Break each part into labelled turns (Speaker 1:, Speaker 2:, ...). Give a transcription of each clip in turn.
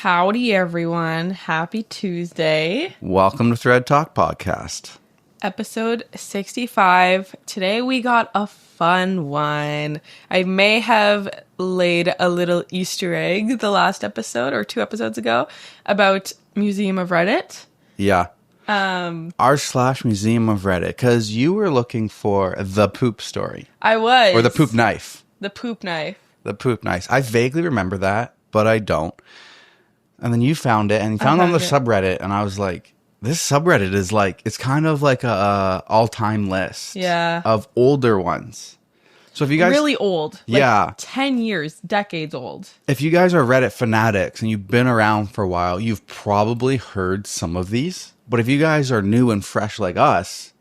Speaker 1: Howdy, everyone. Happy Tuesday.
Speaker 2: Welcome to ThreadTalk podcast.
Speaker 1: Episode 65. Today we got a fun one. I may have laid a little Easter egg the last episode or 2 episodes ago about Museum of Reddit.
Speaker 2: Yeah. r/Museum of Reddit, because you were looking for the poop story.
Speaker 1: I was.
Speaker 2: Or the poop knife.
Speaker 1: The poop knife.
Speaker 2: The poop knife. I vaguely remember that, but I don't. And then you found it, and you found it on the subreddit, and I was like, this subreddit is like, it's kind of like a all-time list of older ones. So if you guys...
Speaker 1: Really old. Like 10 years, decades old.
Speaker 2: If you guys are Reddit fanatics and you've been around for a while, you've probably heard some of these. But if you guys are new and fresh like us,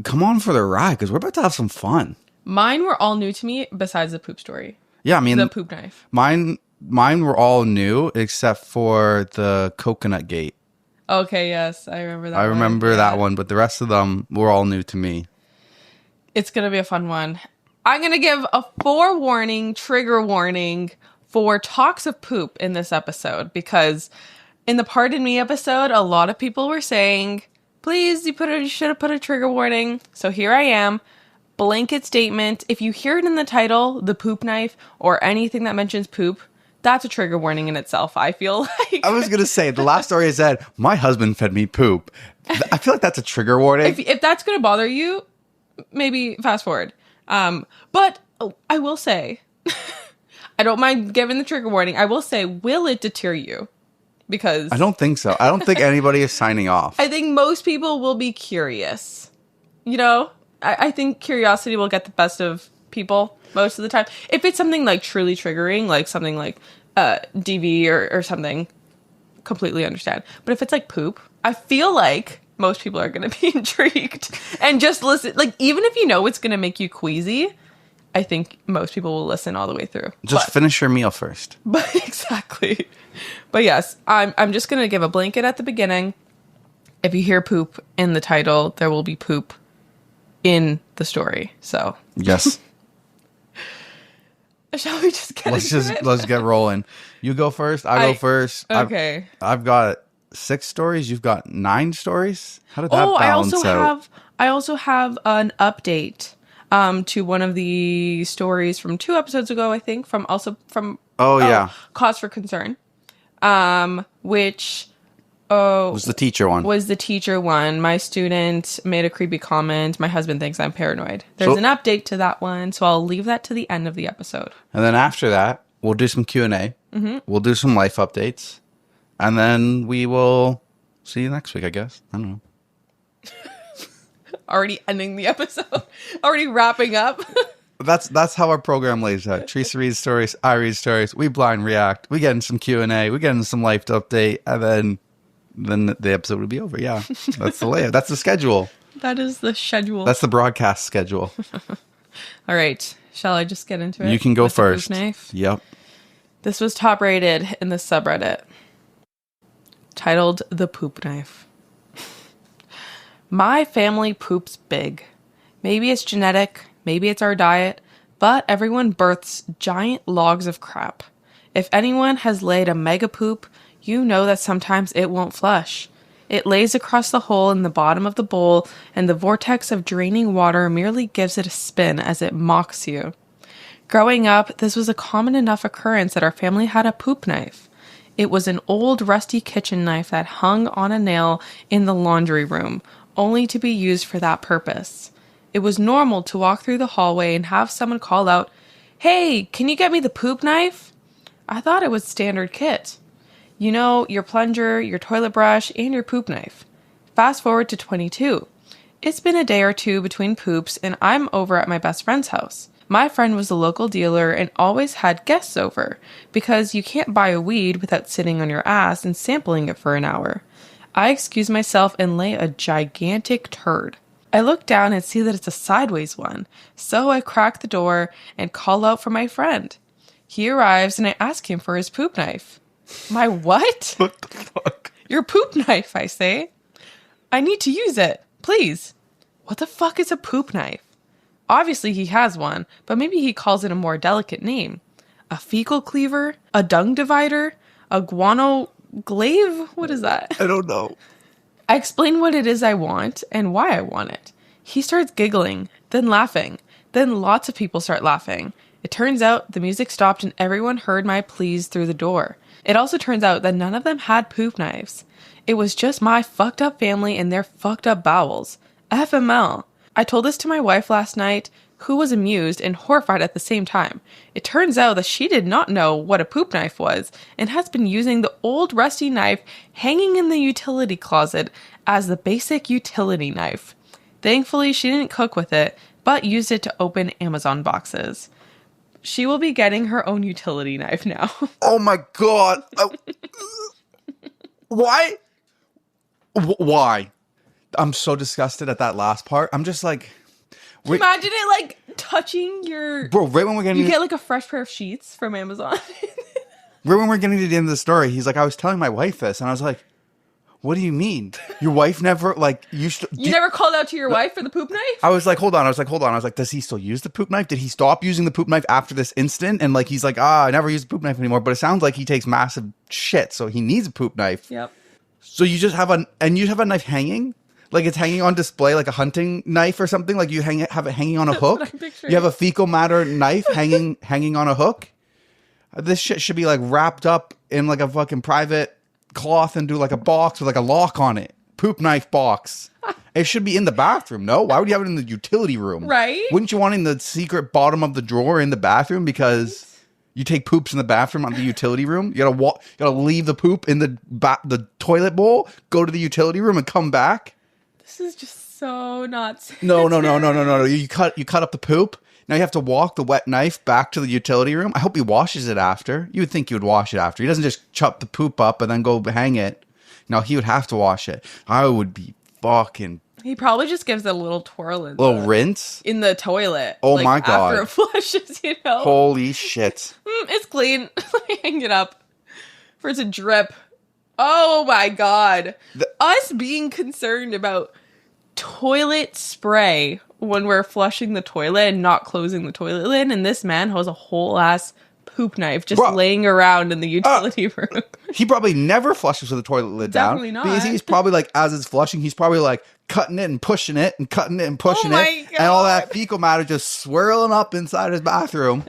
Speaker 2: come on for the ride, because we're about to have some fun.
Speaker 1: Mine were all new to me besides the poop story.
Speaker 2: Yeah, I mean...
Speaker 1: The poop knife.
Speaker 2: Mine were all new except for the CoconutGate.
Speaker 1: Okay, yes, I remember that one.
Speaker 2: I remember that one, but the rest of them were all new to me.
Speaker 1: It's going to be a fun one. I'm going to give a forewarning, trigger warning for talks of poop in this episode, because in the Pardon Me episode, a lot of people were saying, please, you should have put a trigger warning. So here I am. Blanket statement. If you hear it in the title, the poop knife, or anything that mentions poop, that's a trigger warning in itself, I feel like. I
Speaker 2: was going to say, the last story I said, my husband fed me poop. I feel like that's a trigger warning.
Speaker 1: If that's going to bother you, maybe fast forward. But I will say, I don't mind giving the trigger warning. I will say, will it deter you? Because...
Speaker 2: I don't think so. I don't think anybody is signing off.
Speaker 1: I think most people will be curious. You know? I think curiosity will get the best of people most of the time. If it's something like truly triggering, like something like DV or something, completely understand. But if it's like poop, I feel like most people are going to be intrigued and just listen. Like, even if you know it's going to make you queasy, I think most people will listen all the way through.
Speaker 2: Just finish your meal first.
Speaker 1: But exactly. But yes, I'm just going to give a blanket at the beginning. If you hear poop in the title, there will be poop in the story. So
Speaker 2: yes.
Speaker 1: Shall we just get
Speaker 2: let's get rolling. You go first. I go first.
Speaker 1: Okay.
Speaker 2: I've got 6 stories. You've got 9 stories. How did that balance out?
Speaker 1: I also have an update to one of the stories from 2 episodes ago, I think, from Cause for Concern. Which
Speaker 2: was the teacher one.
Speaker 1: My student made a creepy comment. My husband thinks I'm paranoid. There's an update to that one, so I'll leave that to the end of the episode.
Speaker 2: And then after that, we'll do some Q&A. Mm-hmm. We'll do some life updates. And then we will see you next week, I guess. I don't know.
Speaker 1: Already ending the episode. Already wrapping up.
Speaker 2: That's how our program lays out. Teresa reads stories, I read stories, we blind react, we get in some Q&A, we get in some life update, and then the episode will be over. Yeah, that's the layout. That's the schedule.
Speaker 1: That is the schedule.
Speaker 2: That's the broadcast schedule.
Speaker 1: All right. Shall I just get into it?
Speaker 2: You can go first. Yep.
Speaker 1: This was top rated in the subreddit. Titled The Poop Knife. My family poops big. Maybe it's genetic, maybe it's our diet, but everyone births giant logs of crap. If anyone has laid a mega poop, you know that sometimes it won't flush. It lays across the hole in the bottom of the bowl, and the vortex of draining water merely gives it a spin as it mocks you. Growing up, this was a common enough occurrence that our family had a poop knife. It was an old rusty kitchen knife that hung on a nail in the laundry room, only to be used for that purpose. It was normal to walk through the hallway and have someone call out, "Hey, can you get me the poop knife?" I thought it was standard kit. You know, your plunger, your toilet brush, and your poop knife. Fast forward to 22. It's been a day or two between poops, and I'm over at my best friend's house. My friend was a local dealer and always had guests over, because you can't buy a weed without sitting on your ass and sampling it for an hour. I excuse myself and lay a gigantic turd. I look down and see that it's a sideways one, so I crack the door and call out for my friend. He arrives and I ask him for his poop knife. My what?
Speaker 2: What the fuck?
Speaker 1: Your poop knife, I say. I need to use it, please. What the fuck is a poop knife? Obviously he has one, but maybe he calls it a more delicate name. A fecal cleaver? A dung divider? A guano-glaive? What is that?
Speaker 2: I don't know.
Speaker 1: I explain what it is I want and why I want it. He starts giggling, then laughing. Then lots of people start laughing. It turns out the music stopped and everyone heard my pleas through the door. It also turns out that none of them had poop knives. It was just my fucked up family and their fucked up bowels. FML. I told this to my wife last night, who was amused and horrified at the same time. It turns out that she did not know what a poop knife was and has been using the old rusty knife hanging in the utility closet as the basic utility knife. Thankfully, she didn't cook with it, but used it to open Amazon boxes. She will be getting her own utility knife now.
Speaker 2: Oh my God. Why? Why? I'm so disgusted at that last part. I'm just like...
Speaker 1: Imagine it like touching your...
Speaker 2: Bro, right when we're getting...
Speaker 1: You get like a fresh pair of sheets from Amazon.
Speaker 2: Right when we're getting to the end of the story, he's like, I was telling my wife this, and I was like, what do you mean? Your wife never, like, used to...
Speaker 1: You never called out to your wife for the poop knife?
Speaker 2: I was like, hold on. I was like, does he still use the poop knife? Did he stop using the poop knife after this instant? And like, he's like, I never use the poop knife anymore. But it sounds like he takes massive shit, so he needs a poop knife.
Speaker 1: Yep.
Speaker 2: So you just have you have a knife hanging? Like it's hanging on display, like a hunting knife or something? Like you have it hanging on a hook? You have a fecal matter knife hanging on a hook? This shit should be like wrapped up in like a fucking private cloth and do like a box with like a lock on it. Poop knife box. It should be in the bathroom, no? Why would you have it in the utility room?
Speaker 1: Right?
Speaker 2: Wouldn't you want it in the secret bottom of the drawer in the bathroom because you take poops in the bathroom on the utility room? You gotta leave the poop in the toilet bowl, go to the utility room and come back?
Speaker 1: This is just so not sanitary.
Speaker 2: No. You cut up the poop. Now you have to walk the wet knife back to the utility room. I hope he washes it after. You would think he would wash it after. He doesn't just chop the poop up and then go hang it. No, he would have to wash it. I would be fucking...
Speaker 1: He probably just gives it a little twirl in
Speaker 2: little rinse?
Speaker 1: In the toilet.
Speaker 2: Oh like my God.
Speaker 1: After it flushes, you know?
Speaker 2: Holy shit.
Speaker 1: It's clean. Let me hang it up for it to drip. Oh my God. Us being concerned about toilet spray when we're flushing the toilet and not closing the toilet lid, and this man has a whole ass poop knife just laying around in the utility room.
Speaker 2: He probably never flushes with the toilet lid down.
Speaker 1: Definitely not.
Speaker 2: Because he's probably like, as it's flushing, he's probably like cutting it and pushing it and cutting it and pushing it. God. And all that fecal matter just swirling up inside his bathroom.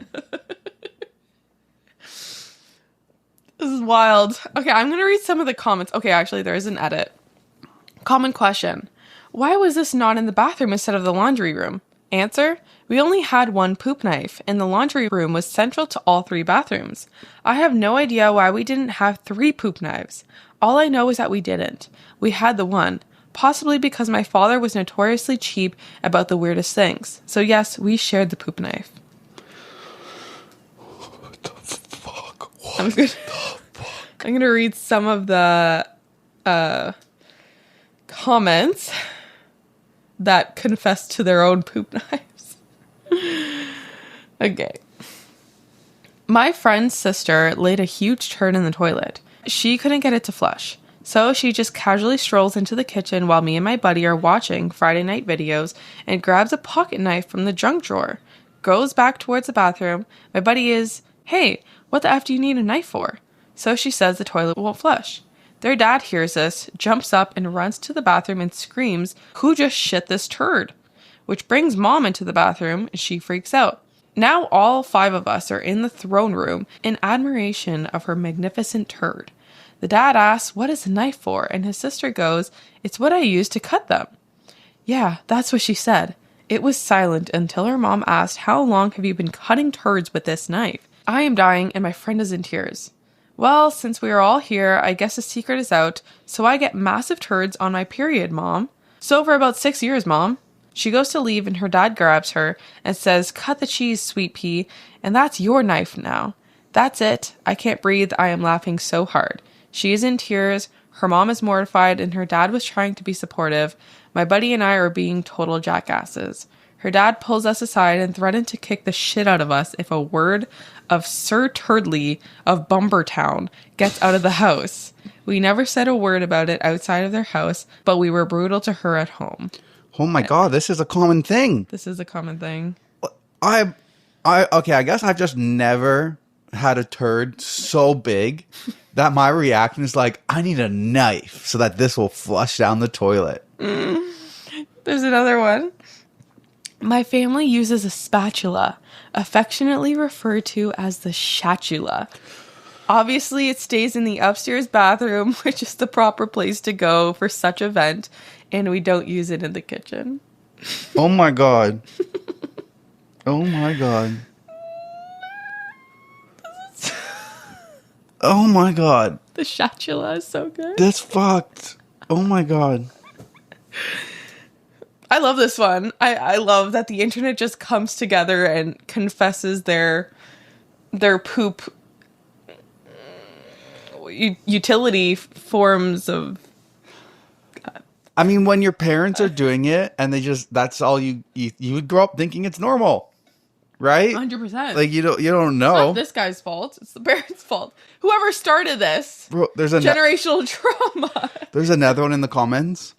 Speaker 1: This is wild. Okay, I'm going to read some of the comments. Okay, actually, there is an edit. Common question. Why was this not in the bathroom instead of the laundry room? Answer. We only had one poop knife, and the laundry room was central to all three bathrooms. I have no idea why we didn't have 3 poop knives. All I know is that we didn't. We had the one. Possibly because my father was notoriously cheap about the weirdest things. So yes, we shared the poop knife.
Speaker 2: What the fuck?
Speaker 1: I'm gonna read some of the comments that confess to their own poop knives. Okay. My friend's sister laid a huge turd in the toilet. She couldn't get it to flush. So she just casually strolls into the kitchen while me and my buddy are watching Friday night videos and grabs a pocket knife from the junk drawer. Goes back towards the bathroom. My buddy is, hey, what the F do you need a knife for? So she says the toilet won't flush. Their dad hears this, jumps up and runs to the bathroom and screams, who just shit this turd? Which brings mom into the bathroom and she freaks out. Now all 5 of us are in the throne room in admiration of her magnificent turd. The dad asks, what is the knife for? And his sister goes, it's what I use to cut them. Yeah, that's what she said. It was silent until her mom asked, how long have you been cutting turds with this knife? I am dying and my friend is in tears. Well, since we are all here, I guess the secret is out, so I get massive turds on my period, Mom. So for about 6 years, Mom. She goes to leave and her dad grabs her and says, cut the cheese, sweet pea, and that's your knife now. That's it. I can't breathe. I am laughing so hard. She is in tears, her mom is mortified, and her dad was trying to be supportive. My buddy and I are being total jackasses. Her dad pulls us aside and threatened to kick the shit out of us if a word of Sir Turdley of Bumbertown gets out of the house. We never said a word about it outside of their house, but we were brutal to her at home.
Speaker 2: Oh my God, this is a common thing.
Speaker 1: This is a common thing.
Speaker 2: Okay, I guess I've just never had a turd so big that my reaction is like, I need a knife so that this will flush down the toilet.
Speaker 1: There's another one. My family uses a spatula, affectionately referred to as the shatula. Obviously, it stays in the upstairs bathroom, which is the proper place to go for such event, and we don't use it in the kitchen.
Speaker 2: Oh my God. Oh my God. Oh my God.
Speaker 1: The shatula is so good.
Speaker 2: That's fucked. Oh my God.
Speaker 1: I love this one. I love that the internet just comes together and confesses their poop utility forms of...
Speaker 2: I mean, when your parents are doing it and that's all you would grow up thinking it's normal, right?
Speaker 1: 100%.
Speaker 2: Like you don't know.
Speaker 1: It's not this guy's fault. It's the parents' fault. Whoever started this.
Speaker 2: Bro, there's a
Speaker 1: generational trauma.
Speaker 2: There's another one in the comments.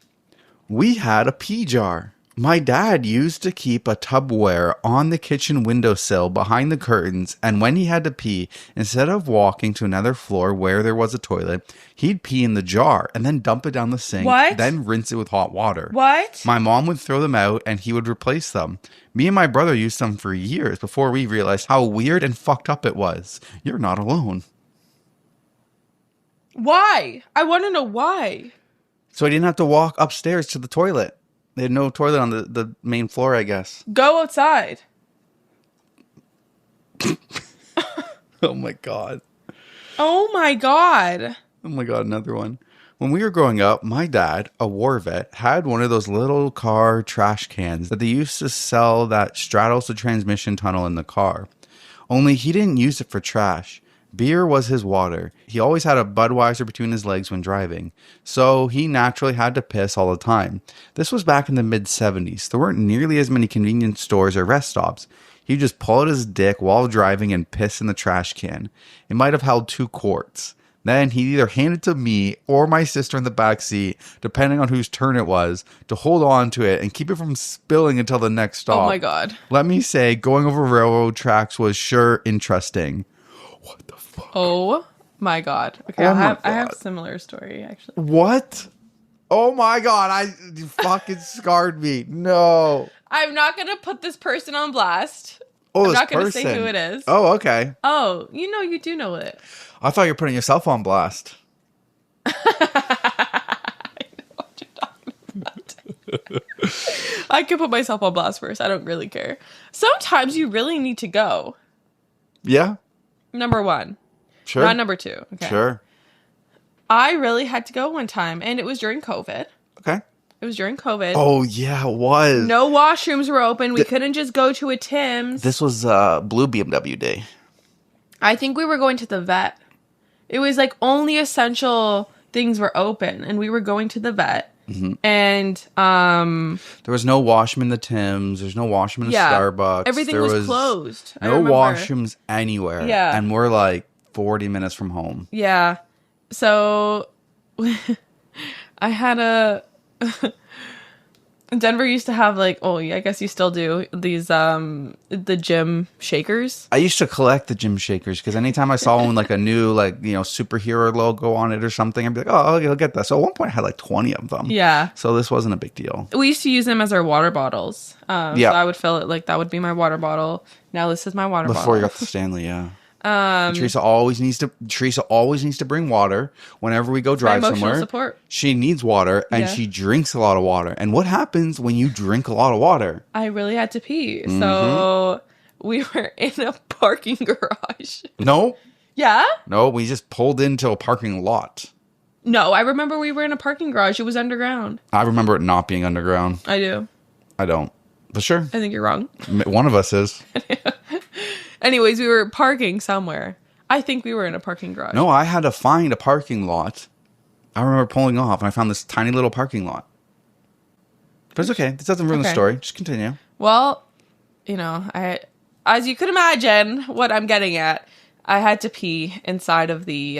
Speaker 2: We had a pee jar. My dad used to keep a Tupperware on the kitchen windowsill behind the curtains, and when he had to pee, instead of walking to another floor where there was a toilet, he'd pee in the jar and then dump it down the sink, then rinse it with hot water.
Speaker 1: What?
Speaker 2: My mom would throw them out and he would replace them. Me and my brother used them for years before we realized how weird and fucked up it was. You're not alone.
Speaker 1: Why? I want to know why.
Speaker 2: So I didn't have to walk upstairs to the toilet. They had no toilet on the main floor, I guess.
Speaker 1: Go outside.
Speaker 2: Oh my God.
Speaker 1: Oh my God.
Speaker 2: Oh my God, another one. When we were growing up, my dad, a war vet, had one of those little car trash cans that they used to sell that straddles the transmission tunnel in the car. Only he didn't use it for trash. Beer was his water. He always had a Budweiser between his legs when driving, so he naturally had to piss all the time. This was back in the mid-70s. There weren't nearly as many convenience stores or rest stops. He'd just pull out his dick while driving and piss in the trash can. It might have held 2 quarts. Then he'd either hand it to me or my sister in the back seat, depending on whose turn it was, to hold on to it and keep it from spilling until the next stop.
Speaker 1: Oh my God.
Speaker 2: Let me say, going over railroad tracks was sure interesting. What the fuck?
Speaker 1: Oh my God. Okay, I have a similar story, actually.
Speaker 2: What? Oh my God, you fucking scarred me. No.
Speaker 1: I'm not going to put this person on blast.
Speaker 2: Oh,
Speaker 1: I'm not going to say who it is.
Speaker 2: Oh, okay.
Speaker 1: Oh, you do know it.
Speaker 2: I thought you were putting yourself on blast.
Speaker 1: I know what you're talking about. I can put myself on blast first. I don't really care. Sometimes you really need to go.
Speaker 2: Yeah.
Speaker 1: Number 1.
Speaker 2: Sure.
Speaker 1: Not number 2. Okay.
Speaker 2: Sure.
Speaker 1: I really had to go one time, and it was during COVID.
Speaker 2: Okay.
Speaker 1: It was during COVID.
Speaker 2: Oh, yeah, it was.
Speaker 1: No washrooms were open. We couldn't just go to a Tim's.
Speaker 2: This was Blue BMW Day.
Speaker 1: I think we were going to the vet. It was like only essential things were open, and we were going to the vet. Mm-hmm. And
Speaker 2: there was no washroom in the Tim's. There's no washroom in the Starbucks.
Speaker 1: Everything was closed.
Speaker 2: No washrooms anywhere.
Speaker 1: Yeah.
Speaker 2: And we're like 40 minutes from home.
Speaker 1: Yeah. So I had Denver used to have like, I guess you still do, these the gym shakers.
Speaker 2: I used to collect the gym shakers because anytime I saw one with like a new superhero logo on it or something, I'd be like, oh, okay, I'll get that. So at one point I had like 20 of them.
Speaker 1: Yeah.
Speaker 2: So this wasn't a big deal.
Speaker 1: We used to use them as our water bottles. So I would fill it, like that would be my water bottle. Now this is my water bottle.
Speaker 2: Before you got the Stanley, yeah. Teresa always needs to bring water whenever we go drive somewhere.
Speaker 1: Support.
Speaker 2: She needs water and she drinks a lot of water. And what happens when you drink a lot of water?
Speaker 1: I really had to pee. Mm-hmm. So we were in a parking garage.
Speaker 2: No.
Speaker 1: Yeah?
Speaker 2: No, we just pulled into a parking lot.
Speaker 1: No, I remember we were in a parking garage. It was underground.
Speaker 2: I remember it not being underground.
Speaker 1: I do.
Speaker 2: I don't. But sure.
Speaker 1: I think you're wrong.
Speaker 2: One of us is.
Speaker 1: Anyways, we were parking somewhere. I think we were in a parking garage.
Speaker 2: No, I had to find a parking lot. I remember pulling off and I found this tiny little parking lot. But it's okay. This doesn't ruin the story. Just continue.
Speaker 1: Well, as you could imagine what I'm getting at, I had to pee inside of the,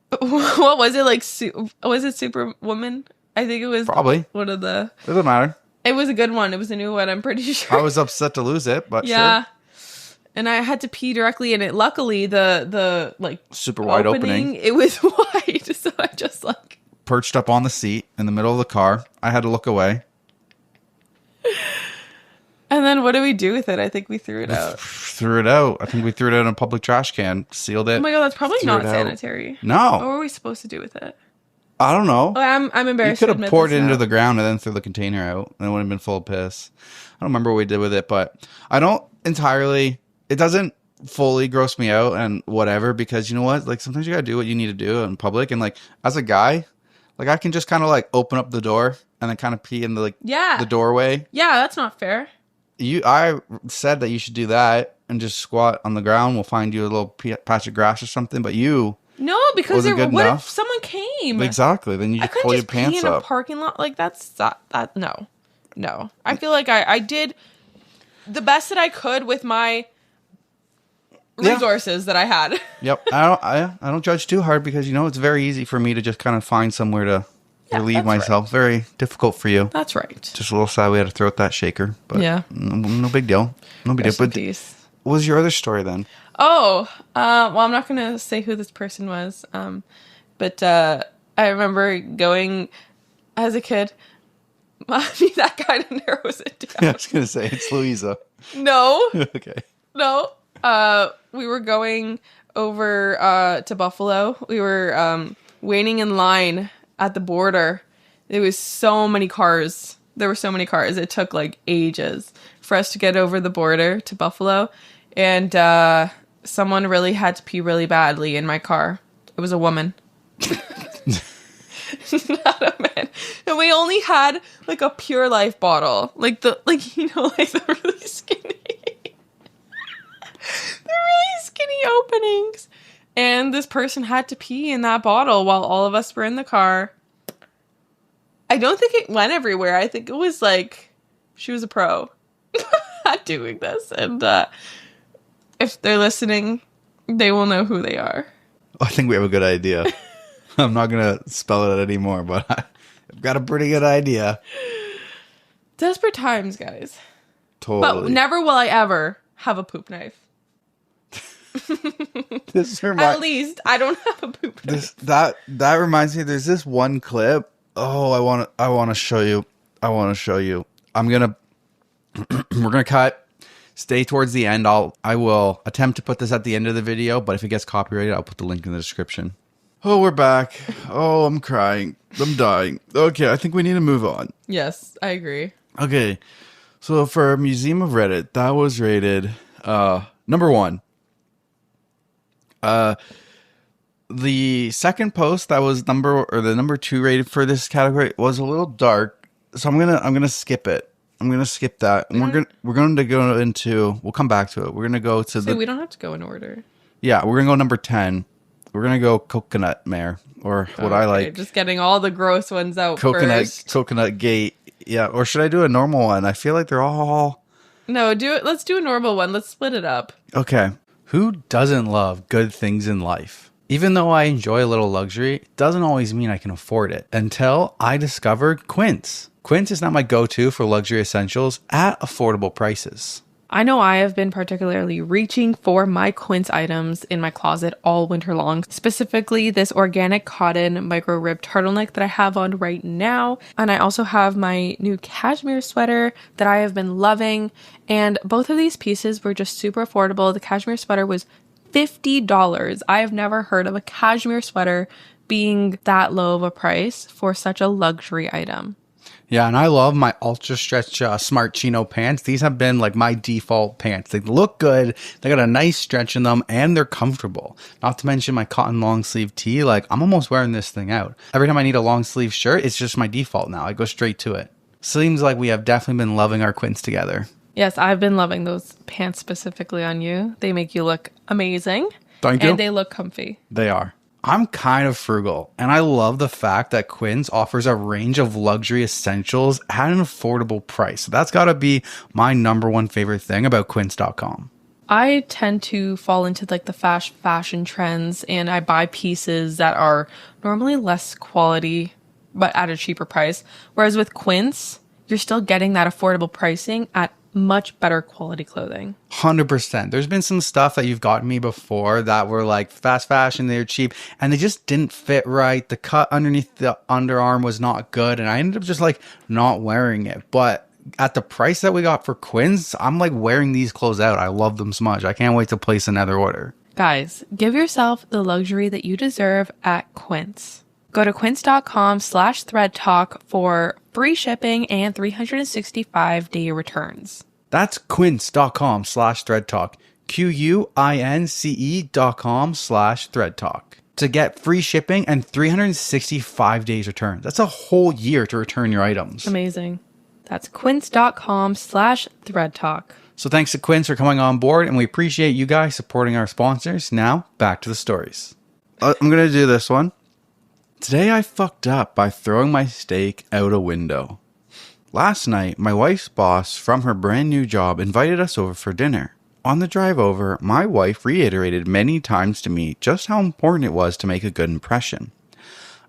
Speaker 1: what was it? Like, was it Superwoman? I think it was
Speaker 2: probably
Speaker 1: one of the...
Speaker 2: It doesn't matter.
Speaker 1: It was a good one. It was a new one, I'm pretty sure.
Speaker 2: I was upset to lose it, but
Speaker 1: yeah. Sure. And I had to pee directly in it. Luckily, the like
Speaker 2: super wide opening.
Speaker 1: It was wide, so I just like
Speaker 2: perched up on the seat in the middle of the car. I had to look away.
Speaker 1: And then what do we do with it? I think we threw it out.
Speaker 2: Threw it out. I think we threw it out in a public trash can, sealed it.
Speaker 1: Oh my god, that's probably not sanitary.
Speaker 2: No.
Speaker 1: What were we supposed to do with it?
Speaker 2: I don't know.
Speaker 1: Oh, I'm embarrassed.
Speaker 2: You could have poured it into the ground and then threw the container out, and it would have been full of piss. I don't remember what we did with it, but I don't entirely. It doesn't fully gross me out and whatever, because you know what? Like sometimes you gotta do what you need to do in public, and like as a guy, like I can just kind of like open up the door and then kind of pee in the the doorway.
Speaker 1: Yeah, that's not fair.
Speaker 2: I said that you should do that and just squat on the ground. We'll find you a little patch of grass or something, but you.
Speaker 1: No, because what if someone came?
Speaker 2: Exactly. Then you just pull your pants up. I couldn't just pee in a
Speaker 1: parking lot. Like that's no. I feel like I did the best that I could with my resources that I had.
Speaker 2: Yep. I don't judge too hard, because it's very easy for me to just kind of find somewhere to relieve myself. Right. Very difficult for you.
Speaker 1: That's right.
Speaker 2: Just a little sad we had to throw out that shaker, but no big deal. No big deal. But what was your other story then?
Speaker 1: Oh, well, I'm not going to say who this person was, but I remember going as a kid. I need that guy to narrow it down.
Speaker 2: Yeah, I was going to say, it's Louisa.
Speaker 1: No.
Speaker 2: Okay.
Speaker 1: No. We were going over to Buffalo. We were waiting in line at the border. There was so many cars. There were so many cars. It took like ages for us to get over the border to Buffalo. And someone really had to pee really badly in my car. It was a woman. Not a man. And we only had like a Pure Life bottle. Like the really skinny the really skinny openings. And this person had to pee in that bottle while all of us were in the car. I don't think it went everywhere. I think it was like she was a pro at doing this. And if they're listening, they will know who they are.
Speaker 2: I think we have a good idea. I'm not going to spell it anymore, but I've got a pretty good idea.
Speaker 1: Desperate times, guys.
Speaker 2: Totally.
Speaker 1: But never will I ever have a poop knife. At least I don't have a poop knife.
Speaker 2: That reminds me, there's this one clip. Oh, I want to show you. I'm going to we're going to cut. Stay towards the end. I will attempt to put this at the end of the video, but if it gets copyrighted, I'll put the link in the description. Oh, we're back. Oh, I'm crying. I'm dying. Okay, I think we need to move on.
Speaker 1: Yes, I agree.
Speaker 2: Okay, so for Museum of Reddit, that was rated number 1. The second post that was the number 2 rated for this category was a little dark, so I'm gonna skip it. I'm gonna skip that, and we're going to go into. We'll come back to it. We're gonna go to
Speaker 1: we don't have to go in order.
Speaker 2: Yeah, we're gonna go number 10. We're gonna go Coconut Mare, or what I like.
Speaker 1: Just getting all the gross ones out first.
Speaker 2: CoconutGate. Yeah, or should I do a normal one? I feel like they're all.
Speaker 1: No, do it. Let's do a normal one. Let's split it up.
Speaker 2: Okay. Who doesn't love good things in life? Even though I enjoy a little luxury, it doesn't always mean I can afford it. Until I discovered Quince. Quince is now my go-to for luxury essentials at affordable prices.
Speaker 1: I know I have been particularly reaching for my Quince items in my closet all winter long. Specifically, this organic cotton micro rib turtleneck that I have on right now. And I also have my new cashmere sweater that I have been loving. And both of these pieces were just super affordable. The cashmere sweater was $50. I have never heard of a cashmere sweater being that low of a price for such a luxury item.
Speaker 2: Yeah, and I love my ultra stretch smart chino pants. These have been like my default pants. They look good, they got a nice stretch in them, and they're comfortable. Not to mention my cotton long sleeve tee. Like, I'm almost wearing this thing out. Every time I need a long sleeve shirt, it's just my default now. I go straight to it. Seems like we have definitely been loving our Quince together.
Speaker 1: Yes, I've been loving those pants specifically on you. They make you look amazing.
Speaker 2: Thank you.
Speaker 1: And they look comfy.
Speaker 2: They are. I'm kind of frugal, and I love the fact that Quince offers a range of luxury essentials at an affordable price. So that's got to be my number one favorite thing about Quince.com.
Speaker 1: I tend to fall into like the fashion trends, and I buy pieces that are normally less quality, but at a cheaper price. Whereas with Quince, you're still getting that affordable pricing at much better quality clothing.
Speaker 2: 100%. There's been some stuff that you've gotten me before that were like fast fashion, they're cheap, and they just didn't fit right. The cut underneath the underarm was not good, and I ended up just like not wearing it. But at the price that we got for Quince, I'm like wearing these clothes out. I love them so much. I can't wait to place another order.
Speaker 1: Guys, give yourself the luxury that you deserve at Quince. Go to quince.com/threadtalk for free shipping and 365-day returns.
Speaker 2: That's quince.com/threadtalk. QUINCE.com/threadtalk to get free shipping and 365 days return. That's a whole year to return your items.
Speaker 1: Amazing. That's quince.com/threadtalk.
Speaker 2: So thanks to Quince for coming on board, and we appreciate you guys supporting our sponsors. Now, back to the stories. I'm going to do this one. Today I fucked up by throwing my steak out a window. Last night, my wife's boss from her brand new job invited us over for dinner. On the drive over, my wife reiterated many times to me just how important it was to make a good impression.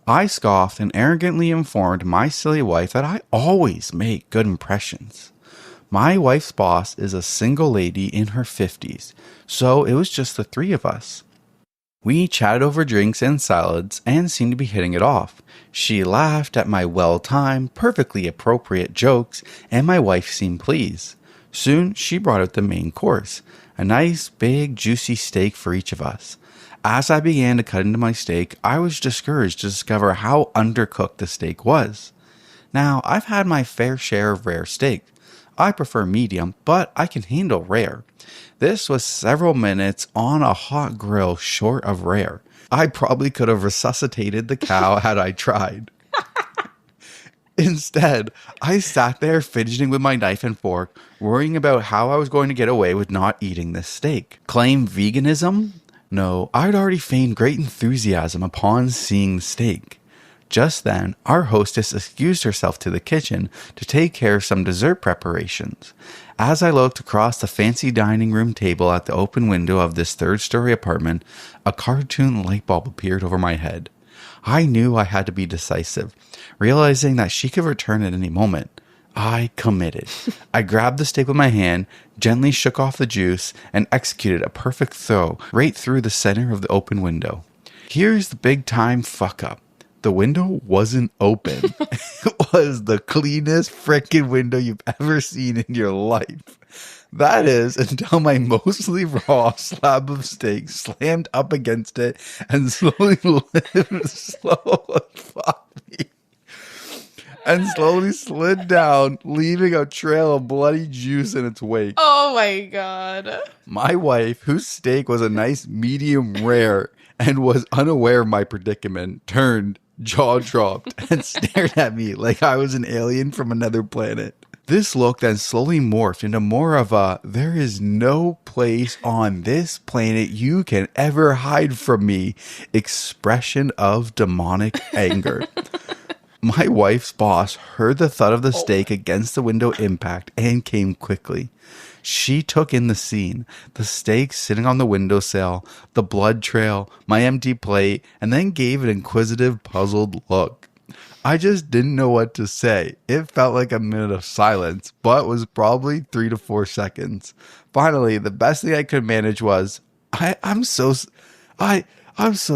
Speaker 2: I scoffed and arrogantly informed my silly wife that I always make good impressions. My wife's boss is a single lady in her 50s, so it was just the three of us. We chatted over drinks and salads and seemed to be hitting it off. She laughed at my well-timed, perfectly appropriate jokes, and my wife seemed pleased. Soon, she brought out the main course, a nice, big, juicy steak for each of us. As I began to cut into my steak, I was discouraged to discover how undercooked the steak was. Now, I've had my fair share of rare steak. I prefer medium, but I can handle rare. This was several minutes on a hot grill short of rare. I probably could have resuscitated the cow had I tried. Instead, I sat there fidgeting with my knife and fork, worrying about how I was going to get away with not eating this steak. Claim veganism? No, I'd already feigned great enthusiasm upon seeing the steak. Just then, our hostess excused herself to the kitchen to take care of some dessert preparations. As I looked across the fancy dining room table at the open window of this third-story apartment, a cartoon light bulb appeared over my head. I knew I had to be decisive, realizing that she could return at any moment. I committed. I grabbed the steak with my hand, gently shook off the juice, and executed a perfect throw right through the center of the open window. Here's the big-time fuck-up. The window wasn't open. It was the cleanest frickin' window you've ever seen in your life. That is, until my mostly raw slab of steak slammed up against it and slowly slid down, leaving a trail of bloody juice in its wake.
Speaker 1: Oh my god.
Speaker 2: My wife, whose steak was a nice medium rare and was unaware of my predicament, turned, jaw dropped, and stared at me like I was an alien from another planet. This look then slowly morphed into more of a, there is no place on this planet you can ever hide from me expression of demonic anger. My wife's boss heard the thud of the steak against the window impact and came quickly. She took in the scene, the steak sitting on the windowsill, the blood trail, my empty plate, and then gave an inquisitive, puzzled look. I just didn't know what to say. It felt like a minute of silence, but was probably 3 to 4 seconds. Finally, the best thing I could manage was, I'm so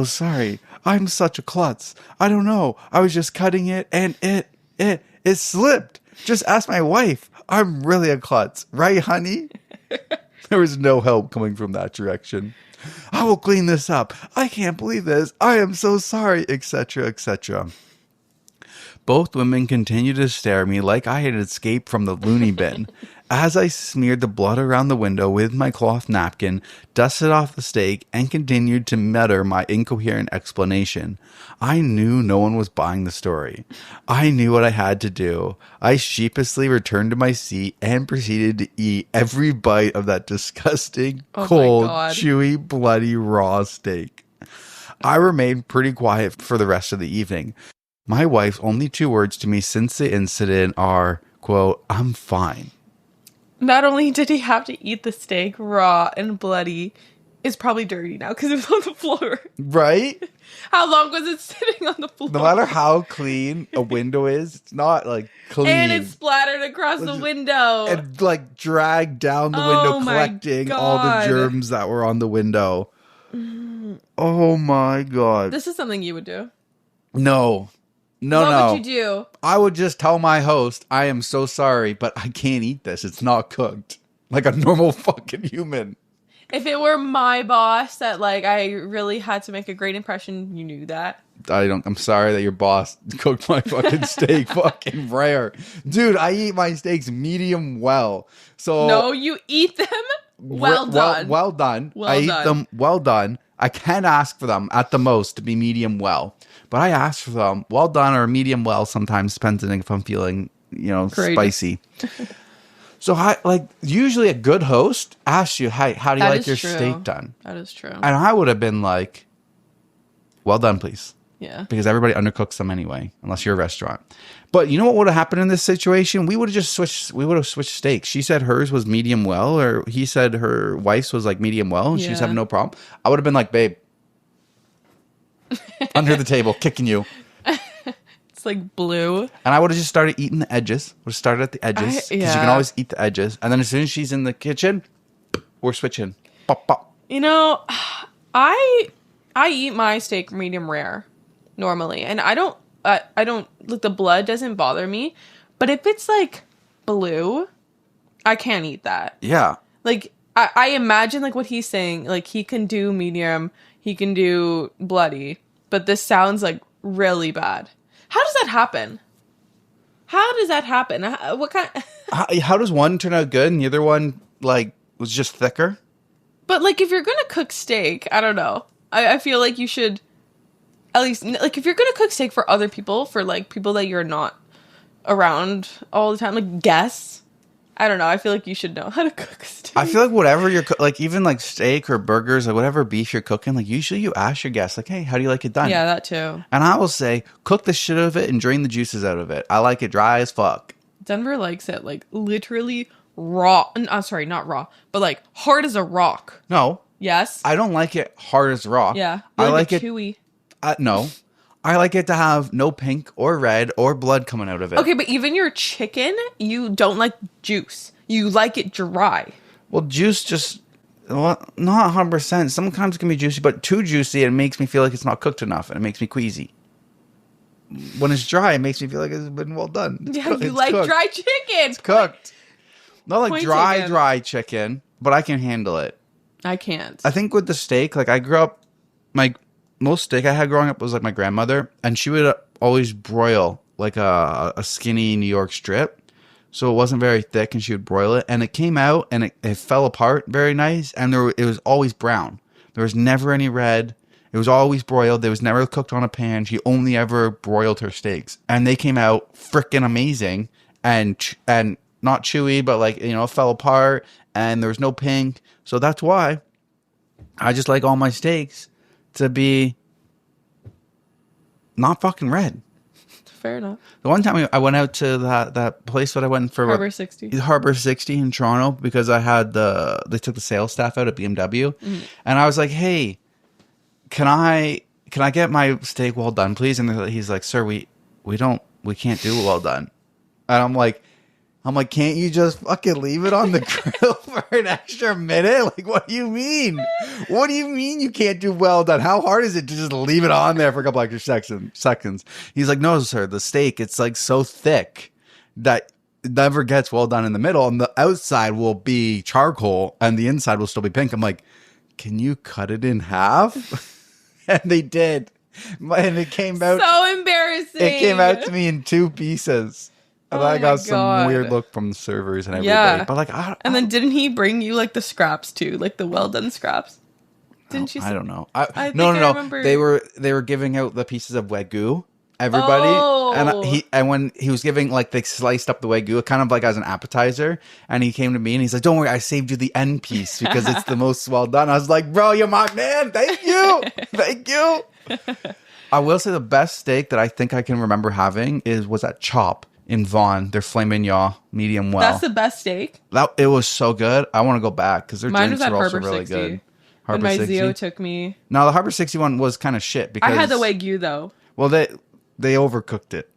Speaker 2: sorry. I'm such a klutz. I don't know. I was just cutting it and it slipped. Just ask my wife. I'm really a klutz. Right, honey? There was no help coming from that direction. I will clean this up. I can't believe this. I am so sorry, etc., etc. Both women continued to stare at me like I had escaped from the loony bin. As I smeared the blood around the window with my cloth napkin, dusted off the steak, and continued to mutter my incoherent explanation, I knew no one was buying the story. I knew what I had to do. I sheepishly returned to my seat and proceeded to eat every bite of that disgusting, cold, chewy, bloody, raw steak. I remained pretty quiet for the rest of the evening. My wife's only 2 words to me since the incident are, quote, I'm fine.
Speaker 1: Not only did he have to eat the steak raw and bloody, is probably dirty now because it was on the floor.
Speaker 2: Right?
Speaker 1: How long was it sitting on the floor?
Speaker 2: No matter how clean a window is, it's not like clean.
Speaker 1: And it splattered across the window.
Speaker 2: And like dragged down the window, collecting all the germs that were on the window. Oh my God.
Speaker 1: This is something you would do.
Speaker 2: No.
Speaker 1: What would you do?
Speaker 2: I would just tell my host, I am so sorry, but I can't eat this. It's not cooked. Like a normal fucking human.
Speaker 1: If it were my boss that, like, I really had to make a great impression, you knew that.
Speaker 2: I'm sorry that your boss cooked my fucking steak fucking rare. Dude, I eat my steaks medium well. So
Speaker 1: no, you eat them well done.
Speaker 2: Well done. I eat them well done. I can ask for them at the most to be medium well. But I ask for them well done or medium well sometimes, depending if I'm feeling, spicy. So, usually a good host asks you, hey, how do you like your steak done?
Speaker 1: That is true. And
Speaker 2: I would have been like, well done, please.
Speaker 1: Yeah.
Speaker 2: Because everybody undercooks them anyway, unless you're a restaurant. But you know what would have happened in this situation? We would have just switched. We would have switched steaks. She said hers was medium well, or he said her wife's was like medium well, and she's having no problem. I would have been like, babe, under the table, kicking you.
Speaker 1: It's like blue.
Speaker 2: And I would have just started eating the edges. Would have started at the edges. Because you can always eat the edges. And then as soon as she's in the kitchen, we're switching. Pop, pop.
Speaker 1: I eat my steak medium rare normally. And I don't, like, the blood doesn't bother me. But if it's like blue, I can't eat that.
Speaker 2: Yeah.
Speaker 1: Like, I imagine like what he's saying. Like, he can do medium, he can do bloody. But this sounds like really bad. How does that happen? What kind?
Speaker 2: How does one turn out good and the other one like was just thicker?
Speaker 1: But like, if you're gonna cook steak, I don't know. I feel like you should at least, like, if you're gonna cook steak for other people, for like people that you're not around all the time, like guests. I don't know. I feel like you should know how to cook steak.
Speaker 2: I feel like whatever you're like, even like steak or burgers or whatever beef you're cooking, like usually you ask your guests, like, hey, how do you like it done?
Speaker 1: Yeah, that too.
Speaker 2: And I will say, cook the shit out of it and drain the juices out of it. I like it dry as fuck.
Speaker 1: Denver likes it like literally raw. I'm sorry, not raw, but like hard as a rock.
Speaker 2: No.
Speaker 1: Yes.
Speaker 2: I don't like it hard as rock.
Speaker 1: Yeah.
Speaker 2: I like it
Speaker 1: chewy.
Speaker 2: No. I like it to have no pink or red or blood coming out of it.
Speaker 1: Okay, but even your chicken, you don't like juice. You like it dry.
Speaker 2: Well, juice just, not 100%. Sometimes it can be juicy, but too juicy, it makes me feel like it's not cooked enough, and it makes me queasy. When it's dry, it makes me feel like it's been well done.
Speaker 1: You like cooked. Dry chicken.
Speaker 2: It's cooked. Not like dry chicken, but I can handle it.
Speaker 1: I can't.
Speaker 2: I think with the steak, like I grew up, most steak I had growing up was like my grandmother, and she would always broil like a skinny New York strip, so it wasn't very thick, and she would broil it, and it came out and it fell apart very nice, and it was always brown. There was never any red. It was always broiled. It was never cooked on a pan. She only ever broiled her steaks, and they came out freaking amazing and not chewy, but like, fell apart, and there was no pink. So that's why I just like all my steaks to be not fucking red.
Speaker 1: Fair enough.
Speaker 2: The one time I went out to that place that I went for
Speaker 1: Harbor 60
Speaker 2: in Toronto, because I had they took the sales staff out at BMW, and I was like, hey, can I get my steak well done, please? And he's like, sir, we can't do well done. And I'm like, can't you just fucking leave it on the grill for an extra minute? Like, what do you mean? What do you mean you can't do well done? How hard is it to just leave it on there for a couple extra seconds? He's like, no, sir, the steak, it's like so thick that it never gets well done in the middle, and the outside will be charcoal and the inside will still be pink. I'm like, can you cut it in half? And they did. And it came out.
Speaker 1: So embarrassing.
Speaker 2: It came out to me in 2 pieces. And I got some weird look from the servers and everything. Yeah. But like,
Speaker 1: and then didn't he bring you like the scraps too, like the well done scraps? Didn't you?
Speaker 2: I don't know.
Speaker 1: No.
Speaker 2: Remember. They were giving out the pieces of Wagyu. Everybody, and when he was giving, like, they sliced up the Wagyu kind of like as an appetizer, and he came to me and he's like, "Don't worry, I saved you the end piece because it's the most well done." I was like, "Bro, you're my man. Thank you, thank you." I will say the best steak that I think I can remember having was at Chop in Vaughan, their filet mignon, medium well.
Speaker 1: That's the best steak.
Speaker 2: It was so good. I want to go back because their drinks are also really good.
Speaker 1: When my Zeo took me.
Speaker 2: No, the Harbor 61 was kind of shit because
Speaker 1: I had the Wagyu though.
Speaker 2: Well, they overcooked it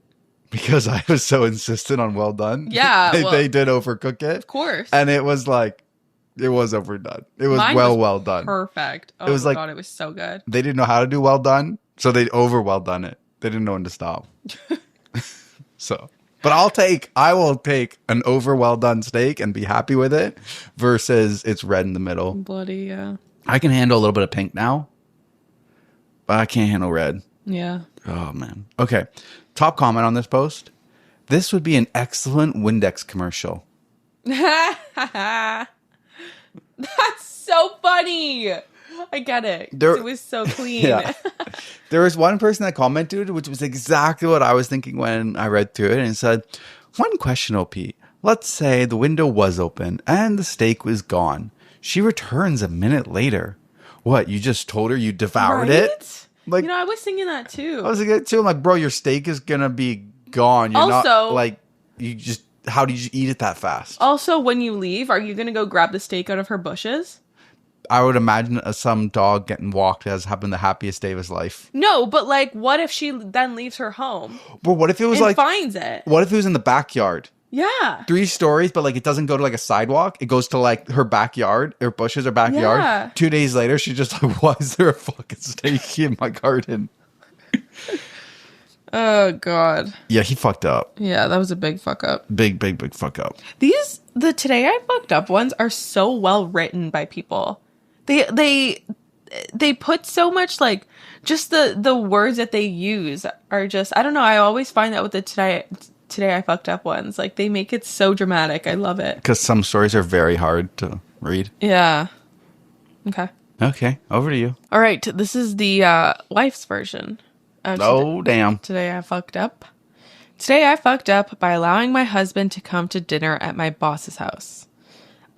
Speaker 2: because I was so insistent on well done.
Speaker 1: Yeah,
Speaker 2: they did overcook it,
Speaker 1: of course,
Speaker 2: and it was overdone. It was well done,
Speaker 1: perfect. Oh my god, it was so good.
Speaker 2: They didn't know how to do well done, so they well done it. They didn't know when to stop. So. But I will take an over well done steak and be happy with it versus it's red in the middle.
Speaker 1: Bloody, yeah.
Speaker 2: I can handle a little bit of pink now, but I can't handle red.
Speaker 1: Yeah.
Speaker 2: Oh, man. Okay. Top comment on this post. This would be an excellent Windex commercial.
Speaker 1: That's so funny. I get it. It was so clean. Yeah.
Speaker 2: There was one person that commented, which was exactly what I was thinking when I read through it, and said, one question, OP. Let's say the window was open and the steak was gone. She returns a minute later. What, you just told her you devoured it?
Speaker 1: Like, I was thinking that too.
Speaker 2: I was thinking that too. I'm like, bro, your steak is going to be gone. You're also, not, like, how did you eat it that fast?
Speaker 1: Also, when you leave, are you going to go grab the steak out of her bushes?
Speaker 2: I would imagine some dog getting walked has happened the happiest day of his life.
Speaker 1: No, but like, what if she then leaves her home?
Speaker 2: But what if it was
Speaker 1: and finds it?
Speaker 2: What if it was in the backyard?
Speaker 1: Yeah.
Speaker 2: 3 stories, but like it doesn't go to like a sidewalk. It goes to like her backyard, her bushes or backyard. Yeah. 2 days later, she's just like, why is there a fucking steak in my garden?
Speaker 1: Oh, God.
Speaker 2: Yeah, he fucked up.
Speaker 1: Yeah, that was a big fuck up.
Speaker 2: Big fuck up.
Speaker 1: The Today I Fucked Up ones are so well written by people. They put so much, like, just the words that they use are just, I don't know, I always find that with the Today I Fucked Up ones. Like, they make it so dramatic. I love it.
Speaker 2: Because some stories are very hard to read.
Speaker 1: Yeah. Okay,
Speaker 2: over to you.
Speaker 1: All right, this is the wife's version.
Speaker 2: Damn.
Speaker 1: Today I fucked up. Today I fucked up by allowing my husband to come to dinner at my boss's house.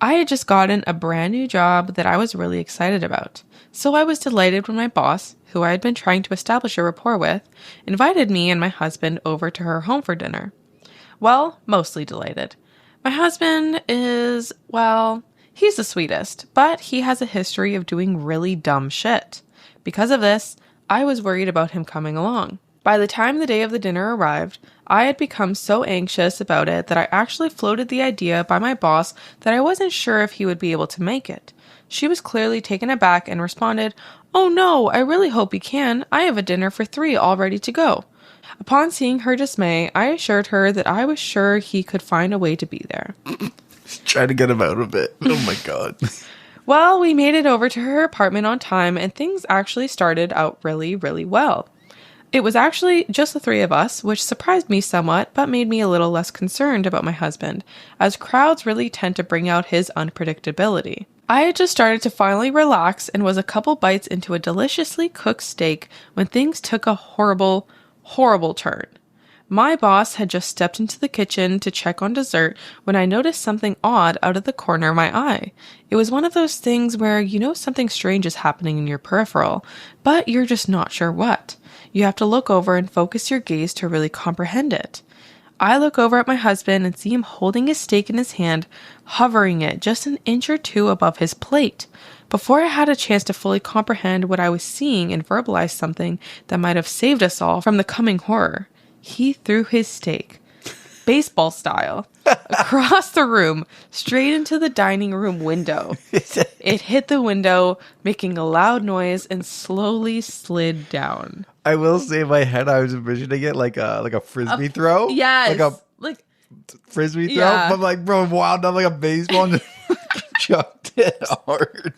Speaker 1: I had just gotten a brand new job that I was really excited about, so I was delighted when my boss, who I had been trying to establish a rapport with, invited me and my husband over to her home for dinner. Well, mostly delighted. My husband is, well, he's the sweetest, but he has a history of doing really dumb shit. Because of this, I was worried about him coming along. By the time the day of the dinner arrived, I had become so anxious about it that I actually floated the idea by my boss that I wasn't sure if he would be able to make it. She was clearly taken aback and responded, "Oh no, I really hope he can. I have a dinner for 3 all ready to go." Upon seeing her dismay, I assured her that I was sure he could find a way to be there.
Speaker 2: Try to get him out of it. Oh my God.
Speaker 1: Well, we made it over to her apartment on time, and things actually started out really, really well. It was actually just the 3 of us, which surprised me somewhat, but made me a little less concerned about my husband, as crowds really tend to bring out his unpredictability. I had just started to finally relax and was a couple bites into a deliciously cooked steak when things took a horrible, horrible turn. My boss had just stepped into the kitchen to check on dessert when I noticed something odd out of the corner of my eye. It was one of those things where you know something strange is happening in your peripheral, but you're just not sure what. You have to look over and focus your gaze to really comprehend it. I look over at my husband and see him holding his steak in his hand, hovering it just an inch or 2 above his plate. Before I had a chance to fully comprehend what I was seeing and verbalize something that might have saved us all from the coming horror, he threw his steak, baseball style, across the room, straight into the dining room window. It hit the window, making a loud noise, and slowly slid down.
Speaker 2: I will say in my head, I was envisioning it like a frisbee throw.
Speaker 1: Yes.
Speaker 2: Like frisbee throw. Yeah. But I'm like, bro, wound up like a baseball and just chucked it hard.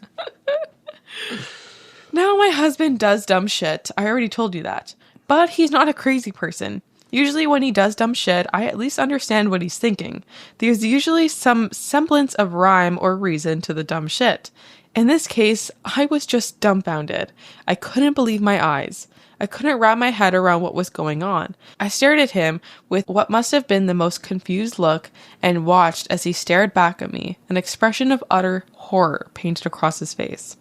Speaker 1: Now my husband does dumb shit. I already told you that. But he's not a crazy person. Usually when he does dumb shit, I at least understand what he's thinking. There's usually some semblance of rhyme or reason to the dumb shit. In this case, I was just dumbfounded. I couldn't believe my eyes. I couldn't wrap my head around what was going on. I stared at him with what must have been the most confused look and watched as he stared back at me, an expression of utter horror painted across his face.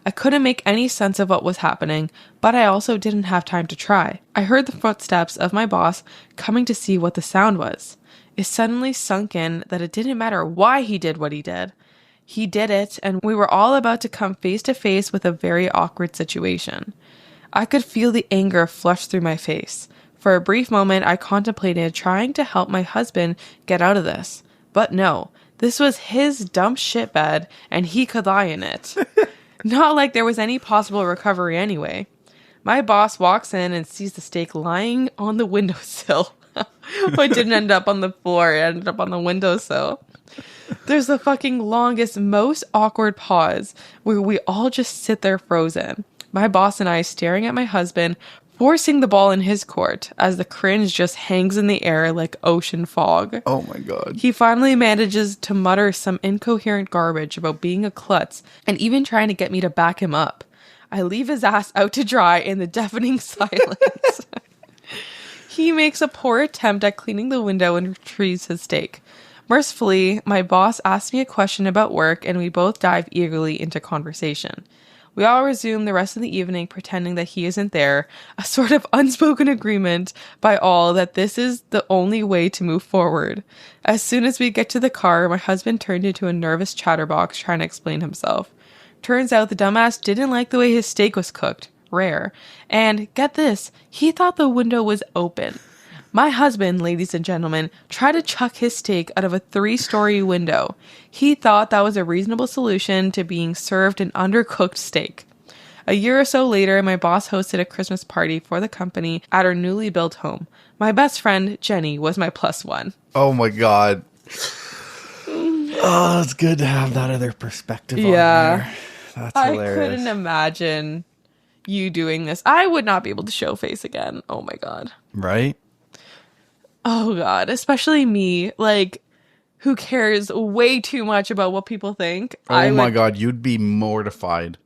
Speaker 1: I couldn't make any sense of what was happening, but I also didn't have time to try. I heard the footsteps of my boss coming to see what the sound was. It suddenly sunk in that it didn't matter why he did what he did. He did it, and we were all about to come face to face with a very awkward situation. I could feel the anger flush through my face. For a brief moment, I contemplated trying to help my husband get out of this. But no, this was his dump shit bed, and he could lie in it. Not like there was any possible recovery anyway. My boss walks in and sees the steak lying on the windowsill. It didn't end up on the floor, it ended up on the windowsill. There's the fucking longest, most awkward pause where we all just sit there frozen. My boss and I staring at my husband, forcing the ball in his court as the cringe just hangs in the air like ocean fog.
Speaker 2: Oh my God.
Speaker 1: He finally manages to mutter some incoherent garbage about being a klutz and even trying to get me to back him up. I leave his ass out to dry in the deafening silence. He makes a poor attempt at cleaning the window and retrieves his steak. Mercifully, my boss asks me a question about work and we both dive eagerly into conversation. We all resume the rest of the evening pretending that he isn't there, a sort of unspoken agreement by all that this is the only way to move forward. As soon as we get to the car, my husband turned into a nervous chatterbox trying to explain himself. Turns out the dumbass didn't like the way his steak was cooked. Rare. And, get this, he thought the window was open. My husband, ladies and gentlemen, tried to chuck his steak out of a 3-story window. He thought that was a reasonable solution to being served an undercooked steak. A year or so later, my boss hosted a Christmas party for the company at our newly built home. My best friend, Jenny, was my +1.
Speaker 2: Oh my God. Oh, it's good to have that other perspective on there. That's hilarious.
Speaker 1: I couldn't imagine you doing this. I would not be able to show face again. Oh my God.
Speaker 2: Right?
Speaker 1: Oh God, especially me, like, who cares way too much about what people think.
Speaker 2: Oh my God, you'd be mortified.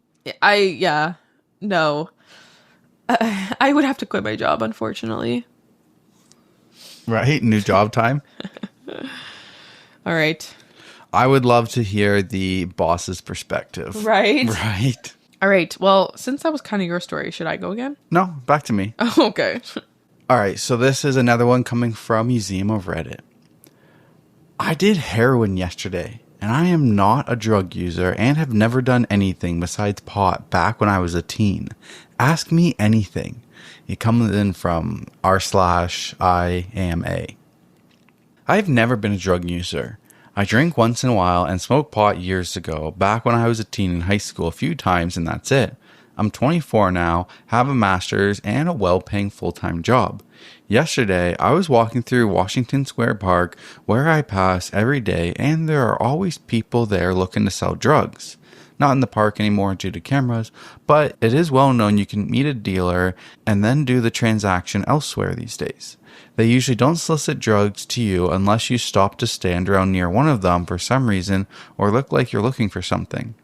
Speaker 1: No. I would have to quit my job, unfortunately.
Speaker 2: Right? New job time?
Speaker 1: All right.
Speaker 2: I would love to hear the boss's perspective.
Speaker 1: Right?
Speaker 2: Right.
Speaker 1: All right. Well, since that was kind of your story, should I go again?
Speaker 2: No, back to me.
Speaker 1: Oh, okay.
Speaker 2: All right, so this is another one coming from Museum of Reddit. I did heroin yesterday, and I am not a drug user and have never done anything besides pot back when I was a teen. Ask me anything. It comes in from r/IAMA. I've never been a drug user. I drink once in a while and smoked pot years ago, back when I was a teen in high school a few times, and that's it. I'm 24 now, have a master's, and a well-paying full-time job. Yesterday, I was walking through Washington Square Park, where I pass every day, and there are always people there looking to sell drugs. Not in the park anymore due to cameras, but it is well known you can meet a dealer and then do the transaction elsewhere these days. They usually don't solicit drugs to you unless you stop to stand around near one of them for some reason or look like you're looking for something.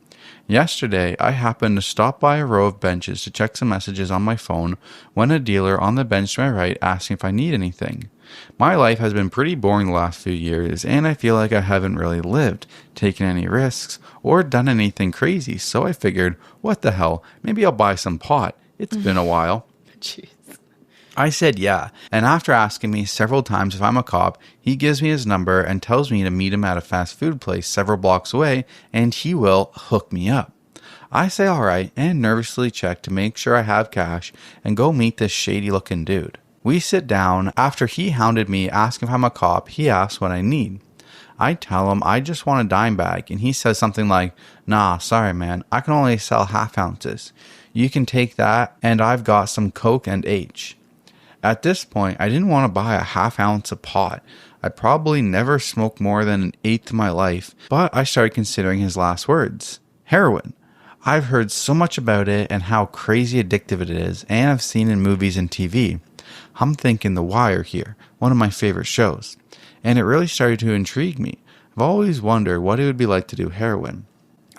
Speaker 2: Yesterday, I happened to stop by a row of benches to check some messages on my phone when a dealer on the bench to my right asked me if I need anything. My life has been pretty boring the last few years, and I feel like I haven't really lived, taken any risks, or done anything crazy, so I figured, what the hell, maybe I'll buy some pot. It's been a while.
Speaker 1: Jeez.
Speaker 2: I said yeah, and after asking me several times if I'm a cop, he gives me his number and tells me to meet him at a fast food place several blocks away, and he will hook me up. I say alright, and nervously check to make sure I have cash, and go meet this shady looking dude. We sit down. After he hounded me asking if I'm a cop, he asks what I need. I tell him I just want a dime bag, and he says something like, nah, sorry man, I can only sell half ounces. You can take that, and I've got some Coke and H. At this point, I didn't want to buy a half ounce of pot. I probably never smoked more than an eighth of my life, but I started considering his last words. Heroin. I've heard so much about it and how crazy addictive it is, and I've seen in movies and TV. I'm thinking The Wire here, one of my favorite shows. And it really started to intrigue me. I've always wondered what it would be like to do heroin.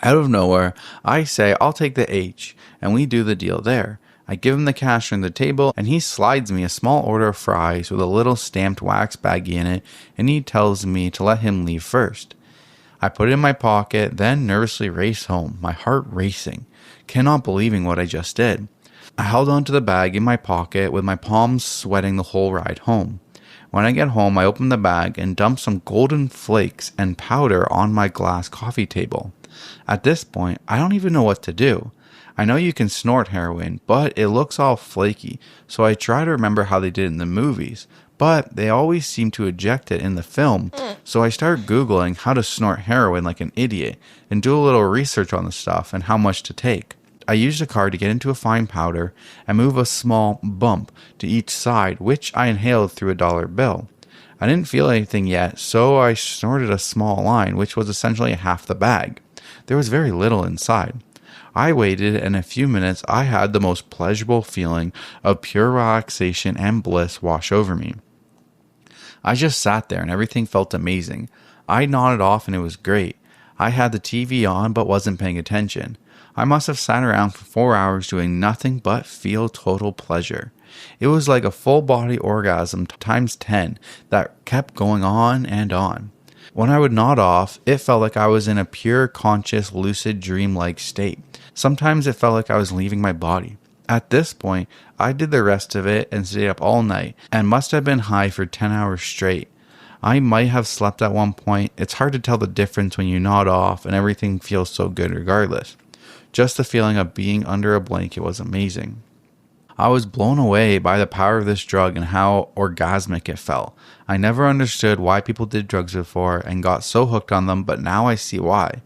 Speaker 2: Out of nowhere, I say I'll take the H, and we do the deal there. I give him the cash on the table, and he slides me a small order of fries with a little stamped wax baggie in it, and he tells me to let him leave first. I put it in my pocket, then nervously race home, my heart racing, cannot believing what I just did. I held onto the bag in my pocket with my palms sweating the whole ride home. When I get home, I open the bag and dump some golden flakes and powder on my glass coffee table. At this point, I don't even know what to do. I know you can snort heroin, but it looks all flaky, so I try to remember how they did in the movies, but they always seem to eject it in the film, so I start Googling how to snort heroin like an idiot, and do a little research on the stuff and how much to take. I used a card to get into a fine powder and move a small bump to each side, which I inhaled through a dollar bill. I didn't feel anything yet, so I snorted a small line, which was essentially half the bag. There was very little inside. I waited, and in a few minutes I had the most pleasurable feeling of pure relaxation and bliss wash over me. I just sat there and everything felt amazing. I nodded off and it was great. I had the TV on but wasn't paying attention. I must have sat around for 4 hours doing nothing but feel total pleasure. It was like a full body orgasm times 10 that kept going on and on. When I would nod off, it felt like I was in a pure conscious lucid dream-like state. Sometimes it felt like I was leaving my body. At this point, I did the rest of it and stayed up all night and must have been high for 10 hours straight. I might have slept at one point. It's hard to tell the difference when you nod off and everything feels so good regardless. Just the feeling of being under a blanket was amazing. I was blown away by the power of this drug and how orgasmic it felt. I never understood why people did drugs before and got so hooked on them, but now I see why.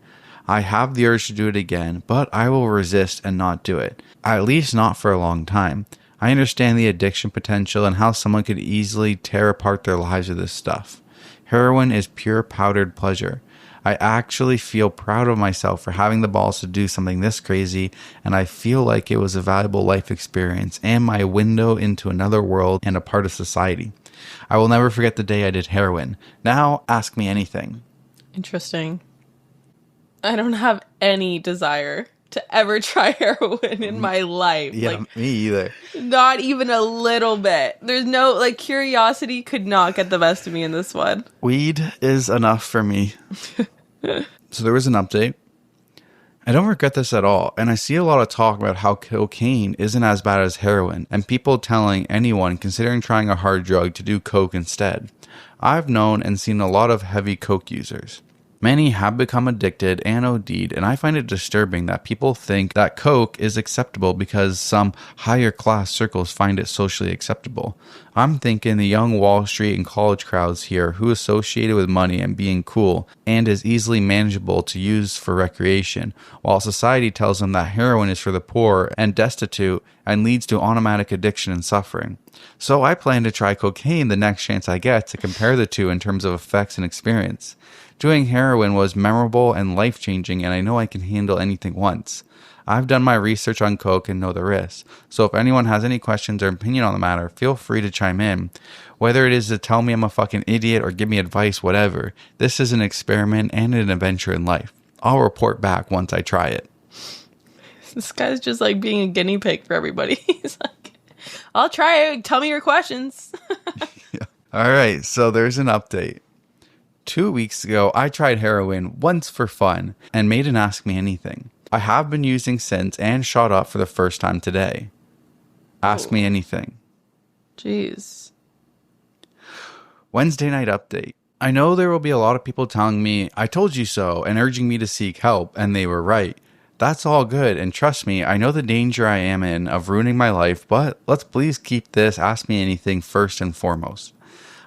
Speaker 2: I have the urge to do it again, but I will resist and not do it. At least not for a long time. I understand the addiction potential and how someone could easily tear apart their lives with this stuff. Heroin is pure powdered pleasure. I actually feel proud of myself for having the balls to do something this crazy, and I feel like it was a valuable life experience and my window into another world and a part of society. I will never forget the day I did heroin. Now, ask me anything.
Speaker 1: Interesting. I don't have any desire to ever try heroin in my life.
Speaker 2: Yeah, me either.
Speaker 1: Not even a little bit. There's no, curiosity could not get the best of me in this one.
Speaker 2: Weed is enough for me. So there was an update. I don't regret this at all, and I see a lot of talk about how cocaine isn't as bad as heroin, and people telling anyone considering trying a hard drug to do coke instead. I've known and seen a lot of heavy coke users. Many have become addicted and OD'd, and I find it disturbing that people think that coke is acceptable because some higher class circles find it socially acceptable. I'm thinking the young Wall Street and college crowds here who associate it with money and being cool and is easily manageable to use for recreation, while society tells them that heroin is for the poor and destitute and leads to automatic addiction and suffering. So I plan to try cocaine the next chance I get to compare the two in terms of effects and experience. Doing heroin was memorable and life-changing, and I know I can handle anything once. I've done my research on coke and know the risks, so if anyone has any questions or opinion on the matter, feel free to chime in. Whether it is to tell me I'm a fucking idiot or give me advice, whatever, this is an experiment and an adventure in life. I'll report back once I try it.
Speaker 1: This guy's just being a guinea pig for everybody. He's like, I'll try it, tell me your questions.
Speaker 2: Yeah. All right, so there's an update. 2 weeks ago, I tried heroin once for fun and made an Ask Me Anything. I have been using since and shot up for the first time today. Ask me anything.
Speaker 1: Jeez.
Speaker 2: Wednesday night update. I know there will be a lot of people telling me, I told you so, and urging me to seek help, and they were right. That's all good, and trust me, I know the danger I am in of ruining my life, but let's please keep this Ask Me Anything first and foremost.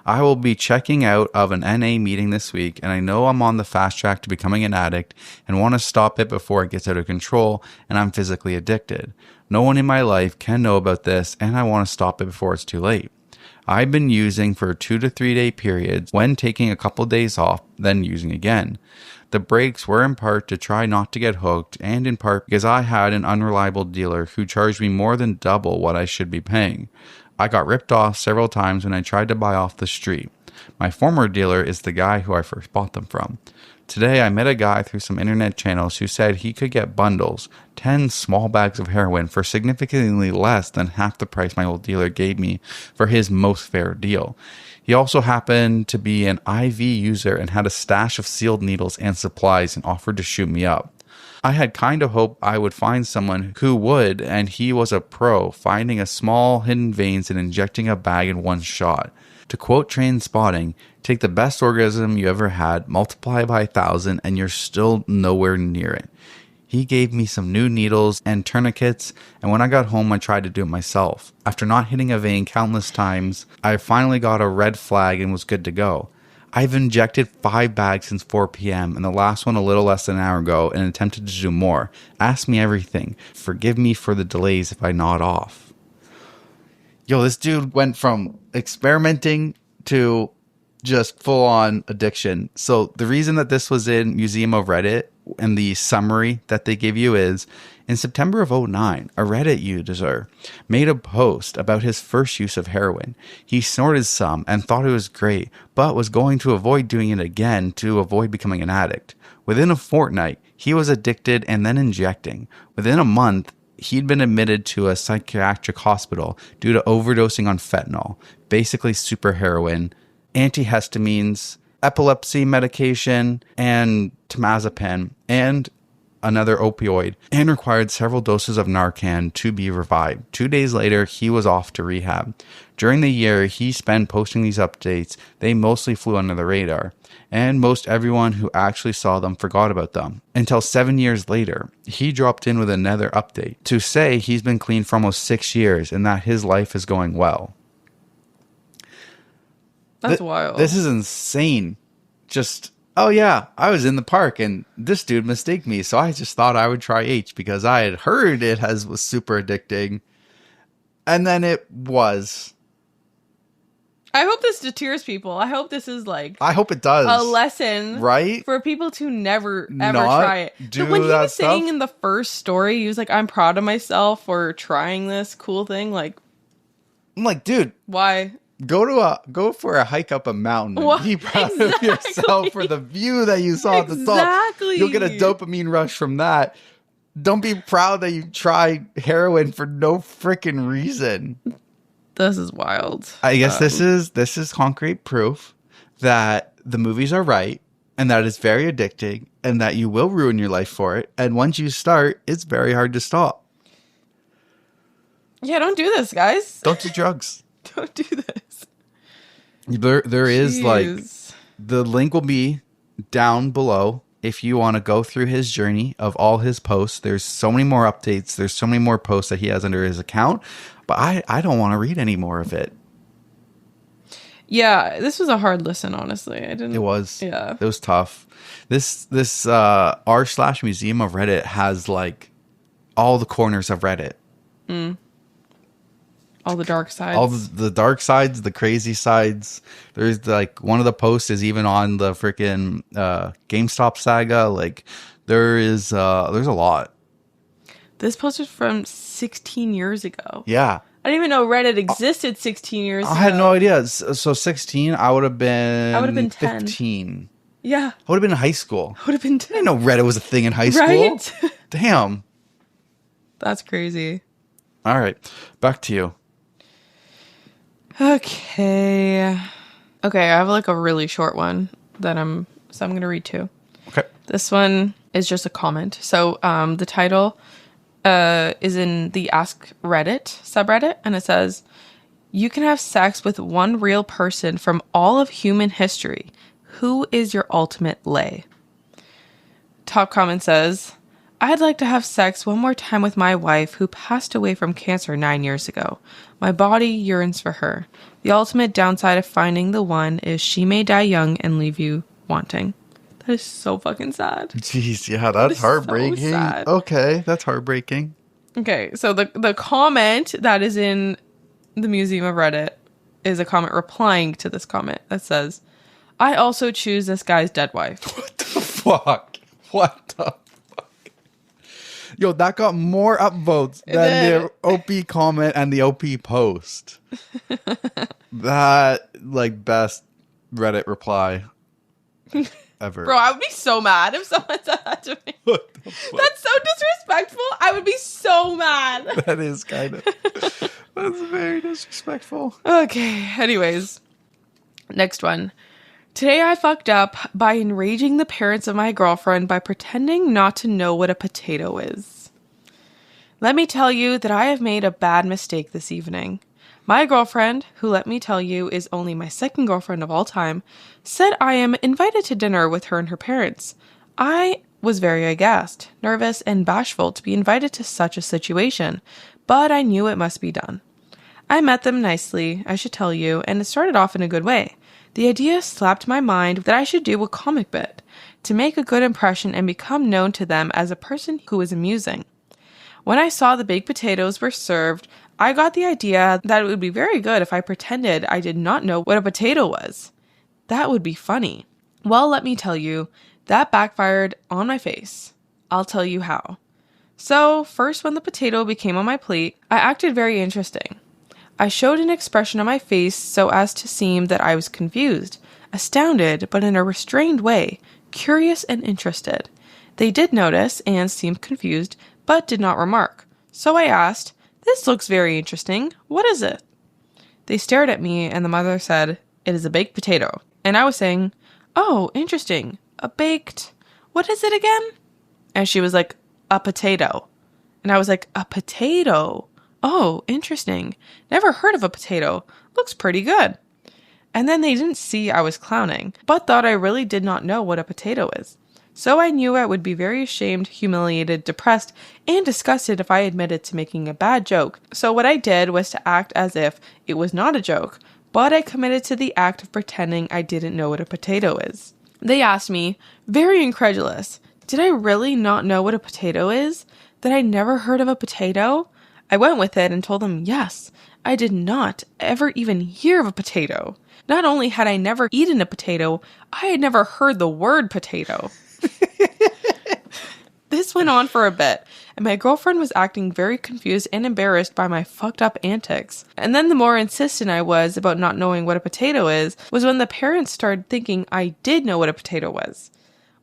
Speaker 2: I will be checking out of an NA meeting this week, and I know I'm on the fast track to becoming an addict and want to stop it before it gets out of control and I'm physically addicted. No one in my life can know about this, and I want to stop it before it's too late. I've been using for 2 to 3 day periods when taking a couple days off, then using again. The breaks were in part to try not to get hooked, and in part because I had an unreliable dealer who charged me more than double what I should be paying. I got ripped off several times when I tried to buy off the street. My former dealer is the guy who I first bought them from. Today I met a guy through some internet channels who said he could get bundles, 10 small bags of heroin for significantly less than half the price my old dealer gave me for his most fair deal. He also happened to be an IV user and had a stash of sealed needles and supplies and offered to shoot me up. I had kind of hoped I would find someone who would, and he was a pro, finding a small hidden veins and injecting a bag in one shot. To quote Train Spotting, take the best orgasm you ever had, multiply by 1,000, and you're still nowhere near it. He gave me some new needles and tourniquets, and when I got home, I tried to do it myself. After not hitting a vein countless times, I finally got a red flag and was good to go. I've injected 5 bags since 4 p.m. and the last one a little less than an hour ago and attempted to do more. Ask me everything. Forgive me for the delays if I nod off. Yo, this dude went from experimenting to just full-on addiction. So the reason that this was in Museum of Reddit and the summary that they give you is, in September of 2009, a Reddit user made a post about his first use of heroin. He snorted some and thought it was great, but was going to avoid doing it again to avoid becoming an addict. Within a fortnight, he was addicted and then injecting. Within a month, he'd been admitted to a psychiatric hospital due to overdosing on fentanyl, basically super heroin, antihistamines, epilepsy medication, and temazepam, and another opioid, and required several doses of Narcan to be revived. 2 days later, he was off to rehab. During the year he spent posting these updates, they mostly flew under the radar, and most everyone who actually saw them forgot about them. Until 7 years later, he dropped in with another update to say he's been clean for almost 6 years and that his life is going well.
Speaker 1: That's wild.
Speaker 2: This is insane. Just, oh yeah, I was in the park and this dude mistaked me, so I just thought I would try H because I had heard was super addicting. And then it was.
Speaker 1: I hope this deters people. I hope this is like...
Speaker 2: I hope it does.
Speaker 1: A lesson.
Speaker 2: Right?
Speaker 1: For people to never, ever try it. So when he was saying in the first story, he was like, I'm proud of myself for trying this cool thing. Like...
Speaker 2: I'm like, dude.
Speaker 1: Why?
Speaker 2: Go for a hike up a mountain and be proud of yourself for the view that you saw at the top. You'll get a dopamine rush from that. Don't be proud that you tried heroin for no freaking reason.
Speaker 1: This is wild.
Speaker 2: I guess this is concrete proof that the movies are right and that it's very addicting and that you will ruin your life for it. And once you start, it's very hard to stop.
Speaker 1: Yeah, don't do this, guys.
Speaker 2: Don't do drugs.
Speaker 1: Don't do this.
Speaker 2: There is like, the link will be down below if you want to go through his journey of all his posts. There's so many more updates. There's so many more posts that he has under his account, but I don't want to read any more of it.
Speaker 1: Yeah, this was a hard listen, honestly. It was. Yeah.
Speaker 2: It was tough. This r/museum of Reddit has like all the corners of Reddit.
Speaker 1: All the dark sides.
Speaker 2: All the dark sides, the crazy sides. There's like one of the posts is even on the freaking Gamestop Saga. Like there's a lot.
Speaker 1: This post was from 16 years ago.
Speaker 2: Yeah.
Speaker 1: I didn't even know Reddit existed 16 years ago.
Speaker 2: I had no idea. So 16, I would have been
Speaker 1: 10.
Speaker 2: 15.
Speaker 1: Yeah.
Speaker 2: I would have been in high school.
Speaker 1: I would have been 10.
Speaker 2: I didn't know Reddit was a thing in high school.
Speaker 1: Right?
Speaker 2: Damn.
Speaker 1: That's crazy.
Speaker 2: All right. Back to you.
Speaker 1: Okay, I have like a really short one that I'm going to read too.
Speaker 2: Okay.
Speaker 1: This one is just a comment. So the title is in the Ask Reddit subreddit, and it says, "You can have sex with one real person from all of human history. Who is your ultimate lay?" Top comment says, "I'd like to have sex one more time with my wife who passed away from cancer 9 years ago. My body yearns for her. The ultimate downside of finding the one is she may die young and leave you wanting." That is so fucking sad.
Speaker 2: Jeez, yeah, that's heartbreaking. So sad. Okay, that's heartbreaking.
Speaker 1: Okay, so the comment that is in the Museum of Reddit is a comment replying to this comment that says, "I also choose this guy's dead wife."
Speaker 2: What the fuck? What the Yo, that got more upvotes than the OP comment and the OP post. That, like, best Reddit reply ever.
Speaker 1: Bro, I would be so mad if someone said that to me. What the fuck? That's so disrespectful. I would be so mad.
Speaker 2: That is kind of. That's very disrespectful.
Speaker 1: Okay, anyways. Next one. Today I fucked up by enraging the parents of my girlfriend by pretending not to know what a potato is. Let me tell you that I have made a bad mistake this evening. My girlfriend, who let me tell you is only my second girlfriend of all time, said I am invited to dinner with her and her parents. I was very aghast, nervous, and bashful to be invited to such a situation, but I knew it must be done. I met them nicely, I should tell you, and it started off in a good way. The idea slapped my mind that I should do a comic bit to make a good impression and become known to them as a person who is amusing. When I saw the baked potatoes were served, I got the idea that it would be very good if I pretended I did not know what a potato was. That would be funny. Well, let me tell you, that backfired on my face. I'll tell you how. So, first when the potato became on my plate, I acted very interesting. I showed an expression on my face so as to seem that I was confused, astounded, but in a restrained way, curious and interested. They did notice and seemed confused, but did not remark. So I asked, "This looks very interesting. What is it?" They stared at me, and the mother said, "It is a baked potato." And I was saying, "Oh, interesting. A baked... What is it again?" And she was like, "A potato." And I was like, "A potato? Oh, interesting. Never heard of a potato. Looks pretty good." And then they didn't see I was clowning, but thought I really did not know what a potato is. So I knew I would be very ashamed, humiliated, depressed, and disgusted if I admitted to making a bad joke. So what I did was to act as if it was not a joke, but I committed to the act of pretending I didn't know what a potato is. They asked me, very incredulous, did I really not know what a potato is? That I never heard of a potato? I went with it and told them, yes, I did not ever even hear of a potato. Not only had I never eaten a potato, I had never heard the word potato. This went on for a bit, and my girlfriend was acting very confused and embarrassed by my fucked up antics. And then the more insistent I was about not knowing what a potato is, was when the parents started thinking I did know what a potato was.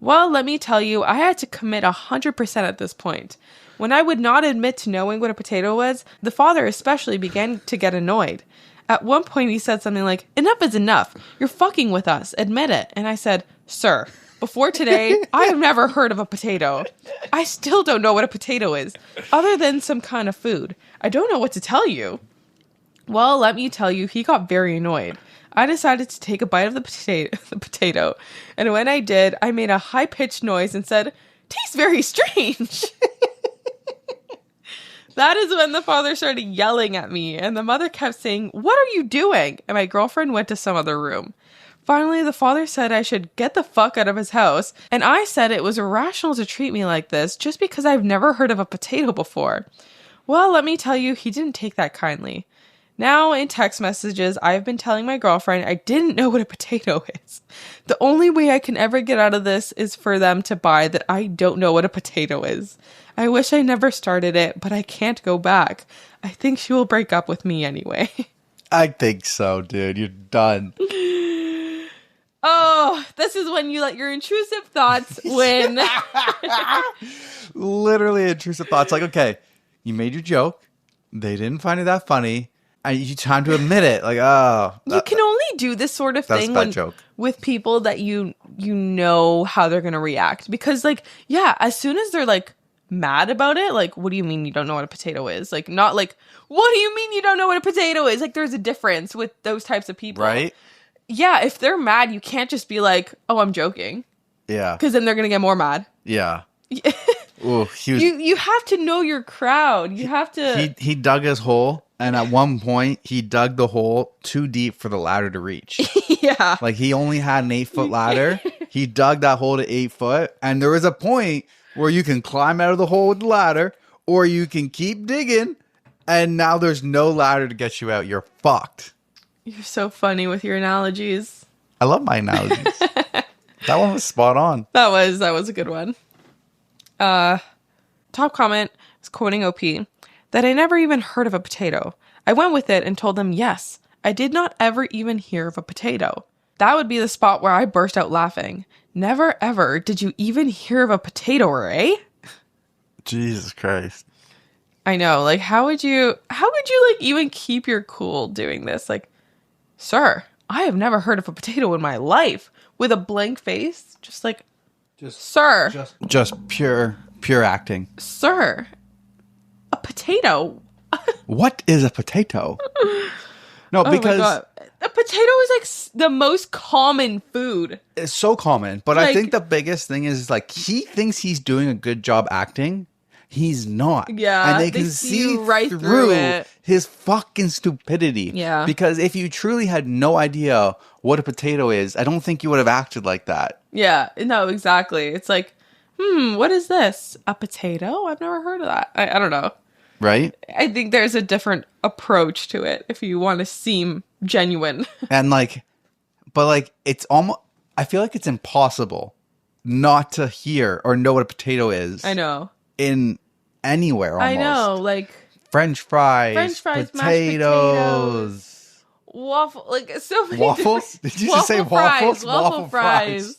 Speaker 1: Well, let me tell you, I had to commit 100% at this point. When I would not admit to knowing what a potato was, the father especially began to get annoyed. At one point he said something like, "Enough is enough. You're fucking with us. Admit it." And I said, "Sir, before today, I have never heard of a potato. I still don't know what a potato is, other than some kind of food. I don't know what to tell you." Well, let me tell you, he got very annoyed. I decided to take a bite of the potato, and when I did, I made a high-pitched noise and said, "Tastes very strange." That is when the father started yelling at me, and the mother kept saying, "What are you doing?" And my girlfriend went to some other room. Finally, the father said I should get the fuck out of his house, and I said it was irrational to treat me like this just because I've never heard of a potato before. Well, let me tell you, he didn't take that kindly. Now, in text messages, I've been telling my girlfriend I didn't know what a potato is. The only way I can ever get out of this is for them to buy that I don't know what a potato is. I wish I never started it, but I can't go back. I think she will break up with me anyway.
Speaker 2: I think so, dude. You're done.
Speaker 1: Oh, this is when you let your intrusive thoughts win.
Speaker 2: Literally intrusive thoughts. Like, okay, you made your joke. They didn't find it that funny. And you time to admit it. Like, oh.
Speaker 1: You can only do this sort of thing with people that you know how they're going to react. Because, like, yeah, as soon as they're, like, mad about it, like, what do you mean you don't know what a potato is? Like, not like, what do you mean you don't know what a potato is? Like, there's a difference with those types of people.
Speaker 2: Right?
Speaker 1: Yeah, if they're mad, you can't just be like, "Oh, I'm joking."
Speaker 2: Yeah.
Speaker 1: Because then they're going to get more mad.
Speaker 2: Yeah. Ooh,
Speaker 1: you have to know your crowd. You have to...
Speaker 2: He dug his hole, and at one point, he dug the hole too deep for the ladder to reach.
Speaker 1: Yeah.
Speaker 2: Like, he only had an 8-foot ladder. He dug that hole to 8 foot, and there was a point where you can climb out of the hole with the ladder, or you can keep digging, and now there's no ladder to get you out. You're fucked.
Speaker 1: You're so funny with your analogies.
Speaker 2: I love my analogies. That one was spot on.
Speaker 1: That was a good one. Top comment is quoting OP that I never even heard of a potato. I went with it and told them, yes, I did not ever even hear of a potato. That would be the spot where I burst out laughing. Never ever did you even hear of a potato, eh?
Speaker 2: Jesus Christ.
Speaker 1: I know, like, how would you like even keep your cool doing this? Like, "Sir, I have never heard of a potato in my life," with a blank face, just like, "Sir,
Speaker 2: just pure acting."
Speaker 1: "Sir, a potato."
Speaker 2: What is a potato? No, because
Speaker 1: my God. A potato is like the most common food.
Speaker 2: It's so common. But
Speaker 1: Like,
Speaker 2: I think the biggest thing is like he thinks he's doing a good job acting. He's not.
Speaker 1: Yeah,
Speaker 2: And they
Speaker 1: they
Speaker 2: can
Speaker 1: see
Speaker 2: see
Speaker 1: right through it.
Speaker 2: his fucking stupidity.
Speaker 1: Yeah.
Speaker 2: Because if you truly had no idea what a potato is, I don't think you would have acted like that.
Speaker 1: Yeah, no, exactly. It's like, what is this? A potato? I've never heard of that. I don't know.
Speaker 2: Right?
Speaker 1: I think there's a different approach to it if you want to seem genuine.
Speaker 2: And like, but like, it's almost, I feel like it's impossible not to hear or know what a potato is.
Speaker 1: I know.
Speaker 2: In anywhere almost.
Speaker 1: I know, like
Speaker 2: French fries,
Speaker 1: potatoes,
Speaker 2: potatoes,
Speaker 1: waffle, like so many
Speaker 2: waffles. Did you just say waffles?
Speaker 1: Waffle fries.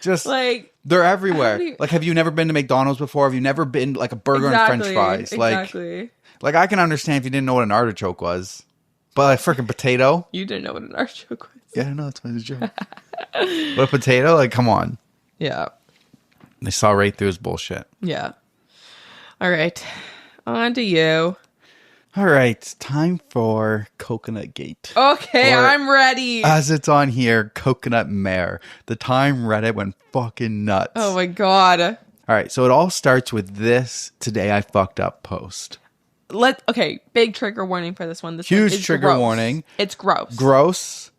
Speaker 2: Just
Speaker 1: like
Speaker 2: they're everywhere. Like, have you never been to McDonald's before? Have you never been like a burger and French fries?
Speaker 1: Exactly.
Speaker 2: Like I can understand if you didn't know what an artichoke was, but like freaking potato.
Speaker 1: You didn't know what an artichoke was.
Speaker 2: Yeah, no, it's a joke. But a potato, like, come on.
Speaker 1: Yeah.
Speaker 2: They saw right through his bullshit.
Speaker 1: Yeah. All right. On to you.
Speaker 2: All right. Time for CoconutGate.
Speaker 1: Okay, I'm ready.
Speaker 2: As it's on here, Coconut Mare. The time Reddit went fucking nuts.
Speaker 1: Oh my God.
Speaker 2: All right. So it all starts with this "Today I fucked up" post.
Speaker 1: Okay, big trigger warning for this one. This
Speaker 2: Huge
Speaker 1: one is
Speaker 2: trigger
Speaker 1: gross.
Speaker 2: warning.
Speaker 1: It's gross.
Speaker 2: Gross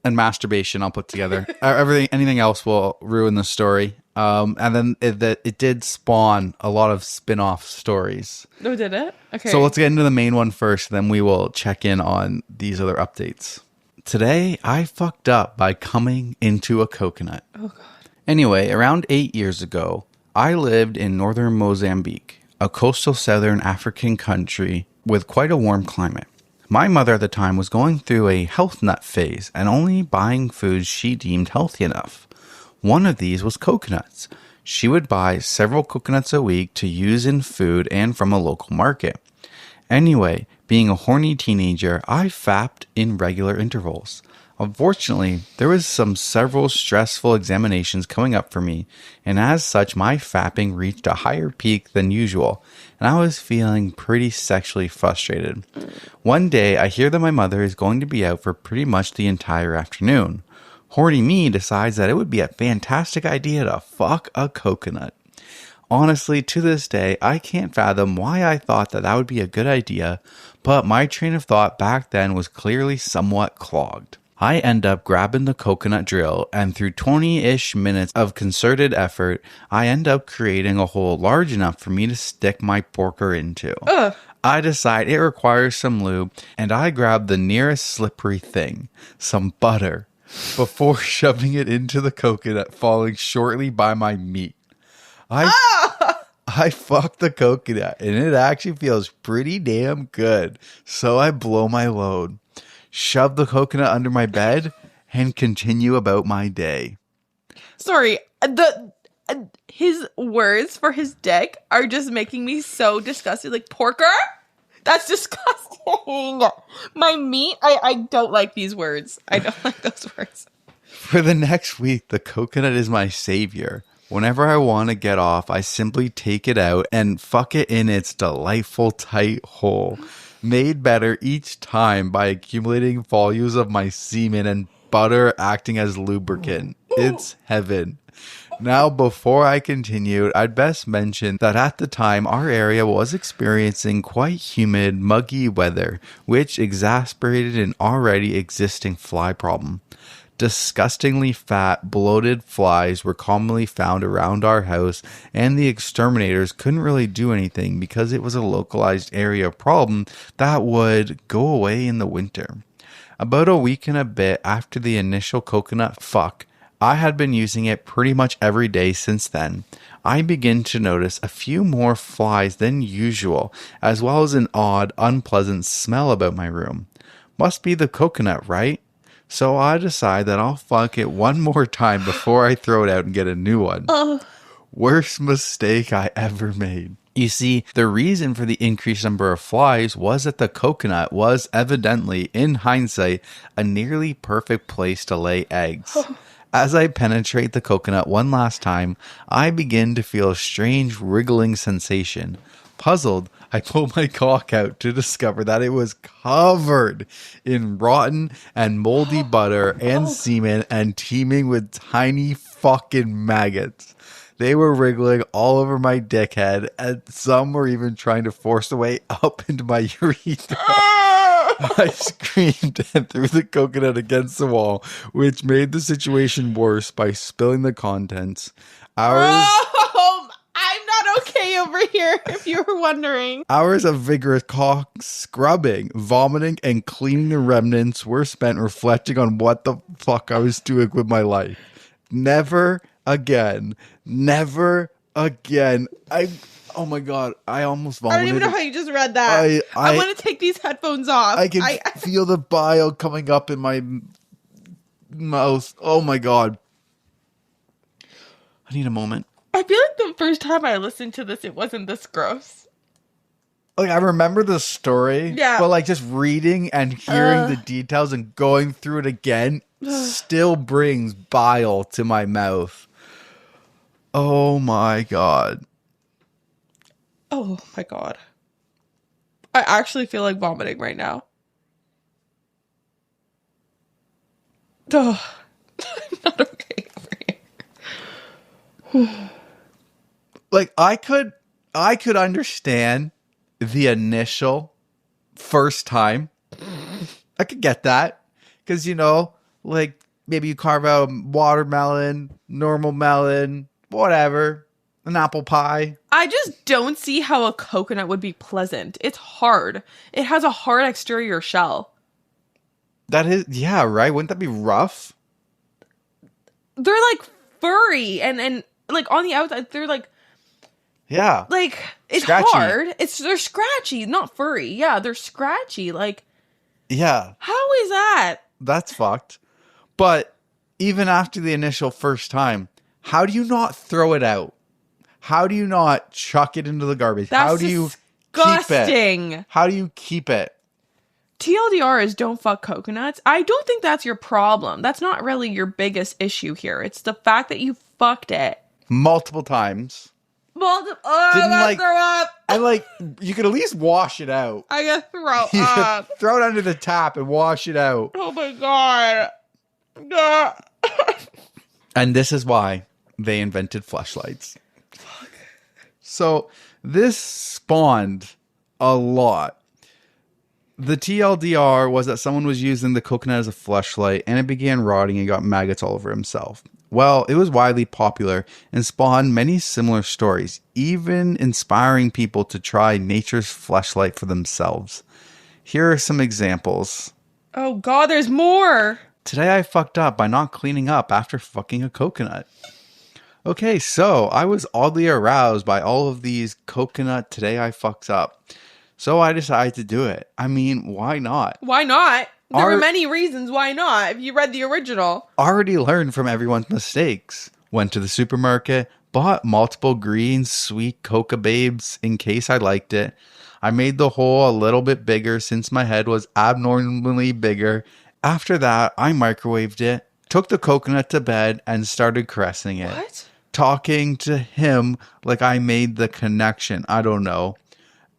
Speaker 2: and masturbation I'll put together. Anything else will ruin the story. And then it did spawn a lot of spin-off stories.
Speaker 1: Oh, did it? Okay.
Speaker 2: So let's get into the main one first, then we will check in on these other updates. Today, I fucked up by coming into a coconut.
Speaker 1: Oh, God.
Speaker 2: Anyway, around 8 years ago, I lived in northern Mozambique, a coastal southern African country with quite a warm climate. My mother at the time was going through a health nut phase and only buying foods she deemed healthy enough. One of these was coconuts. She would buy several coconuts a week to use in food and from a local market. Anyway, being a horny teenager, I fapped in regular intervals. Unfortunately, there was several stressful examinations coming up for me, and as such, my fapping reached a higher peak than usual, and I was feeling pretty sexually frustrated. One day, I hear that my mother is going to be out for pretty much the entire afternoon. Horny me decides that it would be a fantastic idea to fuck a coconut. Honestly, to this day, I can't fathom why I thought that would be a good idea, but my train of thought back then was clearly somewhat clogged. I end up grabbing the coconut drill, and through 20-ish minutes of concerted effort, I end up creating a hole large enough for me to stick my porker into. I decide it requires some lube, and I grab the nearest slippery thing, some butter, before shoving it into the coconut, falling shortly by my meat. I fuck the coconut, and it actually feels pretty damn good, so I blow my load, shove the coconut under my bed, and continue about my day.
Speaker 1: Sorry, his words for his dick are just making me so disgusted. Like, porker? That's disgusting. My meat? I don't like these words. I don't like those words.
Speaker 2: For the next week, the coconut is my savior. Whenever I want to get off, I simply take it out and fuck it in its delightful tight hole. Made better each time by accumulating volumes of my semen and butter acting as lubricant. It's heaven. Now, before I continue, I'd best mention that at the time, our area was experiencing quite humid, muggy weather, which exacerbated an already existing fly problem. Disgustingly fat, bloated flies were commonly found around our house, and the exterminators couldn't really do anything because it was a localized area problem that would go away in the winter. About a week and a bit after the initial coconut fuck, I had been using it pretty much every day since then. I begin to notice a few more flies than usual, as well as an odd, unpleasant smell about my room. Must be the coconut, right? So I decide that I'll fuck it one more time before I throw it out and get a new one. Worst mistake I ever made. You see, the reason for the increased number of flies was that the coconut was evidently, in hindsight, a nearly perfect place to lay eggs. As I penetrate the coconut one last time, I begin to feel a strange wriggling sensation. Puzzled, I pulled my cock out to discover that it was covered in rotten and moldy butter and semen and teeming with tiny fucking maggots. They were wriggling all over my dickhead, and some were even trying to force their way up into my urethra. I screamed and threw the coconut against the wall, which made the situation worse by spilling the contents. I'm
Speaker 1: not okay over here, if you were wondering.
Speaker 2: Hours of vigorous cock scrubbing, vomiting, and cleaning the remnants were spent reflecting on what the fuck I was doing with my life. Never again. Never again. Oh my God, I almost vomited.
Speaker 1: I don't even know how you just read that. I want to take these headphones off.
Speaker 2: I can feel the bile coming up in my mouth. Oh my God. I need a moment.
Speaker 1: I feel like the first time I listened to this, it wasn't this gross.
Speaker 2: Like, I remember the story.
Speaker 1: Yeah.
Speaker 2: But like just reading and hearing the details and going through it again still brings bile to my mouth. Oh my God.
Speaker 1: Oh my God. I actually feel like vomiting right now. Oh, I'm not okay over here.
Speaker 2: Like, I could understand the initial first time. I could get that. Because, you know, like, maybe you carve out a watermelon, normal melon, whatever. An apple pie.
Speaker 1: I just don't see how a coconut would be pleasant. It's hard. It has a hard exterior shell.
Speaker 2: That is, yeah, right? Wouldn't that be rough?
Speaker 1: They're like furry and like on the outside, they're like,
Speaker 2: yeah,
Speaker 1: like it's
Speaker 2: scratchy.
Speaker 1: Hard. They're scratchy, not furry. Yeah, they're scratchy. Like,
Speaker 2: yeah.
Speaker 1: How is that?
Speaker 2: That's fucked. But even after the initial first time, how do you not throw it out? How do you not chuck it into the garbage? How do you
Speaker 1: disgusting.
Speaker 2: Keep it? How do you keep it?
Speaker 1: TLDR is don't fuck coconuts. I don't think that's your problem. That's not really your biggest issue here. It's the fact that you fucked it.
Speaker 2: Multiple times.
Speaker 1: Didn't like throw up.
Speaker 2: And like, you could at least wash it out.
Speaker 1: I gotta throw up.
Speaker 2: Throw it under the tap and wash it out.
Speaker 1: Oh my God.
Speaker 2: And this is why they invented fleshlights. So this spawned a lot. The TLDR was that someone was using the coconut as a fleshlight and it began rotting and got maggots all over himself. Well, it was widely popular and spawned many similar stories, even inspiring people to try nature's fleshlight for themselves. Here are some examples.
Speaker 1: Oh God, there's more.
Speaker 2: Today I fucked up by not cleaning up after fucking a coconut. Okay, so I was oddly aroused by all of these coconut today I fucked up. So I decided to do it. I mean, why not?
Speaker 1: Why not? There were many reasons why not, if you read the original.
Speaker 2: Already learned from everyone's mistakes. Went to the supermarket, bought multiple green, sweet coca babes in case I liked it. I made the hole a little bit bigger since my head was abnormally bigger. After that, I microwaved it, took the coconut to bed, and started caressing it.
Speaker 1: What?
Speaker 2: Talking to him like I made the connection. I don't know.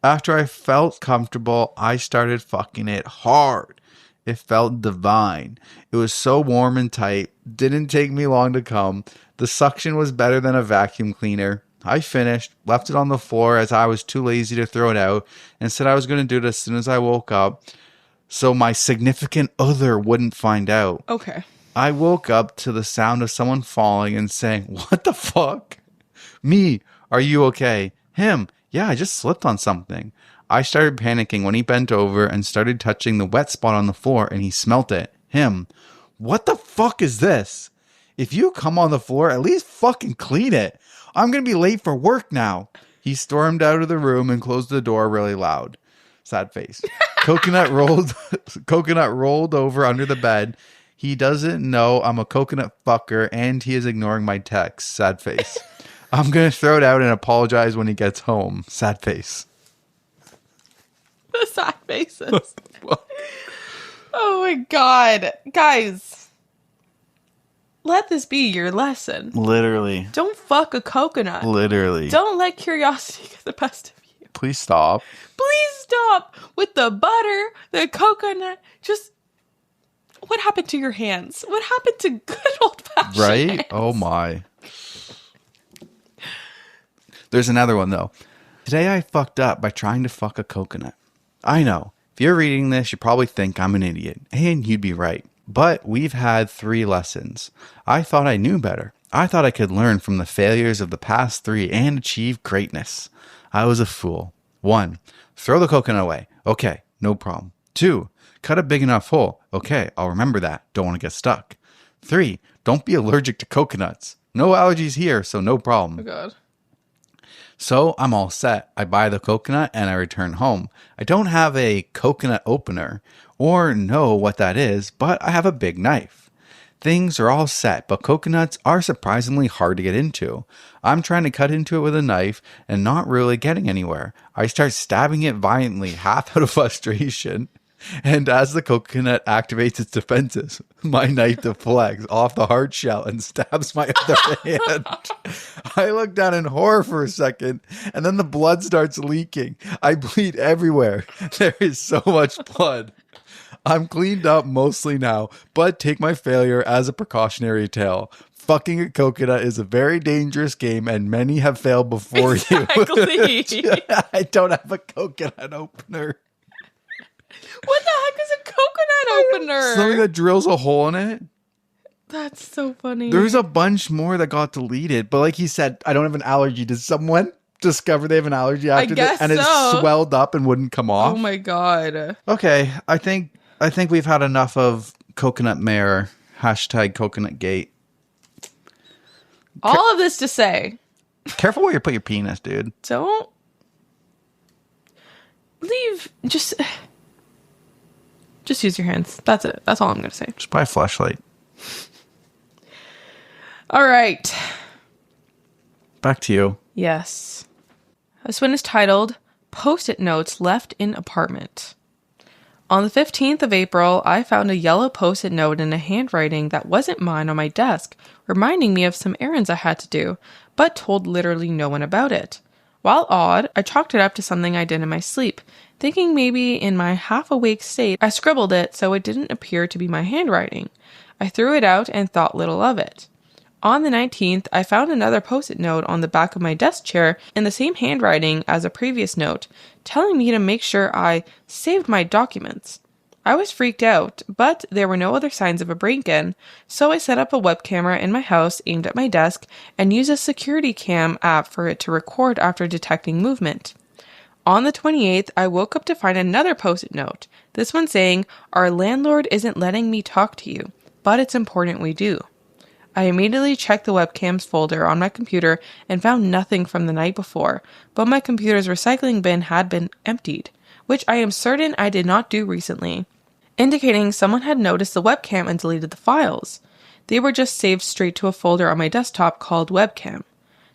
Speaker 2: After I felt comfortable, I started fucking it hard. It felt divine. It was so warm and tight. Didn't take me long to come. The suction was better than a vacuum cleaner. I finished, left it on the floor as I was too lazy to throw it out, and said I was going to do it as soon as I woke up so my significant other wouldn't find out.
Speaker 1: Okay.
Speaker 2: I woke up to the sound of someone falling and saying, "What the fuck?" Me, "Are you okay?" Him, "Yeah, I just slipped on something." I started panicking when he bent over and started touching the wet spot on the floor and he smelt it. Him, "What the fuck is this? If you come on the floor, at least fucking clean it. I'm going to be late for work now." He stormed out of the room and closed the door really loud. Sad face. Coconut rolled over under the bed. He doesn't know I'm a coconut fucker and he is ignoring my texts. Sad face. I'm going to throw it out and apologize when he gets home. Sad face.
Speaker 1: The sad faces. Oh my God. Guys, let this be your lesson.
Speaker 2: Literally.
Speaker 1: Don't fuck a coconut.
Speaker 2: Literally.
Speaker 1: Don't let curiosity get the best of you.
Speaker 2: Please stop.
Speaker 1: Please stop with the butter, the coconut. Just what happened to your hands? What happened to good old-fashioned
Speaker 2: Right?
Speaker 1: hands?
Speaker 2: Oh, my. There's another one, though. Today I fucked up by trying to fuck a coconut. I know. If you're reading this, you probably think I'm an idiot. And you'd be right. But we've had 3 lessons. I thought I knew better. I thought I could learn from the failures of the past 3 and achieve greatness. I was a fool. 1. Throw the coconut away. Okay, no problem. 2. Cut a big enough hole. Okay, I'll remember that. Don't want to get stuck. 3. Don't be allergic to coconuts. No allergies here, so no problem.
Speaker 1: Oh, God.
Speaker 2: So I'm all set. I buy the coconut and I return home. I don't have a coconut opener or know what that is, but I have a big knife. Things are all set, but coconuts are surprisingly hard to get into. I'm trying to cut into it with a knife and not really getting anywhere. I start stabbing it violently, half out of frustration. And as the coconut activates its defenses, my knife deflects off the hard shell and stabs my other hand. I look down in horror for a second, and then the blood starts leaking. I bleed everywhere. There is so much blood. I'm cleaned up mostly now, but take my failure as a precautionary tale. Fucking a coconut is a very dangerous game, and many have failed before
Speaker 1: Exactly.
Speaker 2: you. I don't have a coconut opener.
Speaker 1: What the heck is a coconut opener?
Speaker 2: Something that drills a hole in it.
Speaker 1: That's so funny.
Speaker 2: There's a bunch more that got deleted, but like he said, I don't have an allergy. Did someone discover they have an allergy after
Speaker 1: guess
Speaker 2: this? And
Speaker 1: so.
Speaker 2: it swelled up and wouldn't come off?
Speaker 1: Oh my God.
Speaker 2: Okay, I think we've had enough of coconut mare. #CoconutGate.
Speaker 1: All of this to say,
Speaker 2: Careful where you put your penis, dude.
Speaker 1: don't leave. Just use your hands. That's it. That's all I'm going to say.
Speaker 2: Just buy a flashlight.
Speaker 1: All right.
Speaker 2: Back to you.
Speaker 1: Yes. This one is titled Post-it Notes Left in Apartment. On the 15th of April, I found a yellow Post-it note in a handwriting that wasn't mine on my desk, reminding me of some errands I had to do, but told literally no one about it. While odd, I chalked it up to something I did in my sleep, thinking maybe in my half-awake state I scribbled it so it didn't appear to be my handwriting. I threw it out and thought little of it. On the 19th, I found another Post-it note on the back of my desk chair in the same handwriting as a previous note, telling me to make sure I saved my documents. I was freaked out, but there were no other signs of a break-in, so I set up a web camera in my house aimed at my desk and used a security cam app for it to record after detecting movement. On the 28th, I woke up to find another Post-it note, this one saying, "Our landlord isn't letting me talk to you, but it's important we do." I immediately checked the webcams folder on my computer and found nothing from the night before, but my computer's recycling bin had been emptied, which I am certain I did not do recently, indicating someone had noticed the webcam and deleted the files. They were just saved straight to a folder on my desktop called webcam.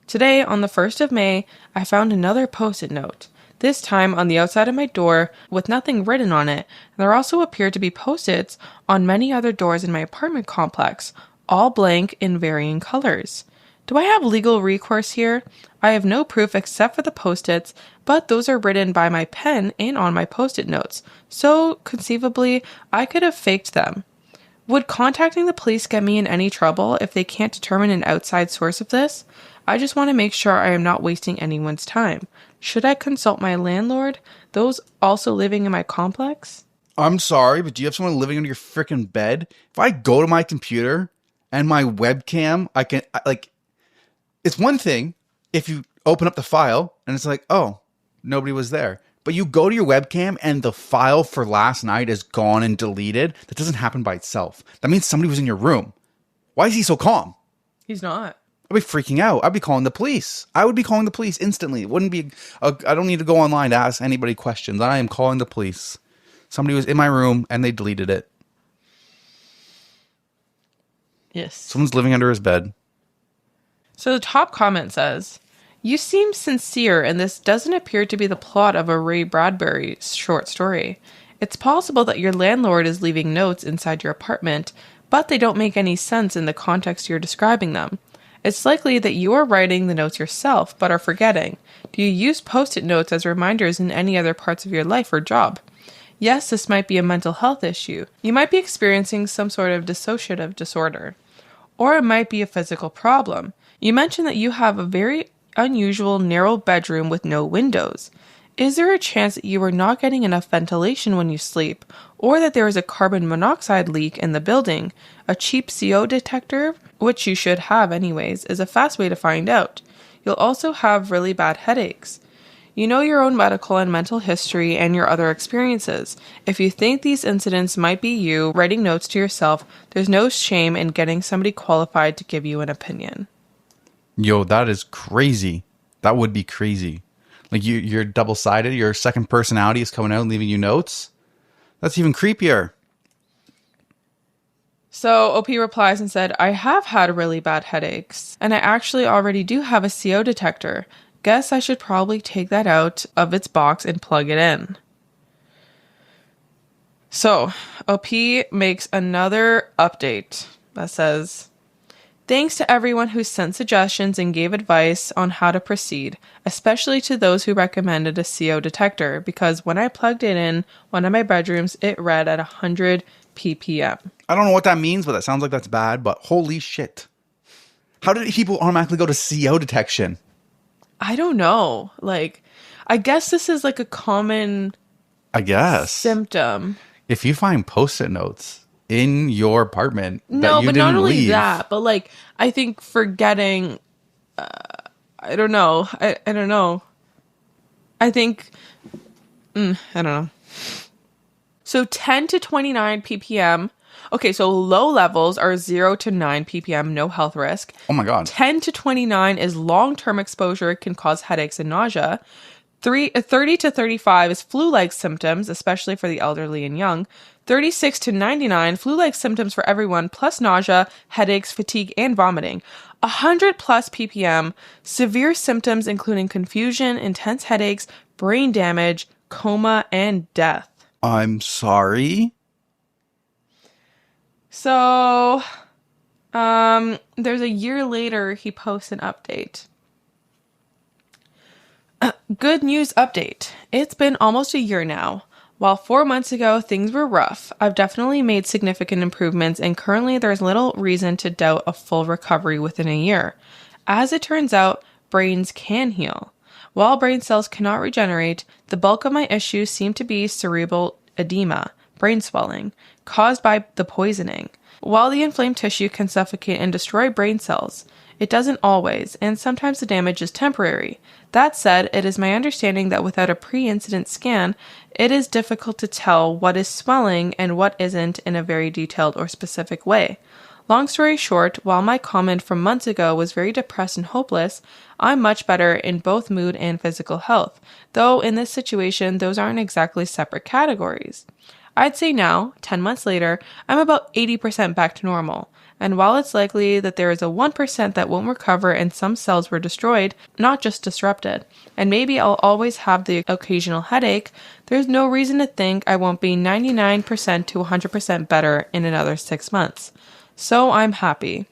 Speaker 1: Today, on the 1st of May, I found another Post-it note, this time on the outside of my door with nothing written on it, and there also appeared to be Post-its on many other doors in my apartment complex, all blank in varying colors. Do I have legal recourse here? I have no proof except for the Post-its, but those are written by my pen and on my Post-it notes, so conceivably I could have faked them. Would contacting the police get me in any trouble if they can't determine an outside source of this? I just want to make sure I am not wasting anyone's time. Should I consult my landlord? Those also living in my complex?
Speaker 2: I'm sorry, but do you have someone living under your freaking bed? If I go to my computer and my webcam, it's one thing if you open up the file and it's like, oh, nobody was there. But you go to your webcam and the file for last night is gone and deleted. That doesn't happen by itself. That means somebody was in your room. Why is he so calm?
Speaker 1: He's not.
Speaker 2: I'd be freaking out. I'd be calling the police. I would be calling the police instantly. It wouldn't be, I don't need to go online to ask anybody questions. I am calling the police. Somebody was in my room and they deleted it.
Speaker 1: Yes.
Speaker 2: Someone's living under his bed.
Speaker 1: So the top comment says, "You seem sincere, and this doesn't appear to be the plot of a Ray Bradbury short story. It's possible that your landlord is leaving notes inside your apartment, but they don't make any sense in the context you're describing them. It's likely that you are writing the notes yourself, but are forgetting. Do you use post-it notes as reminders in any other parts of your life or job? Yes, this might be a mental health issue. You might be experiencing some sort of dissociative disorder. Or it might be a physical problem. You mentioned that you have a very unusual narrow bedroom with no windows. Is there a chance that you are not getting enough ventilation when you sleep, or that there is a carbon monoxide leak in the building? A cheap CO detector, which you should have anyways, is a fast way to find out. You'll also have really bad headaches. You know your own medical and mental history and your other experiences. If you think these incidents might be you writing notes to yourself, there's no shame in getting somebody qualified to give you an opinion.
Speaker 2: Yo, that is crazy. That would be crazy. Like you're double-sided. Your second personality is coming out and leaving you notes. That's even creepier.
Speaker 1: So OP replies and said, I have had really bad headaches, and I actually already do have a CO detector. Guess I should probably take that out of its box and plug it in. So OP makes another update that says, thanks to everyone who sent suggestions and gave advice on how to proceed, especially to those who recommended a CO detector, because when I plugged it in one of my bedrooms, it read at 100 ppm.
Speaker 2: I don't know what that means, but that sounds like that's bad, but holy shit. How did people automatically go to CO detection?
Speaker 1: I don't know. Like, I guess this is like a common symptom.
Speaker 2: If you find Post-it notes in your apartment,
Speaker 1: no,
Speaker 2: that you
Speaker 1: but
Speaker 2: didn't
Speaker 1: not only
Speaker 2: leave,
Speaker 1: that, but like I think forgetting. I don't know. I don't know. I think I don't know. So 10 to 29 ppm. Okay, so low levels are 0 to 9 ppm, no health risk.
Speaker 2: Oh my God.
Speaker 1: 10 to 29 is long-term exposure. It can cause headaches and nausea. 30 to 35 is flu-like symptoms, especially for the elderly and young. 36 to 99, flu-like symptoms for everyone, plus nausea, headaches, fatigue, and vomiting. 100 plus ppm, severe symptoms including confusion, intense headaches, brain damage, coma, and death.
Speaker 2: I'm sorry.
Speaker 1: So, there's a year later, he posts an update. Good news update. It's been almost a year now. While 4 months ago things were rough, I've definitely made significant improvements, and currently there's little reason to doubt a full recovery within a year. As it turns out, brains can heal. While brain cells cannot regenerate, the bulk of my issues seem to be cerebral edema, brain swelling, caused by the poisoning. While the inflamed tissue can suffocate and destroy brain cells, it doesn't always, and sometimes the damage is temporary. That said, it is my understanding that without a pre-incident scan, it is difficult to tell what is swelling and what isn't in a very detailed or specific way. Long story short, while my comment from months ago was very depressed and hopeless, I'm much better in both mood and physical health, though in this situation, those aren't exactly separate categories. I'd say now, 10 months later, I'm about 80% back to normal. And while it's likely that there is a 1% that won't recover and some cells were destroyed, not just disrupted, and maybe I'll always have the occasional headache, there's no reason to think I won't be 99% to 100% better in another 6 months. So I'm happy.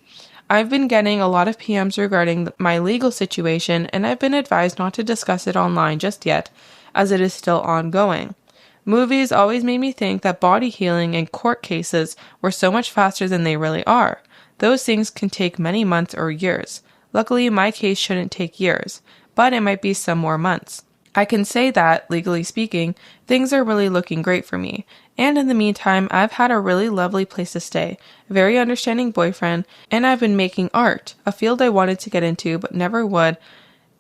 Speaker 1: I've been getting a lot of PMs regarding my legal situation, and I've been advised not to discuss it online just yet, as it is still ongoing. Movies always made me think that body healing and court cases were so much faster than they really are. Those things can take many months or years. Luckily, my case shouldn't take years, but it might be some more months. I can say that, legally speaking, things are really looking great for me. And in the meantime, I've had a really lovely place to stay, a very understanding boyfriend, and I've been making art, a field I wanted to get into but never would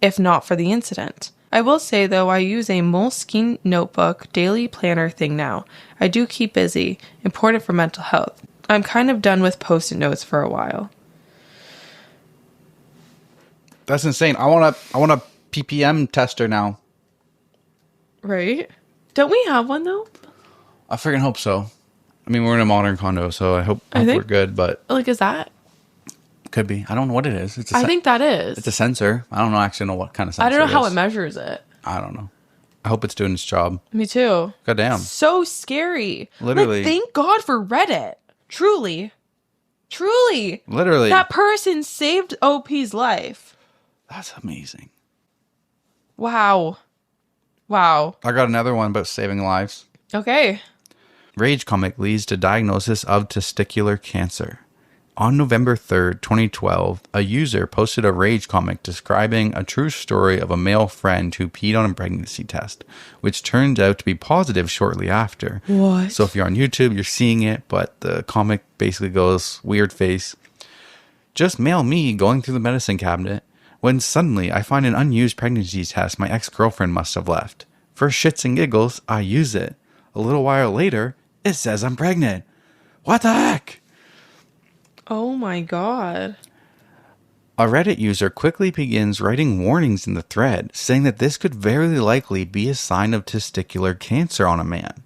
Speaker 1: if not for the incident. I will say, though, I use a Moleskine notebook daily planner thing now. I do keep busy, important for mental health. I'm kind of done with Post-it notes for a while.
Speaker 2: That's insane. I want a ppm tester now.
Speaker 1: Right? Don't we have one, though?
Speaker 2: I freaking hope so. I mean, we're in a modern condo, so I hope we're good, but...
Speaker 1: Like, is that...
Speaker 2: Could be. I don't know what it is.
Speaker 1: I think that is.
Speaker 2: It's a sensor. I don't actually know what kind of sensor
Speaker 1: I don't know
Speaker 2: it
Speaker 1: how
Speaker 2: is.
Speaker 1: it measures it.
Speaker 2: I don't know. I hope it's doing its job.
Speaker 1: Me too.
Speaker 2: Goddamn.
Speaker 1: So scary.
Speaker 2: Literally.
Speaker 1: Like, thank God for Reddit. Truly. Truly.
Speaker 2: Literally.
Speaker 1: That person saved OP's life.
Speaker 2: That's amazing.
Speaker 1: Wow. Wow.
Speaker 2: I got another one about saving lives.
Speaker 1: Okay.
Speaker 2: Rage comic leads to diagnosis of testicular cancer. On November 3rd, 2012, a user posted a rage comic describing a true story of a male friend who peed on a pregnancy test, which turned out to be positive shortly after.
Speaker 1: What?
Speaker 2: So if you're on YouTube, you're seeing it, but the comic basically goes, weird face. Just male me going through the medicine cabinet, when suddenly I find an unused pregnancy test my ex-girlfriend must have left. For shits and giggles, I use it. A little while later, it says I'm pregnant. What the heck?
Speaker 1: Oh my god.
Speaker 2: A Reddit user quickly begins writing warnings in the thread, saying that this could very likely be a sign of testicular cancer on a man.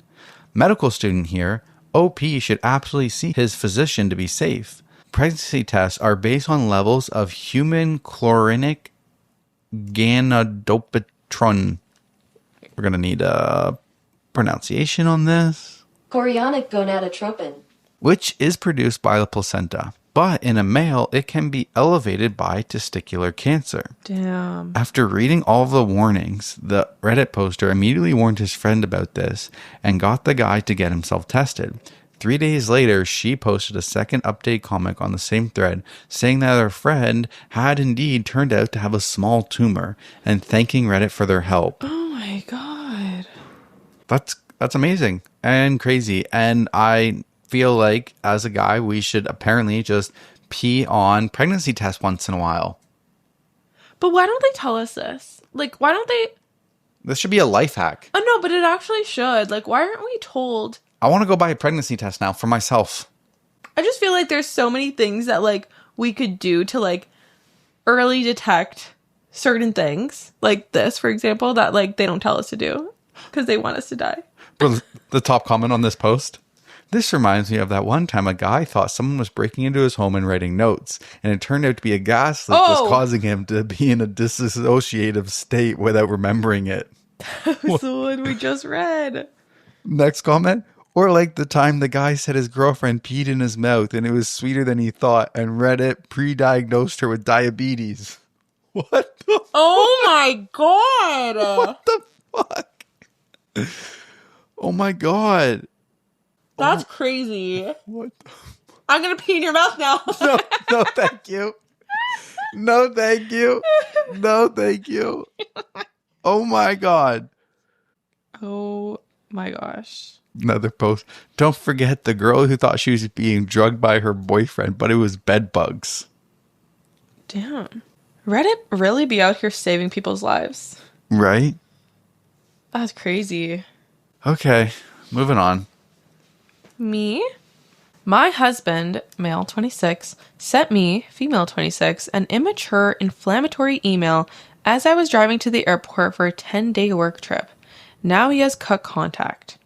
Speaker 2: Medical student here, OP should absolutely see his physician to be safe. Pregnancy tests are based on levels of human chlorinic gonadotropin. We're going to need a pronunciation on this.
Speaker 3: Chorionic gonadotropin,
Speaker 2: which is produced by the placenta. But in a male, it can be elevated by testicular cancer.
Speaker 1: Damn.
Speaker 2: After reading all of the warnings, the Reddit poster immediately warned his friend about this and got the guy to get himself tested. 3 days later, she posted a second update comic on the same thread saying that her friend had indeed turned out to have a small tumor and thanking Reddit for their help.
Speaker 1: Oh my god.
Speaker 2: That's amazing and crazy. And I feel like as a guy, we should apparently just pee on pregnancy tests once in a while.
Speaker 1: But why don't they tell us this? Like, why don't they?
Speaker 2: This should be a life hack.
Speaker 1: Oh no, but it actually should. Like, why aren't we told?
Speaker 2: I want to go buy a pregnancy test now for myself.
Speaker 1: I just feel like there's so many things that like we could do to like early detect certain things, like this, for example, that like they don't tell us to do because they want us to die.
Speaker 2: Bro, the top comment on this post. This reminds me of that one time a guy thought someone was breaking into his home and writing notes, and it turned out to be a gas leak was causing him to be in a dissociative state without remembering it.
Speaker 1: That was the one we just read.
Speaker 2: Next comment. Or like the time the guy said his girlfriend peed in his mouth and it was sweeter than he thought, and Reddit pre-diagnosed her with diabetes. What the
Speaker 1: Oh my god!
Speaker 2: What the fuck? Oh my god.
Speaker 1: That's crazy.
Speaker 2: What the
Speaker 1: I'm gonna pee in your mouth now.
Speaker 2: No, thank you. No, thank you. No, thank you. Oh my god.
Speaker 1: Oh my gosh.
Speaker 2: Another post. Don't forget the girl who thought she was being drugged by her boyfriend, but it was bed bugs.
Speaker 1: Damn. Reddit really be out here saving people's lives.
Speaker 2: Right?
Speaker 1: That's crazy.
Speaker 2: Okay, moving on.
Speaker 1: Me? My husband, male 26, sent me, female 26, an immature inflammatory email as I was driving to the airport for a 10-day work trip. Now he has cut contact.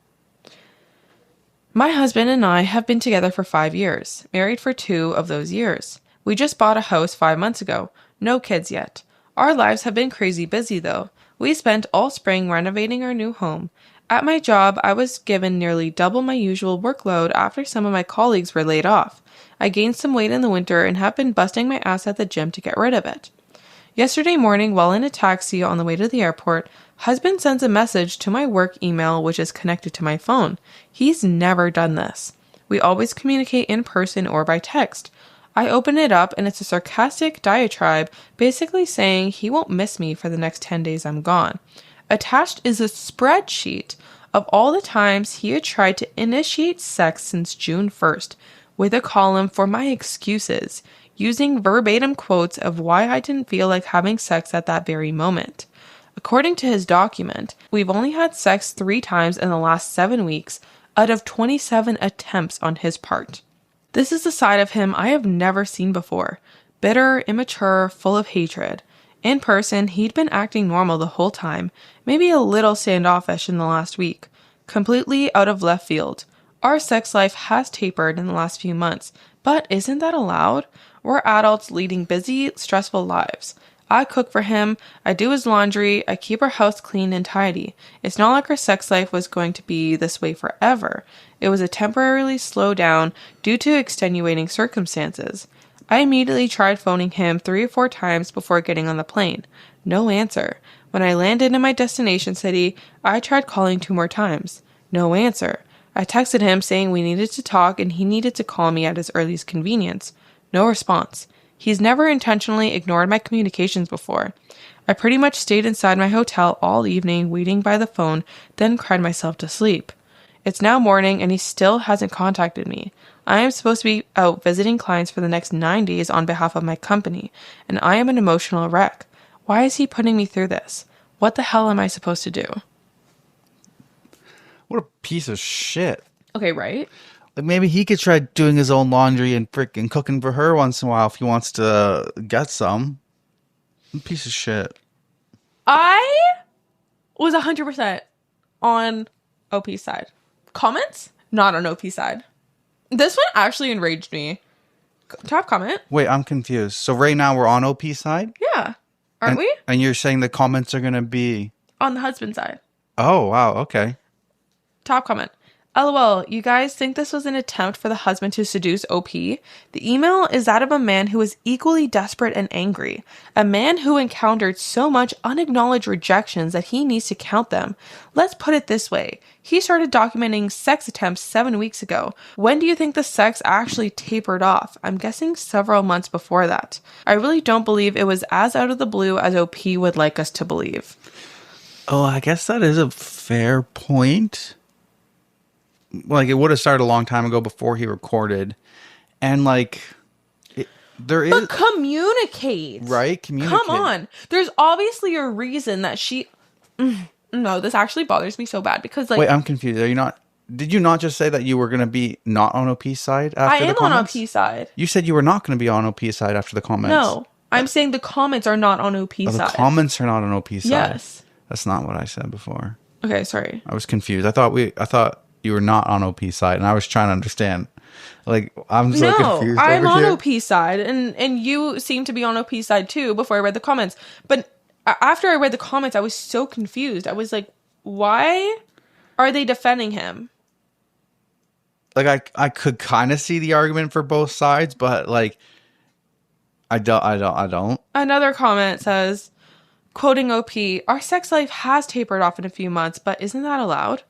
Speaker 1: My husband and I have been together for 5 years, married for 2 of those years. We just bought a house 5 months ago. No kids yet. Our lives have been crazy busy though. We spent all spring renovating our new home. At my job, I was given nearly double my usual workload after some of my colleagues were laid off. I gained some weight in the winter and have been busting my ass at the gym to get rid of it. Yesterday morning, while in a taxi on the way to the airport, husband sends a message to my work email which is connected to my phone. He's never done this. We always communicate in person or by text. I open it up and it's a sarcastic diatribe basically saying he won't miss me for the next 10 days I'm gone. Attached is a spreadsheet of all the times he had tried to initiate sex since June 1st, with a column for my excuses, using verbatim quotes of why I didn't feel like having sex at that very moment. According to his document, we've only had sex 3 times in the last 7 weeks out of 27 attempts on his part. This is a side of him I have never seen before. Bitter, immature, full of hatred. In person, he'd been acting normal the whole time, maybe a little standoffish in the last week. Completely out of left field. Our sex life has tapered in the last few months, but isn't that allowed? We're adults leading busy, stressful lives. I cook for him, I do his laundry, I keep our house clean and tidy. It's not like our sex life was going to be this way forever. It was a temporarily slow down due to extenuating circumstances. I immediately tried phoning him 3 or 4 times before getting on the plane. No answer. When I landed in my destination city, I tried calling 2 more times. No answer. I texted him saying we needed to talk and he needed to call me at his earliest convenience. No response. He's never intentionally ignored my communications before. I pretty much stayed inside my hotel all evening waiting by the phone, then cried myself to sleep. It's now morning and he still hasn't contacted me. I am supposed to be out visiting clients for the next 9 days on behalf of my company, and I am an emotional wreck. Why is he putting me through this? What the hell am I supposed to do?
Speaker 2: What a piece of shit.
Speaker 1: Okay, right?
Speaker 2: Like maybe he could try doing his own laundry and freaking cooking for her once in a while if he wants to get some. Piece of shit.
Speaker 1: I was 100% on OP's side. Comments? Not on OP's side. This one actually enraged me. Top comment.
Speaker 2: Wait, I'm confused. So right now we're on OP's side?
Speaker 1: Yeah. Aren't we?
Speaker 2: And you're saying the comments are going to be...
Speaker 1: On the husband side.
Speaker 2: Oh, wow. Okay.
Speaker 1: Top comment. LOL, you guys think this was an attempt for the husband to seduce OP? The email is that of a man who is equally desperate and angry. A man who encountered so much unacknowledged rejections that he needs to count them. Let's put it this way. He started documenting sex attempts 7 weeks ago. When do you think the sex actually tapered off? I'm guessing several months before that. I really don't believe it was as out of the blue as OP would like us to believe.
Speaker 2: Oh, I guess that is a fair point. Like, it would have started a long time ago before he recorded. And, like, there is...
Speaker 1: But communicate.
Speaker 2: Right? Communicate.
Speaker 1: Come on. There's obviously a reason that she... No, this actually bothers me so bad because, like...
Speaker 2: Wait, I'm confused. Are you not... Did you not just say that you were going to be not on OP's side after the comments?
Speaker 1: I am on OP's side.
Speaker 2: You said you were not going to be on OP's side after the comments.
Speaker 1: No. I'm saying the comments are not on OP's side.
Speaker 2: The comments are not on OP's side?
Speaker 1: Yes.
Speaker 2: That's not what I said before.
Speaker 1: Okay, sorry.
Speaker 2: I was confused. I thought you were not on OP's side, and I was trying to understand. Like, I'm so confused.
Speaker 1: No, I'm on
Speaker 2: here.
Speaker 1: OP's side, and you seem to be on OP's side too before I read the comments. But after I read the comments, I was so confused. I was like, why are they defending him?
Speaker 2: Like, I could kind of see the argument for both sides, but, like, I don't.
Speaker 1: Another comment says, quoting OP, our sex life has tapered off in a few months, but isn't that allowed?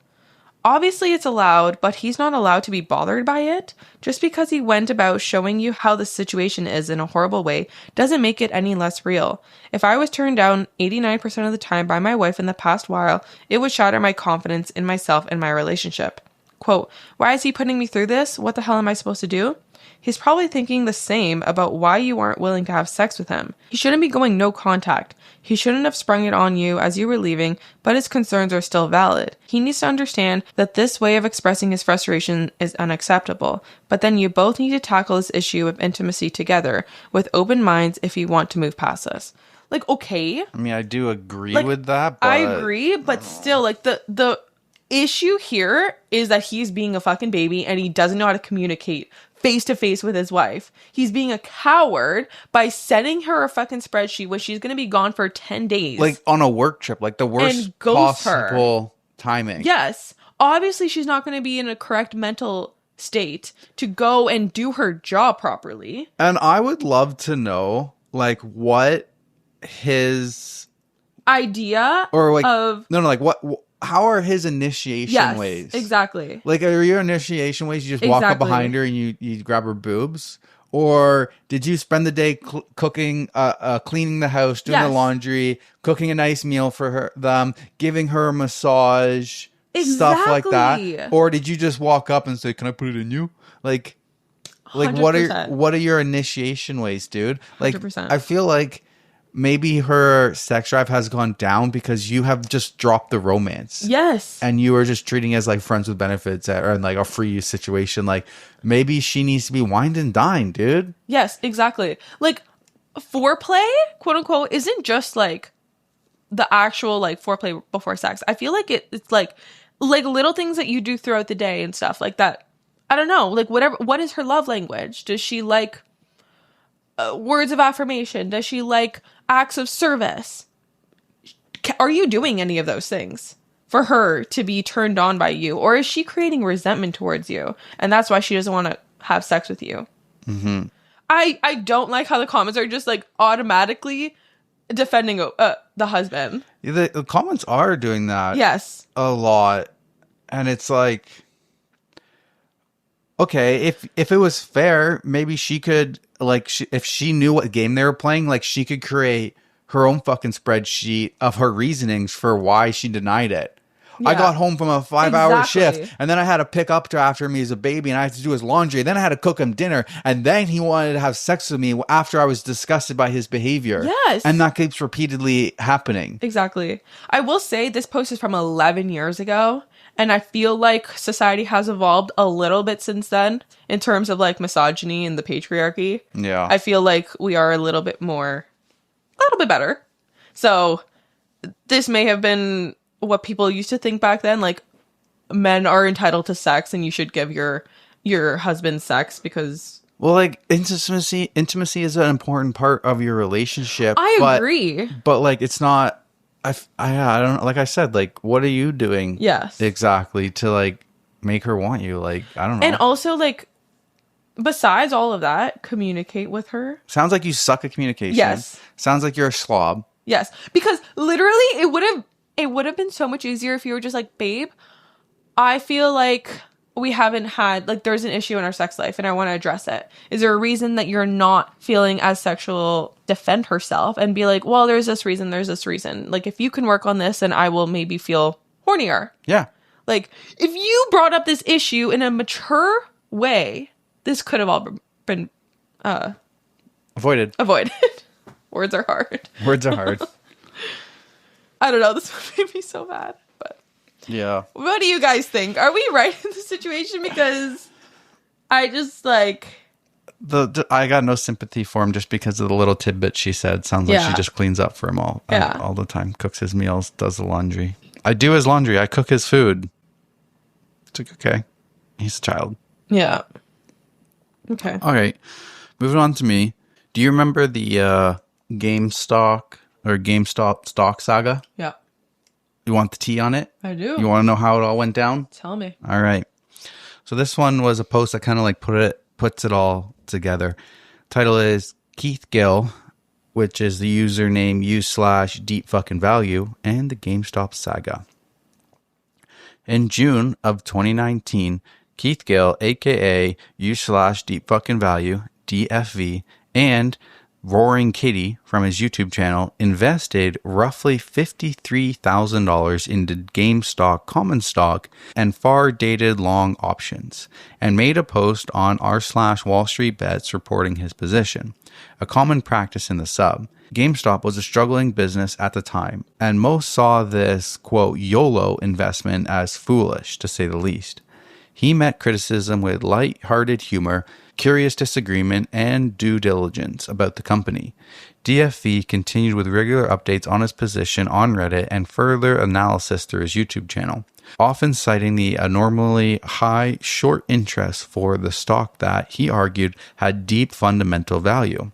Speaker 1: Obviously it's allowed, but he's not allowed to be bothered by it. Just because he went about showing you how the situation is in a horrible way doesn't make it any less real. If I was turned down 89% of the time by my wife in the past while, it would shatter my confidence in myself and my relationship. Quote, why is he putting me through this? What the hell am I supposed to do? He's probably thinking the same about why you aren't willing to have sex with him. He shouldn't be going no contact. He shouldn't have sprung it on you as you were leaving, but his concerns are still valid. He needs to understand that this way of expressing his frustration is unacceptable, but then you both need to tackle this issue of intimacy together with open minds if you want to move past this. Like, okay.
Speaker 2: I mean, I do agree with that, but...
Speaker 1: I agree, but still, like, the issue here is that he's being a fucking baby and he doesn't know how to communicate face to face with his wife. He's being a coward by sending her a fucking spreadsheet where she's going to be gone for 10 days.
Speaker 2: Like on a work trip, like the worst possible timing.
Speaker 1: Yes. Obviously, she's not going to be in a correct mental state to go and do her job properly.
Speaker 2: And I would love to know, like, what his
Speaker 1: idea
Speaker 2: or like
Speaker 1: of
Speaker 2: like what how are his initiation ways?
Speaker 1: Exactly.
Speaker 2: Like, are your initiation ways you just walk up behind her and you grab her boobs? Or did you spend the day cooking, cleaning the house, doing the laundry, cooking a nice meal for them, giving her a massage, stuff like that? Or did you just walk up and say, "Can I put it in you?" Like 100%. what are your initiation ways, dude? Like,
Speaker 1: 100%.
Speaker 2: I feel like maybe her sex drive has gone down because you have just dropped the romance.
Speaker 1: Yes.
Speaker 2: And you are just treating as like friends with benefits or like a free use situation. Like, maybe she needs to be wined and dined, dude.
Speaker 1: Yes, exactly. Like, foreplay, quote unquote, isn't just like the actual like foreplay before sex. I feel like it's like little things that you do throughout the day and stuff like that. I don't know. Like, whatever. What is her love language? Does she like words of affirmation? Does she like acts of service. Are you doing any of those things for her to be turned on by you? Or is she creating resentment towards you? And that's why she doesn't want to have sex with you.
Speaker 2: Mm-hmm.
Speaker 1: I don't like how the comments are just like automatically defending the husband.
Speaker 2: Yeah, the comments are doing that.
Speaker 1: Yes.
Speaker 2: A lot. And it's like, okay, if it was fair, maybe she could, like, if she knew what game they were playing, like, she could create her own fucking spreadsheet of her reasonings for why she denied it. Yeah. I got home from a 5-hour shift, and then I had to pick up after me as a baby, and I had to do his laundry. Then I had to cook him dinner, and then he wanted to have sex with me after I was disgusted by his behavior.
Speaker 1: Yes.
Speaker 2: And that keeps repeatedly happening.
Speaker 1: Exactly. I will say this post is from 11 years ago, and I feel like society has evolved a little bit since then in terms of like misogyny and the patriarchy.
Speaker 2: Yeah.
Speaker 1: I feel like we are a little bit better. So this may have been what people used to think back then, like men are entitled to sex and you should give your husband sex because,
Speaker 2: well, like intimacy is an important part of your relationship.
Speaker 1: I agree,
Speaker 2: but like it's not. I don't, like I said, like what are you doing?
Speaker 1: Yes,
Speaker 2: exactly, to like make her want you. Like I don't know.
Speaker 1: And also, like, besides all of that, communicate with her.
Speaker 2: Sounds like you suck at communication.
Speaker 1: Yes. Sounds
Speaker 2: like you're a slob.
Speaker 1: Yes, because literally it would have been so much easier if you were just like, babe, I feel like we haven't had, like, there's an issue in our sex life and I want to address it. Is there a reason that you're not feeling as sexual? Defend herself and be like, well, there's this reason. Like, if you can work on this, and I will maybe feel hornier.
Speaker 2: Yeah.
Speaker 1: Like, if you brought up this issue in a mature way, this could have all been
Speaker 2: avoided.
Speaker 1: Words are hard. I don't know. This one made me so mad. But
Speaker 2: yeah.
Speaker 1: What do you guys think? Are we right in this situation? Because I just like...
Speaker 2: I got no sympathy for him just because of the little tidbit she said. Sounds like she just cleans up for him all the time. Cooks his meals, does the laundry. I do his laundry. I cook his food. It's like, okay. He's a child.
Speaker 1: Yeah. Okay.
Speaker 2: All right. Moving on to me. Do you remember the GameStop Saga?
Speaker 1: Yeah.
Speaker 2: You want the tea on it?
Speaker 1: I do.
Speaker 2: You want to know how it all went down?
Speaker 1: Tell me.
Speaker 2: All right. So this one was a post that kind of like puts it all together. Title is Keith Gill, which is the username u/deep-fucking-value, and the GameStop Saga. In June of 2019, Keith Gill, aka u/deep-fucking-value, DFV, and Roaring Kitty from his YouTube channel invested roughly $53,000 into GameStop common stock and far-dated long options, and made a post on r/Wall Street Bets reporting his position, a common practice in the sub. GameStop was a struggling business at the time, and most saw this, quote, YOLO investment as foolish, to say the least. He met criticism with light-hearted humor, curious disagreement, and due diligence about the company. DFV continued with regular updates on his position on Reddit and further analysis through his YouTube channel, often citing the abnormally high short interest for the stock that he argued had deep fundamental value.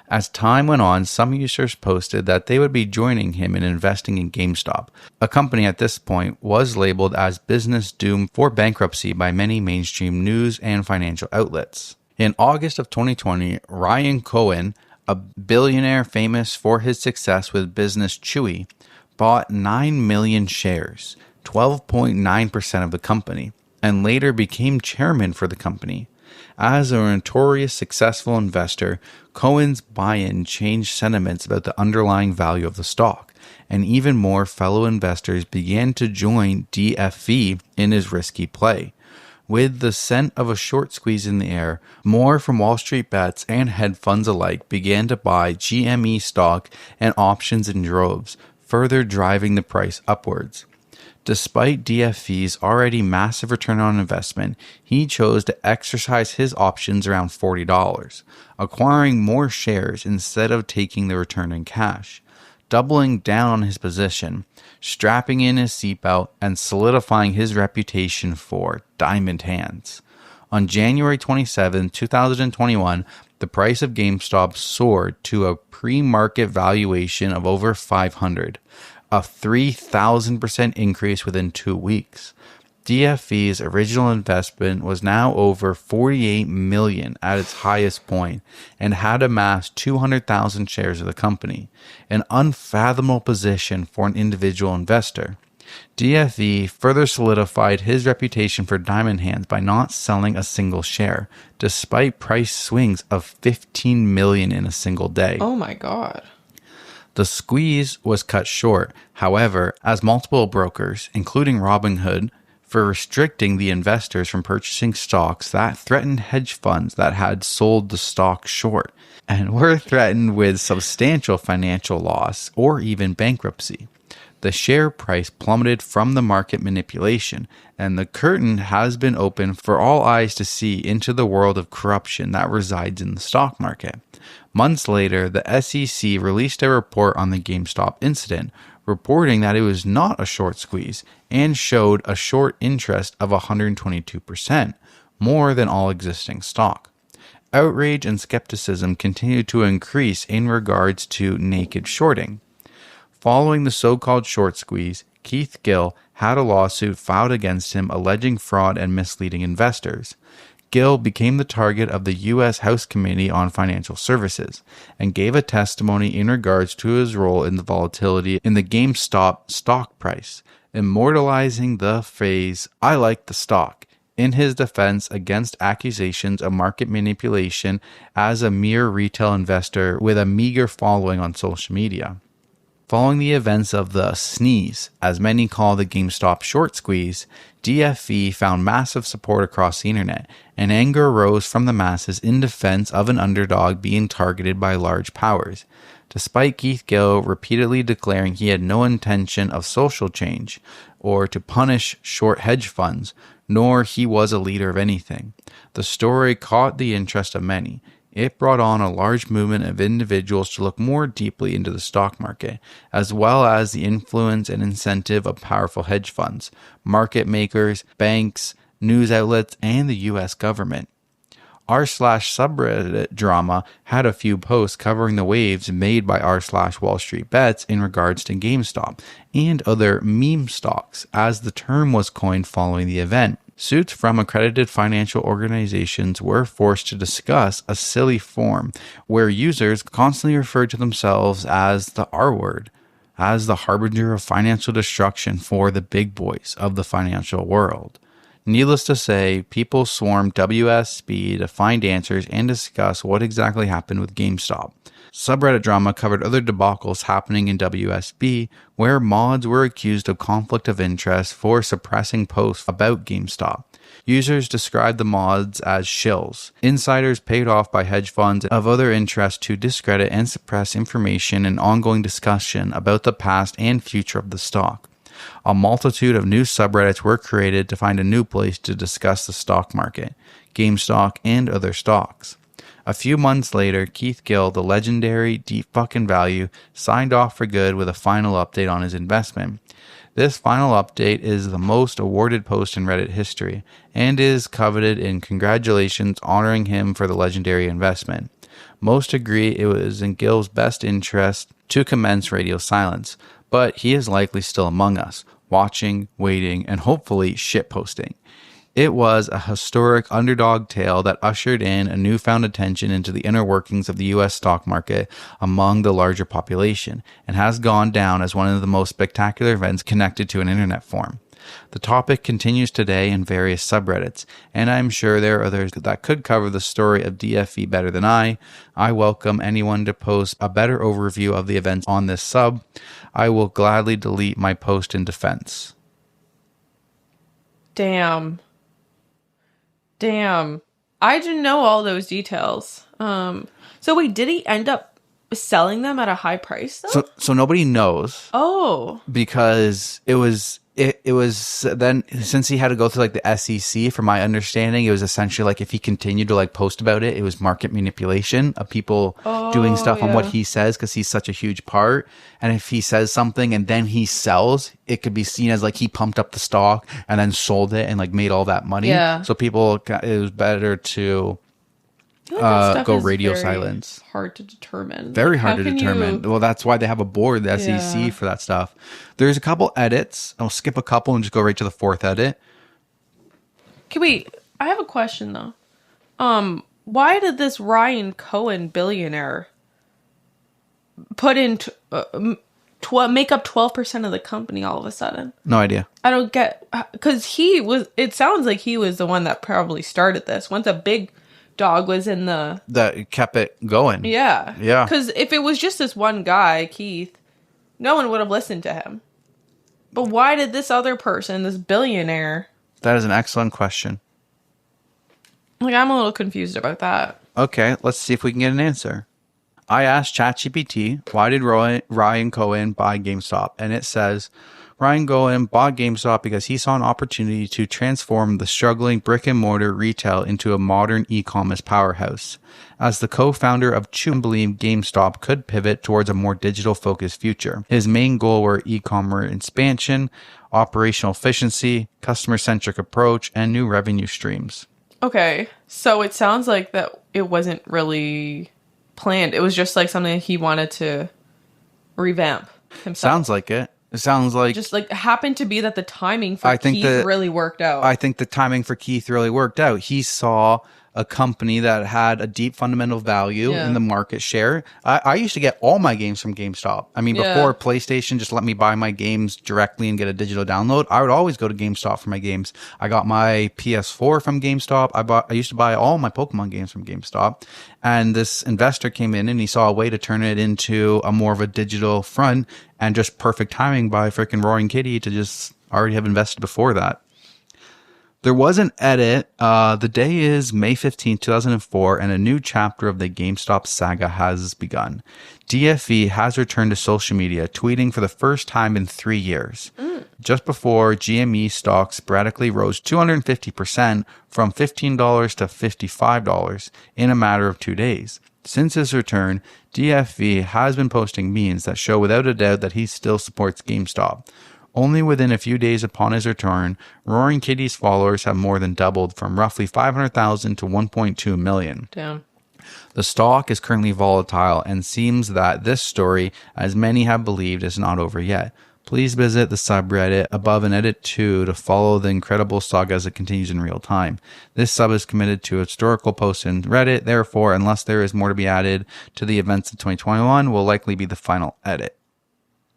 Speaker 2: As time went on, some users posted that they would be joining him in investing in GameStop. A company at this point was labeled as business doomed for bankruptcy by many mainstream news and financial outlets. In August of 2020, Ryan Cohen, a billionaire famous for his success with business Chewy, bought 9 million shares, 12.9% of the company, and later became chairman for the company. As a notorious successful investor, Cohen's buy-in changed sentiments about the underlying value of the stock, and even more fellow investors began to join DFV in his risky play. With the scent of a short squeeze in the air, more from Wall Street Bets and hedge funds alike began to buy GME stock and options in droves, further driving the price upwards. Despite DFV's already massive return on investment, he chose to exercise his options around $40, acquiring more shares instead of taking the return in cash, doubling down on his position, strapping in his seatbelt, and solidifying his reputation for diamond hands. On January 27, 2021, The price of GameStop soared to a pre-market valuation of over $500, a 3,000% increase within 2 weeks. DFV's original investment was now over $48 million at its highest point and had amassed 200,000 shares of the company, an unfathomable position for an individual investor. DFV further solidified his reputation for diamond hands by not selling a single share, despite price swings of 15 million in a single day.
Speaker 1: Oh my God.
Speaker 2: The squeeze was cut short, however, as multiple brokers, including Robinhood, for restricting the investors from purchasing stocks that threatened hedge funds that had sold the stock short and were threatened with substantial financial loss or even bankruptcy. The share price plummeted from the market manipulation, and the curtain has been opened for all eyes to see into the world of corruption that resides in the stock market. Months later, the SEC released a report on the GameStop incident, reporting that it was not a short squeeze and showed a short interest of 122%, more than all existing stock. Outrage and skepticism continued to increase in regards to naked shorting. Following the so-called short squeeze, Keith Gill had a lawsuit filed against him alleging fraud and misleading investors. Gill became the target of the U.S. House Committee on Financial Services and gave a testimony in regards to his role in the volatility in the GameStop stock price, immortalizing the phrase, "I like the stock," in his defense against accusations of market manipulation as a mere retail investor with a meager following on social media. Following the events of the sneeze, as many call the GameStop short squeeze, DFV found massive support across the internet, and anger rose from the masses in defense of an underdog being targeted by large powers. Despite Keith Gill repeatedly declaring he had no intention of social change or to punish short hedge funds, nor he was a leader of anything, the story caught the interest of many. It brought on a large movement of individuals to look more deeply into the stock market, as well as the influence and incentive of powerful hedge funds, market makers, banks, news outlets, and the U.S. government. r/subreddit drama had a few posts covering the waves made by r/Wall Street Bets in regards to GameStop and other meme stocks, as the term was coined following the event. Suits from accredited financial organizations were forced to discuss a silly form where users constantly referred to themselves as the R word, as the harbinger of financial destruction for the big boys of the financial world. Needless to say, people swarmed WSB to find answers and discuss what exactly happened with GameStop. Subreddit drama covered other debacles happening in WSB, where mods were accused of conflict of interest for suppressing posts about GameStop. Users described the mods as shills, insiders paid off by hedge funds of other interest to discredit and suppress information and ongoing discussion about the past and future of the stock. A multitude of new subreddits were created to find a new place to discuss the stock market, GameStop, and other stocks. A few months later, Keith Gill, the legendary Deep Fucking Value, signed off for good with a final update on his investment. This final update is the most awarded post in Reddit history and is coveted in congratulations honoring him for the legendary investment. Most agree it was in Gill's best interest to commence radio silence, but he is likely still among us, watching, waiting, and hopefully shitposting. It was a historic underdog tale that ushered in a newfound attention into the inner workings of the U.S. stock market among the larger population, and has gone down as one of the most spectacular events connected to an internet forum. The topic continues today in various subreddits, and I'm sure there are others that could cover the story of DFV better than I. I welcome anyone to post a better overview of the events on this sub. I will gladly delete my post in defense.
Speaker 1: Damn. I didn't know all those details. So wait, did he end up selling them at a high price though?
Speaker 2: So nobody knows.
Speaker 1: Oh.
Speaker 2: Because it was then, since he had to go through like the SEC, from my understanding, it was essentially like if he continued to like post about it, it was market manipulation of people doing stuff on what he says, because he's such a huge part. And if he says something and then he sells, it could be seen as like he pumped up the stock and then sold it and like made all that money. Yeah. So people, it was better to go radio silence.
Speaker 1: Hard to determine.
Speaker 2: Very hard to determine. Well, that's why they have a board, the SEC, for that stuff. There's a couple edits. I'll skip a couple and just go right to the fourth edit.
Speaker 1: Okay, wait. I have a question though. Why did this Ryan Cohen billionaire put in make up 12% of the company all of a sudden?
Speaker 2: No idea.
Speaker 1: I don't get, because it sounds like he was the one that probably started this. Once a big dog was in
Speaker 2: that kept it going.
Speaker 1: Yeah.
Speaker 2: Yeah.
Speaker 1: Because if it was just this one guy, Keith, no one would have listened to him. But why did this other person, this billionaire...
Speaker 2: That is an excellent question.
Speaker 1: Like, I'm a little confused about that.
Speaker 2: Okay, let's see if we can get an answer. I asked ChatGPT, why did Ryan Cohen buy GameStop? And it says, Ryan Cohen bought GameStop because he saw an opportunity to transform the struggling brick and mortar retail into a modern e-commerce powerhouse. As the co-founder of Chew believed GameStop could pivot towards a more digital-focused future. His main goal were e-commerce expansion, operational efficiency, customer-centric approach, and new revenue streams.
Speaker 1: Okay, so it sounds like that it wasn't really planned. It was just like something he wanted to revamp himself.
Speaker 2: Sounds like it. It sounds like...
Speaker 1: Just like happened to be that the timing for Keith really worked out.
Speaker 2: I think the timing for Keith really worked out. He saw a company that had a deep fundamental value in the market share. I used to get all my games from GameStop. I mean, before PlayStation just let me buy my games directly and get a digital download, I would always go to GameStop for my games. I got my PS4 from GameStop. I used to buy all my Pokemon games from GameStop. And this investor came in and he saw a way to turn it into a more of a digital front, and just perfect timing by freaking Roaring Kitty to just already have invested before that. There was an edit. The day is May 15, 2004, and a new chapter of the Gamestop Saga has begun. DFE has returned to social media, tweeting for the first time in 3 years. Just before GME stock sporadically rose 250% from $15 to $55 in a matter of 2 days. Since his return, DFE has been posting memes that show without a doubt that he still supports GameStop. Only within a few days upon his return, Roaring Kitty's followers have more than doubled from roughly 500,000 to 1.2 million.
Speaker 1: Damn.
Speaker 2: The stock is currently volatile and seems that this story, as many have believed, is not over yet. Please visit the subreddit above and edit 2 to follow the incredible saga as it continues in real time. This sub is committed to historical posts in Reddit, therefore, unless there is more to be added to the events of 2021, will likely be the final edit.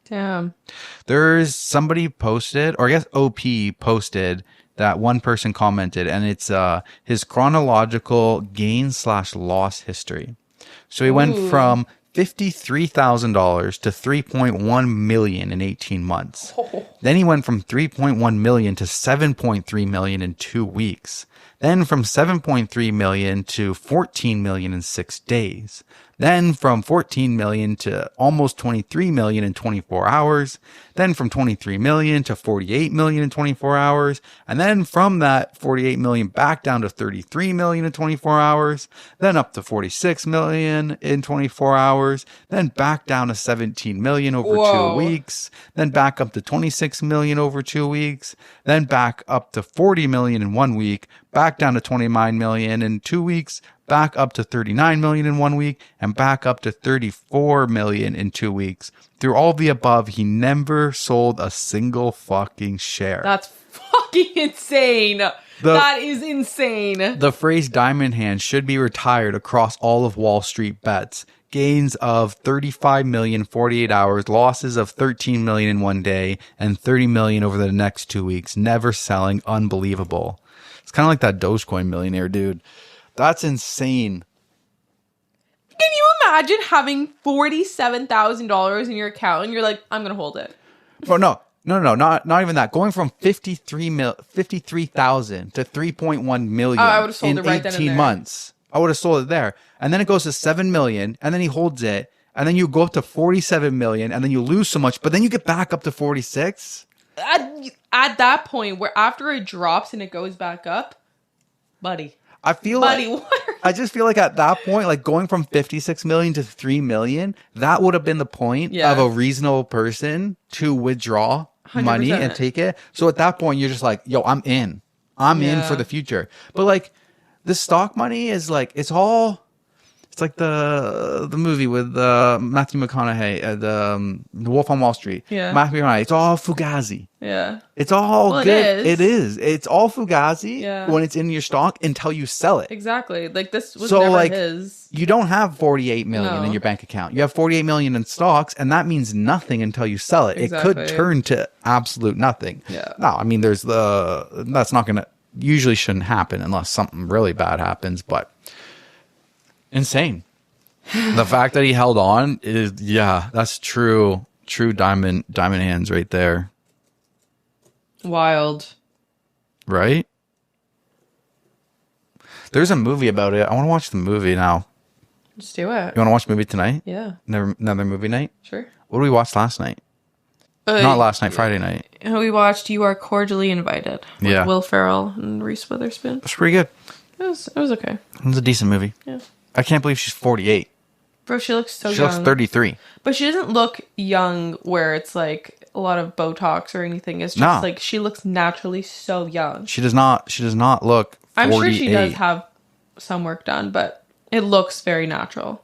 Speaker 1: Damn.
Speaker 2: There's somebody posted, or I guess OP posted, that one person commented, and it's his chronological gain/loss history. So he went from $53,000 to $3.1 million in 18 months. Then he went from $3.1 million to $7.3 million in 2 weeks. Then from $7.3 million to $14 million in 6 days. Then from $14 million to almost $23 million in 24 hours. Then from $23 million to $48 million in 24 hours. And then from that $48 million back down to $33 million in 24 hours. Then up to $46 million in 24 hours. Then back down to $17 million over 2 weeks. Then back up to $26 million over 2 weeks. Then back up to $40 million in 1 week. Back down to $29 million in 2 weeks. Back up to $39 million in 1 week, and back up to $34 million in 2 weeks. Through all the above, he never sold a single fucking share.
Speaker 1: That's fucking insane. That is insane.
Speaker 2: The phrase diamond hand should be retired across all of Wall Street bets. Gains of $35 million 48 hours, losses of $13 million in 1 day, and $30 million over the next 2 weeks. Never selling. Unbelievable. It's kind of like that Dogecoin millionaire dude. That's insane.
Speaker 1: Can you imagine having $47,000 in your account and you're like, I'm going to hold it?
Speaker 2: Bro, no, not even that. Going from 53,000 to 3.1 million
Speaker 1: I would have sold
Speaker 2: in
Speaker 1: it right
Speaker 2: 18
Speaker 1: then and there.
Speaker 2: months. I would have sold it there. And then it goes to 7 million, and then he holds it, and then you go up to 47 million, and then you lose so much, but then you get back up to 46.
Speaker 1: At that point, where after it drops and it goes back up, buddy.
Speaker 2: I just feel like at that point, like going from 56 million to 3 million, that would have been the point of a reasonable person to withdraw 100%. Money and take it. So at that point, you're just like, yo, I'm in for the future. But like this stock money is like, it's like the movie with Matthew McConaughey, the Wolf on Wall Street.
Speaker 1: Yeah.
Speaker 2: Matthew McConaughey. It's all fugazi.
Speaker 1: Yeah.
Speaker 2: It's all
Speaker 1: Well,
Speaker 2: good.
Speaker 1: it is.
Speaker 2: It's all fugazi
Speaker 1: Yeah.
Speaker 2: when it's in your stock until you sell it.
Speaker 1: Exactly. Like this was
Speaker 2: So
Speaker 1: never
Speaker 2: like
Speaker 1: his.
Speaker 2: you don't have 48 million
Speaker 1: No.
Speaker 2: in your bank account. You have 48 million in stocks, and that means nothing until you sell it.
Speaker 1: Exactly.
Speaker 2: It could turn to absolute nothing.
Speaker 1: Yeah.
Speaker 2: No, I mean that's not gonna usually shouldn't happen unless something really bad happens, but insane. The fact that he held on is that's true diamond hands right there.
Speaker 1: Wild.
Speaker 2: Right? There's a movie about it. I want to watch the movie now.
Speaker 1: Let's do it.
Speaker 2: You want to watch the movie tonight?
Speaker 1: Yeah.
Speaker 2: Another movie night?
Speaker 1: Sure.
Speaker 2: What did we watch last night? Not last night, Friday night.
Speaker 1: We watched You Are Cordially Invited with
Speaker 2: Yeah.
Speaker 1: Will Ferrell and Reese Witherspoon.
Speaker 2: It's pretty good.
Speaker 1: It was okay.
Speaker 2: It was a decent movie.
Speaker 1: Yeah.
Speaker 2: I can't believe she's 48.
Speaker 1: Bro, she looks so
Speaker 2: She
Speaker 1: young.
Speaker 2: looks 33.
Speaker 1: But she doesn't look young where it's like a lot of Botox or anything. It's just
Speaker 2: No.
Speaker 1: like she looks naturally so young.
Speaker 2: She does not look 48.
Speaker 1: I'm sure she does have some work done, but it looks very natural.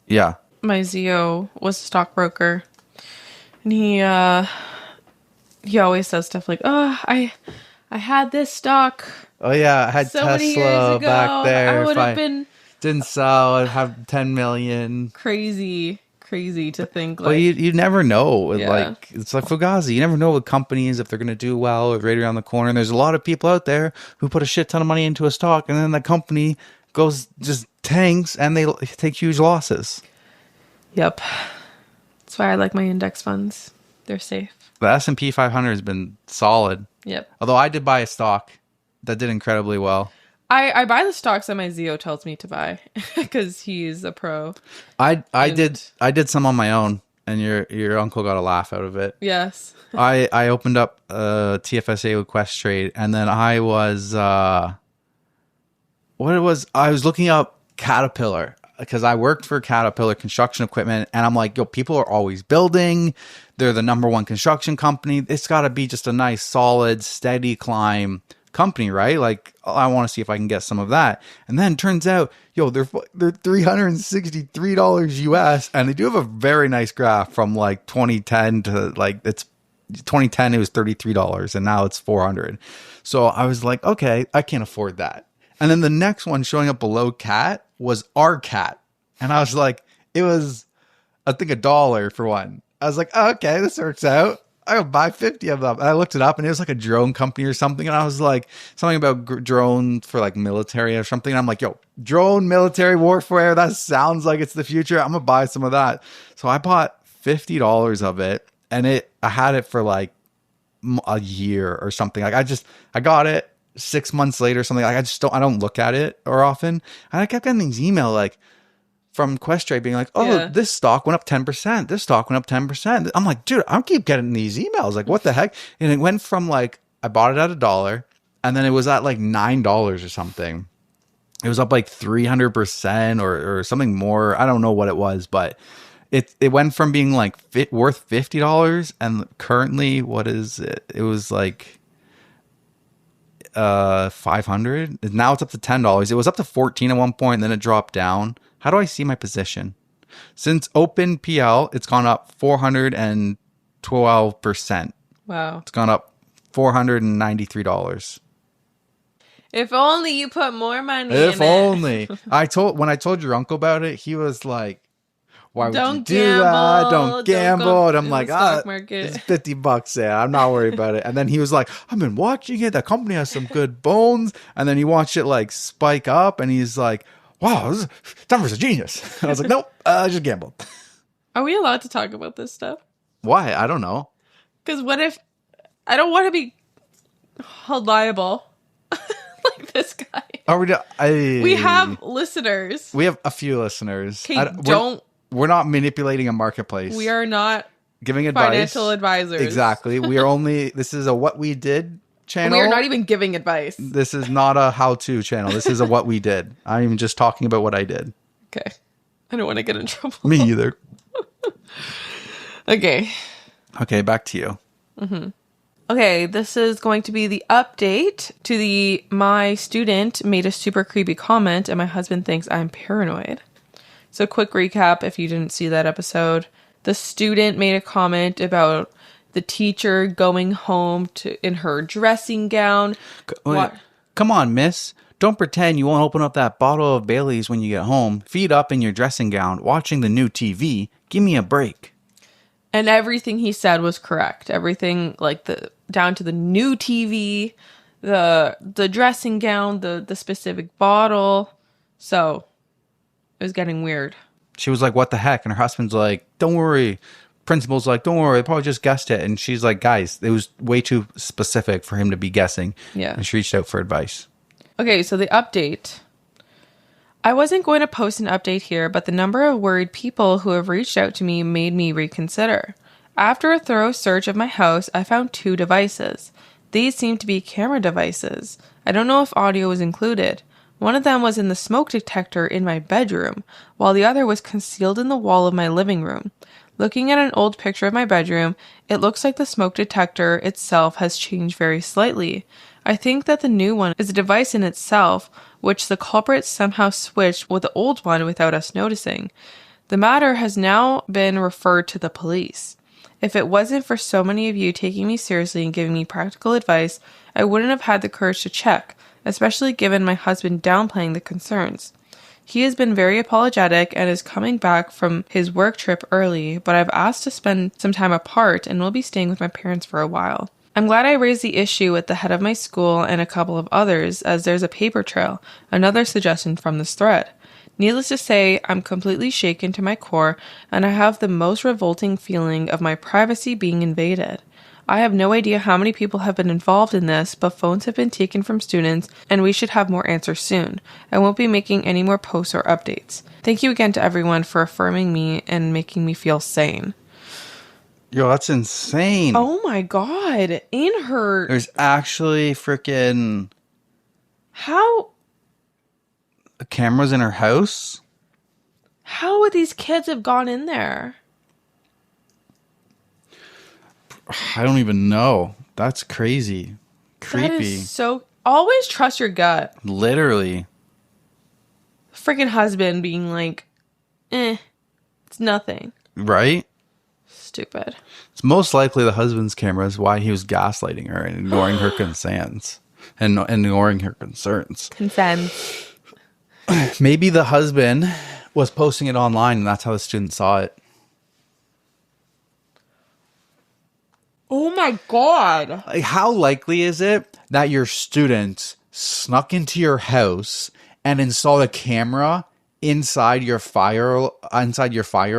Speaker 2: Yeah.
Speaker 1: My Zio was a stockbroker, and he always says stuff like, "Oh, I had this stock
Speaker 2: Oh yeah, I had
Speaker 1: so many years
Speaker 2: Tesla
Speaker 1: ago.
Speaker 2: back there.
Speaker 1: I would
Speaker 2: If
Speaker 1: have been
Speaker 2: didn't sell, I'd have 10 million.
Speaker 1: crazy to think
Speaker 2: But
Speaker 1: like
Speaker 2: you never know.
Speaker 1: Yeah.
Speaker 2: Like it's like Fugazi. You never know with companies if they're gonna do well or right around the corner. And there's a lot of people out there who put a shit ton of money into a stock, and then the company goes just tanks and they take huge losses.
Speaker 1: Yep. That's why I like my index funds. They're safe.
Speaker 2: The S&P 500 has been solid.
Speaker 1: Yep.
Speaker 2: Although I did buy a stock that did incredibly well.
Speaker 1: I buy the stocks that my Zio tells me to buy because he's a pro.
Speaker 2: I did some on my own, and your uncle got a laugh out of it.
Speaker 1: Yes.
Speaker 2: I opened up TFSA with Quest Trade, and then I was I was looking up Caterpillar because I worked for Caterpillar Construction Equipment, and I'm like, yo, people are always building. They're the number one construction company. It's got to be just a nice, solid, steady climb company, right? Like, I want to see if I can get some of that. And then turns out, yo, they're $363 US, and they do have a very nice graph from like 2010 to like it's 2010 it was $33 and now it's $400. So I was like, okay, I can't afford that. And then the next one showing up below cat was our cat. And I was like, it was I think $1 for one. I was like, oh, okay, this works out. I'll buy 50 of them. And I looked it up and it was like a drone company or something. And I was like, something about drones for like military or something. And I'm like, yo, drone military warfare. That sounds like it's the future. I'm going to buy some of that. So I bought $50 of it, and I had it for like a year or something. Like I got it 6 months later or something. Like I don't look at it or often. And I kept getting these emails like from Questrade being like, oh, this stock went up 10%. This stock went up 10%. I'm like, dude, I keep getting these emails. Like, what the heck? And it went from like, I bought it at $1 and then it was at like $9 or something. It was up like 300% or something more. I don't know what it was, but it went from being like worth $50 and currently, what is it? It was like $500. Now it's up to $10. It was up to 14 at one point, and then it dropped down. How do I see my position? Since open PL, it's gone up 412%.
Speaker 1: Wow.
Speaker 2: It's gone up $493.
Speaker 1: If only you put more money in it.
Speaker 2: If only. When I told your uncle about it, he was like, why would you do that? Don't gamble. And I'm like, it's $50 there. I'm not worried about it. And then he was like, I've been watching it. That company has some good bones. And then he watched it like spike up and he's like, wow, Denver's a genius. And I was like, nope, I just gambled.
Speaker 1: Are we allowed to talk about this stuff?
Speaker 2: Why? I don't know.
Speaker 1: Because what if I don't want to be held liable like this guy?
Speaker 2: We
Speaker 1: have listeners.
Speaker 2: We have a few listeners.
Speaker 1: Okay,
Speaker 2: we're not manipulating a marketplace.
Speaker 1: We are not
Speaker 2: giving advice.
Speaker 1: Financial advisors.
Speaker 2: Exactly. We are only, this is a what we did channel.
Speaker 1: We are not even giving advice.
Speaker 2: This is not a how-to channel. This is a what we did. I'm just talking about what I did.
Speaker 1: Okay. I don't want to get in trouble.
Speaker 2: Me either.
Speaker 1: Okay.
Speaker 2: Okay, back to you.
Speaker 1: Mm-hmm. Okay, this is going to be the update to my student made a super creepy comment and my husband thinks I'm paranoid. So quick recap if you didn't see that episode. The student made a comment about the teacher going home in her dressing gown.
Speaker 2: Wait, come on, miss. Don't pretend you won't open up that bottle of Bailey's when you get home, feet up in your dressing gown, watching the new TV. Give me a break.
Speaker 1: And everything he said was correct. Everything, like down to the new TV, the dressing gown, the specific bottle. So it was getting weird.
Speaker 2: She was like, what the heck? And her husband's like, don't worry. Principal's like, don't worry, they probably just guessed it. And she's like, guys, it was way too specific for him to be guessing.
Speaker 1: Yeah.
Speaker 2: And she reached out for advice.
Speaker 1: Okay, so the update. I wasn't going to post an update here, but the number of worried people who have reached out to me made me reconsider. After a thorough search of my house, I found 2 devices. These seem to be camera devices. I don't know if audio was included. One of them was in the smoke detector in my bedroom, while the other was concealed in the wall of my living room. Looking at an old picture of my bedroom, it looks like the smoke detector itself has changed very slightly. I think that the new one is a device in itself, which the culprit somehow switched with the old one without us noticing. The matter has now been referred to the police. If it wasn't for so many of you taking me seriously and giving me practical advice, I wouldn't have had the courage to check, especially given my husband downplaying the concerns. He has been very apologetic and is coming back from his work trip early, but I've asked to spend some time apart and will be staying with my parents for a while. I'm glad I raised the issue with the head of my school and a couple of others, as there's a paper trail, another suggestion from this thread. Needless to say, I'm completely shaken to my core, and I have the most revolting feeling of my privacy being invaded. I have no idea how many people have been involved in this, but phones have been taken from students, and we should have more answers soon. I won't be making any more posts or updates. Thank you again to everyone for affirming me and making me feel sane.
Speaker 2: Yo, that's insane.
Speaker 1: Oh my god. In her...
Speaker 2: There's actually freaking...
Speaker 1: How...
Speaker 2: cameras in her house?
Speaker 1: How would these kids have gone in there?
Speaker 2: I don't even know. That's crazy. Creepy.
Speaker 1: That is so... Always trust your gut.
Speaker 2: Literally.
Speaker 1: Freaking husband being like, it's nothing.
Speaker 2: Right?
Speaker 1: Stupid.
Speaker 2: It's most likely the husband's camera is why he was gaslighting her and ignoring her concerns. And ignoring her concerns.
Speaker 1: Consents.
Speaker 2: Maybe the husband was posting it online and that's how the student saw it.
Speaker 1: Oh my god.
Speaker 2: Like, how likely is it that your student snuck into your house and installed a camera inside your fire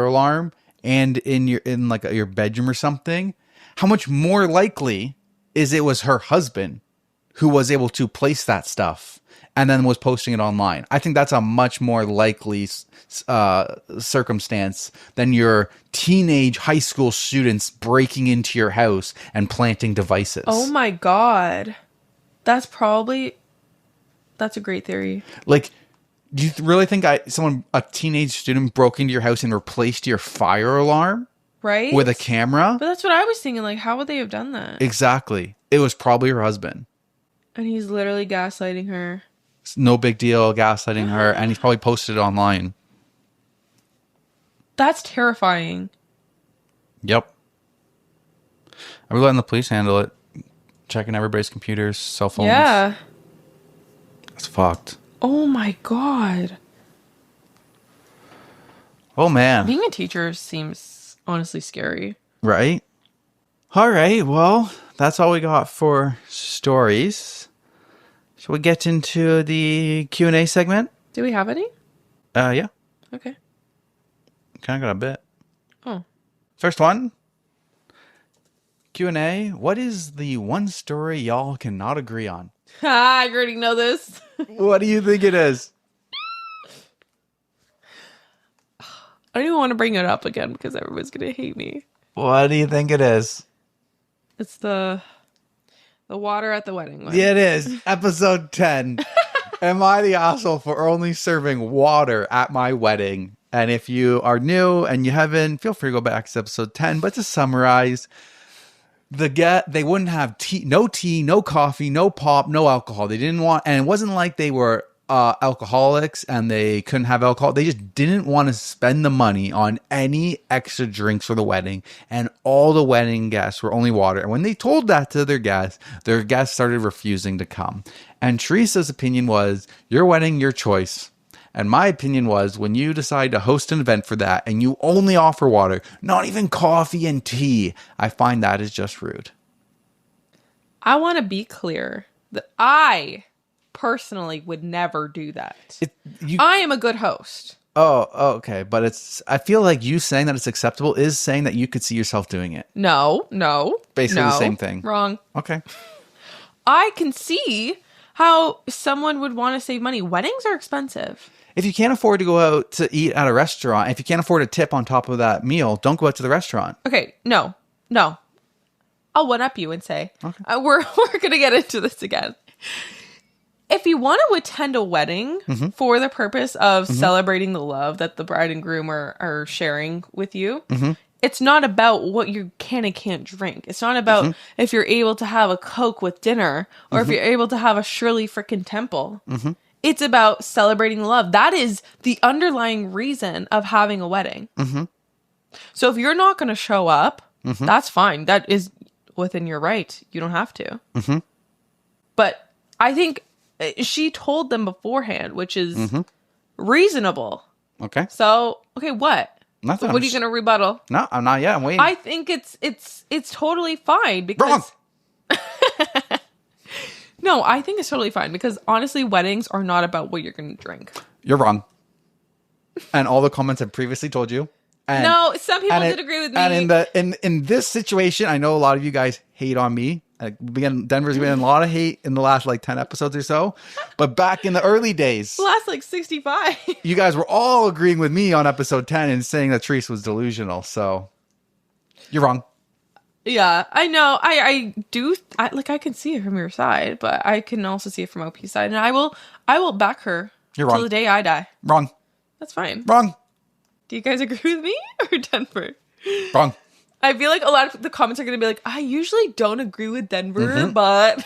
Speaker 2: alarm and in your bedroom or something? How much more likely is it was her husband who was able to place that stuff and then was posting it online? I think that's a much more likely circumstance than your teenage high school students breaking into your house and planting devices.
Speaker 1: Oh my god. That's a great theory.
Speaker 2: Like, do you really think a teenage student broke into your house and replaced your fire alarm?
Speaker 1: Right?
Speaker 2: With a camera?
Speaker 1: But that's what I was thinking. Like, how would they have done that?
Speaker 2: Exactly. It was probably her husband.
Speaker 1: And he's literally gaslighting her.
Speaker 2: It's no big deal, gaslighting her, and he's probably posted it online.
Speaker 1: That's terrifying.
Speaker 2: Yep. Are we letting the police handle it? Checking everybody's computers, cell phones?
Speaker 1: Yeah.
Speaker 2: It's fucked.
Speaker 1: Oh my god.
Speaker 2: Oh man.
Speaker 1: Being a teacher seems honestly scary.
Speaker 2: Right? All right, well, that's all we got for stories. Shall we get into the Q&A segment?
Speaker 1: Do we have any?
Speaker 2: Yeah.
Speaker 1: Okay.
Speaker 2: Kind of got a bit.
Speaker 1: Oh.
Speaker 2: First one. Q&A. What is the one story y'all cannot agree on?
Speaker 1: I already know this.
Speaker 2: What do you think it is?
Speaker 1: I don't even want to bring it up again because everyone's going to hate me.
Speaker 2: What do you think it is?
Speaker 1: It's the water at the wedding one.
Speaker 2: Yeah, it is. Episode 10. Am I the asshole for only serving water at my wedding? And if you are new and you haven't, feel free to go back to episode 10. But to summarize, They wouldn't have tea, no coffee, no pop, no alcohol. They didn't want, and it wasn't like they were alcoholics and they couldn't have alcohol. They just didn't want to spend the money on any extra drinks for the wedding. And all the wedding guests were only water. And when they told that to their guests started refusing to come. And Teresa's opinion was, your wedding, your choice. And my opinion was, when you decide to host an event for that and you only offer water, not even coffee and tea, I find that is just rude.
Speaker 1: I want to be clear that I personally would never do that. I am a good host.
Speaker 2: Oh, okay. But I feel like you saying that it's acceptable is saying that you could see yourself doing it.
Speaker 1: No.
Speaker 2: Basically the same thing.
Speaker 1: Wrong.
Speaker 2: Okay.
Speaker 1: I can see how someone would want to save money. Weddings are expensive.
Speaker 2: If you can't afford to go out to eat at a restaurant, if you can't afford a tip on top of that meal, don't go out to the restaurant.
Speaker 1: Okay, no. I'll one-up you and say, okay. We're going to get into this again. If you want to attend a wedding for the purpose of celebrating the love that the bride and groom are sharing with you, it's not about what you can and can't drink. It's not about if you're able to have a Coke with dinner or if you're able to have a Shirley frickin' Temple. It's about celebrating love. That is the underlying reason of having a wedding. So if you're not going to show up, that's fine. That is within your right. You don't have to. But I think she told them beforehand, which is reasonable.
Speaker 2: Okay.
Speaker 1: So, okay, what?
Speaker 2: Nothing.
Speaker 1: What are you going to rebuttal?
Speaker 2: No, I'm not yet. I'm waiting.
Speaker 1: I think it's totally fine because...
Speaker 2: Wrong!
Speaker 1: No, I think it's totally fine because honestly, weddings are not about what you're going to drink.
Speaker 2: You're wrong. And all the comments I've previously told you. And,
Speaker 1: no, some people did agree with me.
Speaker 2: And in this situation, I know a lot of you guys hate on me. Denver's been a lot of hate in the last 10 episodes or so. But back in the early days,
Speaker 1: last 65,
Speaker 2: you guys were all agreeing with me on episode 10 and saying that Teresa was delusional. So you're wrong.
Speaker 1: Yeah, I know. I do. I can see it from your side, but I can also see it from OP's side, and I will back her.
Speaker 2: You're wrong.
Speaker 1: Till the day I die.
Speaker 2: Wrong.
Speaker 1: That's fine.
Speaker 2: Wrong.
Speaker 1: Do you guys agree with me or Denver?
Speaker 2: Wrong.
Speaker 1: I feel like a lot of the comments are going to be like, I usually don't agree with Denver, but...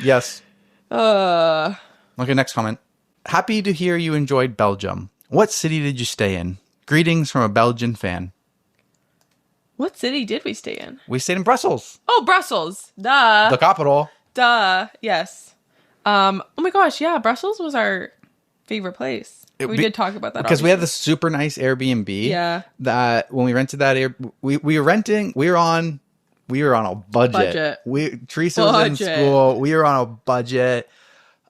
Speaker 2: Yes. Okay, next comment. Happy to hear you enjoyed Belgium. What city did you stay in? Greetings from a Belgian fan.
Speaker 1: What city did we stay in?
Speaker 2: We stayed in Brussels.
Speaker 1: Oh, Brussels. Duh.
Speaker 2: The capital.
Speaker 1: Duh. Yes. Oh my gosh. Yeah. Brussels was our favorite place. We did talk about that.
Speaker 2: Because we had this super nice Airbnb.
Speaker 1: Yeah.
Speaker 2: That when we rented that, we were renting, we were on a budget. Teresa was in school. We were on a budget.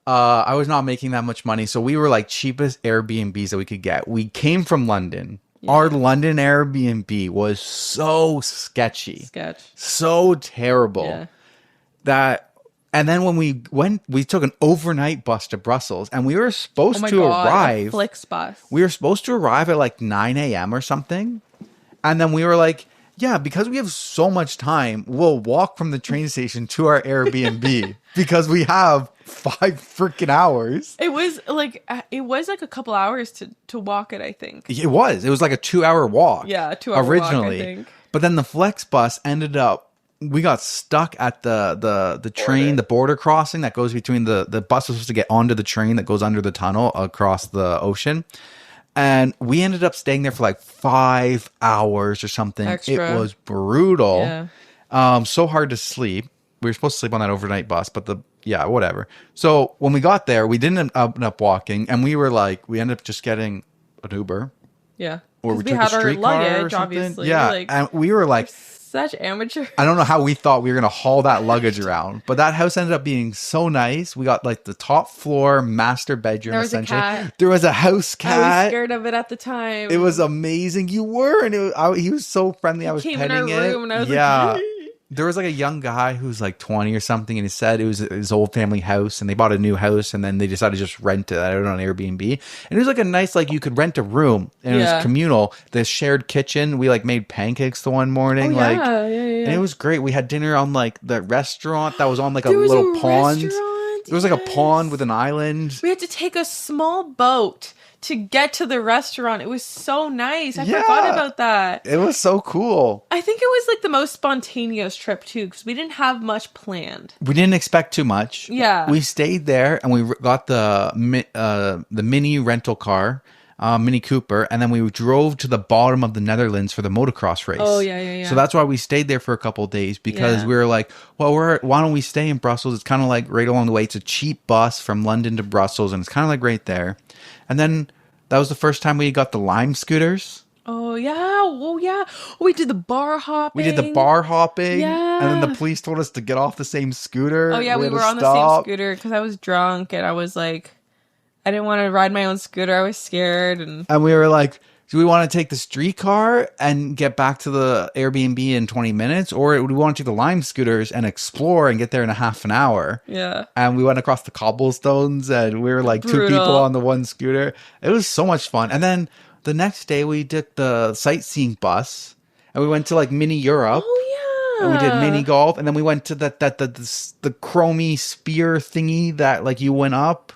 Speaker 2: I was not making that much money. So we were cheapest Airbnbs that we could get. We came from London. Yeah. Our London Airbnb was so sketchy. So terrible. Yeah. And then when we went, we took an overnight bus to Brussels and we were supposed to arrive.
Speaker 1: Flix bus.
Speaker 2: We were supposed to arrive at 9 a.m. or something. And then we were like, yeah, because we have so much time, we'll walk from the train station to our Airbnb because we have 5 freaking hours.
Speaker 1: It was a couple hours to walk it, I think.
Speaker 2: It was a 2-hour walk.
Speaker 1: Yeah, a 2-hour
Speaker 2: originally.
Speaker 1: walk, I think.
Speaker 2: But then the Flex bus ended up, we got stuck at the train, the border crossing that goes between the bus was supposed to get onto the train that goes under the tunnel across the ocean. And we ended up staying there for 5 hours or something.
Speaker 1: Extra.
Speaker 2: It was brutal.
Speaker 1: Yeah.
Speaker 2: So hard to sleep. We were supposed to sleep on that overnight bus, but whatever. So when we got there, we didn't end up walking, and we ended up just getting an Uber.
Speaker 1: Yeah.
Speaker 2: Or we took
Speaker 1: had
Speaker 2: a streetcar
Speaker 1: our luggage,
Speaker 2: or something.
Speaker 1: obviously.
Speaker 2: Yeah. And we were
Speaker 1: such amateur.
Speaker 2: I don't know how we thought we were going to haul that luggage around, but that house ended up being so nice. We got the top floor master bedroom.
Speaker 1: There was
Speaker 2: essentially.
Speaker 1: a cat.
Speaker 2: There was a house cat.
Speaker 1: I was scared of it at the time.
Speaker 2: It was amazing. You were, and he was so friendly. I was
Speaker 1: came
Speaker 2: petting
Speaker 1: in our
Speaker 2: it.
Speaker 1: room and I was
Speaker 2: yeah. There was a young guy who's 20 or something, and he said it was his old family house, and they bought a new house, and then they decided to just rent it out on Airbnb. And it was a nice, you could rent a room, and it was communal. The shared kitchen, we made pancakes the one morning,
Speaker 1: yeah.
Speaker 2: And it was great. We had dinner on the restaurant that was on a little pond.
Speaker 1: Restaurant?
Speaker 2: It was a pond with an island.
Speaker 1: We had to take a small boat to get to the restaurant. It was so nice. I forgot about that.
Speaker 2: It was so cool.
Speaker 1: I think it was like the most spontaneous trip too, because we didn't have much planned.
Speaker 2: We didn't expect too much.
Speaker 1: Yeah.
Speaker 2: We stayed there and we got the mini rental car, Mini Cooper, and then we drove to the bottom of the Netherlands for the motocross race.
Speaker 1: Oh, yeah.
Speaker 2: So that's why we stayed there for a couple of days, because we were like, well, why don't we stay in Brussels? It's kind of like right along the way. It's a cheap bus from London to Brussels, and it's kind of like right there. And then that was the first time we got the Lime scooters.
Speaker 1: Oh, yeah. Oh, yeah. We did the bar hopping.
Speaker 2: Yeah. And then the police told us to get off the same scooter.
Speaker 1: Oh, yeah. We were on the same scooter because I was drunk and I was like, I didn't want to ride my own scooter. I was scared. And
Speaker 2: we were like, do we want to take the streetcar and get back to the Airbnb in 20 minutes? Or do we want to take the Lime scooters and explore and get there in a half an hour?
Speaker 1: Yeah.
Speaker 2: And we went across the cobblestones and we were like two people on the one scooter. It was so much fun. And then the next day we did the sightseeing bus and we went to like mini Europe.
Speaker 1: Oh, yeah.
Speaker 2: And we did mini golf. And then we went to the chromey spear thingy that like you went up.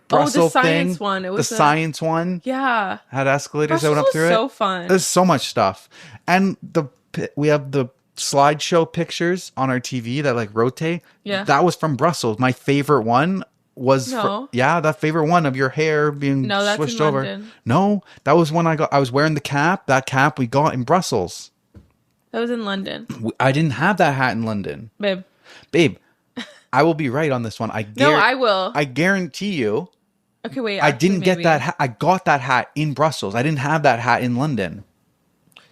Speaker 1: The science one. It was
Speaker 2: the science one.
Speaker 1: Yeah.
Speaker 2: Had escalators that
Speaker 1: Brussels
Speaker 2: went up through it.
Speaker 1: So fun.
Speaker 2: There's so much stuff. And we have the slideshow pictures on our TV that like rotate.
Speaker 1: Yeah.
Speaker 2: That was from Brussels. My favorite one was that favorite one of your hair being switched over.
Speaker 1: London.
Speaker 2: No, that was when I was wearing the cap. That cap we got in Brussels.
Speaker 1: That was in London.
Speaker 2: I didn't have that hat in London. Babe, I will be right on this one.
Speaker 1: I will.
Speaker 2: I guarantee you.
Speaker 1: Okay, wait.
Speaker 2: I didn't get that hat. I got that hat in Brussels. I didn't have that hat in London.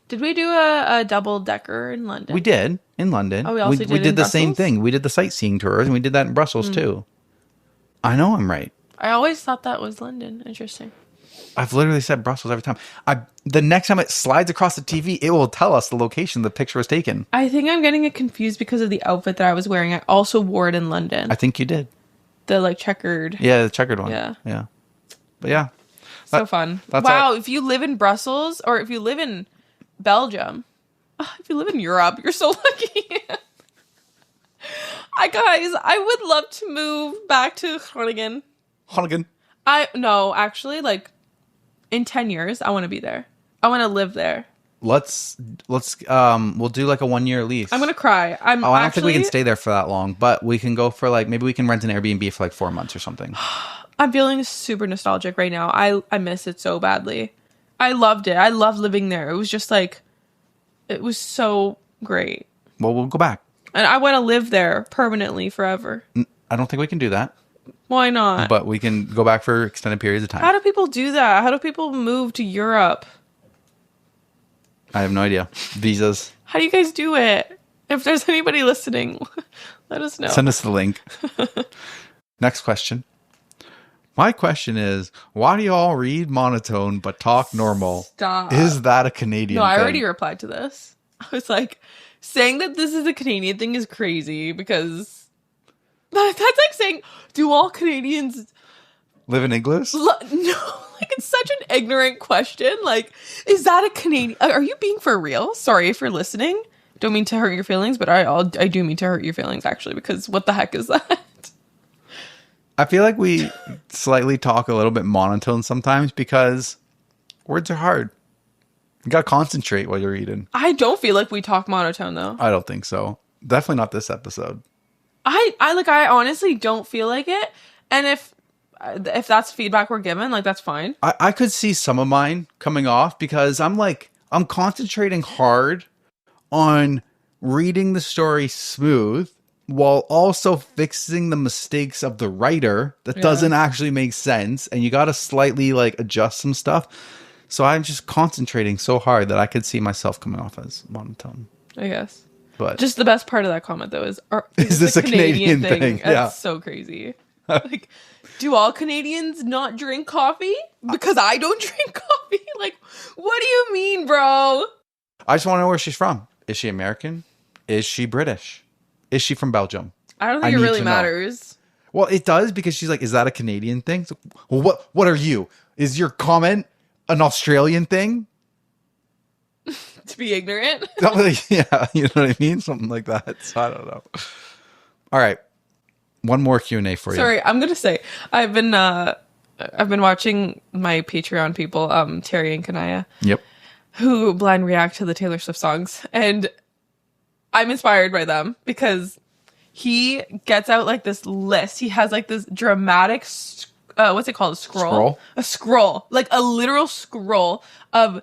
Speaker 1: Did we do a double decker in London?
Speaker 2: We did in London.
Speaker 1: Oh, we also
Speaker 2: we did the same thing. We did the sightseeing tours, and we did that in Brussels too. I know I'm right.
Speaker 1: I always thought that was London. Interesting.
Speaker 2: I've literally said Brussels every time. The next time it slides across the TV, it will tell us the location the picture was taken.
Speaker 1: I think I'm getting it confused because of the outfit that I was wearing. I also wore it in London.
Speaker 2: I think you did.
Speaker 1: The like checkered.
Speaker 2: Yeah, the checkered one.
Speaker 1: Yeah.
Speaker 2: But yeah.
Speaker 1: So fun. Wow, if you live in Brussels or if you live in Belgium, if you live in Europe, you're so lucky. I would love to move back to Groningen. Actually, like in 10 years, I want to be there. I want to live there.
Speaker 2: Let's we'll do like a 1-year lease.
Speaker 1: I'm gonna cry.
Speaker 2: I don't think we can stay there for that long, but we can go for like, maybe we can rent an Airbnb for like 4 months or something.
Speaker 1: I'm feeling super nostalgic right now. I miss it so badly. I loved it. I loved living there. It was just like, it was so great.
Speaker 2: Well, we'll go back.
Speaker 1: And I want to live there permanently forever.
Speaker 2: I don't think we can do that.
Speaker 1: Why not?
Speaker 2: But we can go back for extended periods of time.
Speaker 1: How do people do that? How do people move to Europe?
Speaker 2: I have no idea. Visas.
Speaker 1: How do you guys do it? If there's anybody listening, let us know.
Speaker 2: Send us the link. Next question. My question is, why do you all read monotone but talk normal?
Speaker 1: Stop.
Speaker 2: Is that a Canadian thing?
Speaker 1: I already replied to this. I was like, saying that this is a Canadian thing is crazy because that's like saying, do all Canadians
Speaker 2: live in igloos?
Speaker 1: No, like it's such an ignorant question. Like, is that a Canadian? Are you being for real? Sorry if you're listening. Don't mean to hurt your feelings, but I do mean to hurt your feelings actually, because what the heck is that?
Speaker 2: I feel like we slightly talk a little bit monotone sometimes because words are hard. You gotta concentrate while you're eating. I
Speaker 1: don't feel like we talk monotone though.
Speaker 2: I don't think so. Definitely not this episode.
Speaker 1: I honestly don't feel like it. And if that's feedback we're given, like that's fine.
Speaker 2: I could see some of mine coming off because I'm concentrating hard on reading the story smooth while also fixing the mistakes of the writer that doesn't actually make sense. And you got to slightly like adjust some stuff. So I'm just concentrating so hard that I could see myself coming off as monotone.
Speaker 1: I guess.
Speaker 2: But
Speaker 1: just the best part of that comment though is
Speaker 2: this a Canadian thing?
Speaker 1: That's so crazy. Like, do all Canadians not drink coffee? Because I don't drink coffee? Like, what do you mean, bro?
Speaker 2: I just want to know where she's from. Is she American? Is she British? Is she from Belgium?
Speaker 1: I don't think it really matters.
Speaker 2: Well, it does because she's like, is that a Canadian thing? So, well, what are you? Is your comment an Australian thing?
Speaker 1: To be ignorant?
Speaker 2: Yeah, you know what I mean? Something like that. So I don't know. All right. One more Q&A for you.
Speaker 1: Sorry, I'm going to say, I've been I've been watching my Patreon people, Terry and Kanaya.
Speaker 2: Yep.
Speaker 1: Who blind react to the Taylor Swift songs. And I'm inspired by them because he gets out like this list. He has like this dramatic, what's it called? A scroll? A scroll. Like a literal scroll of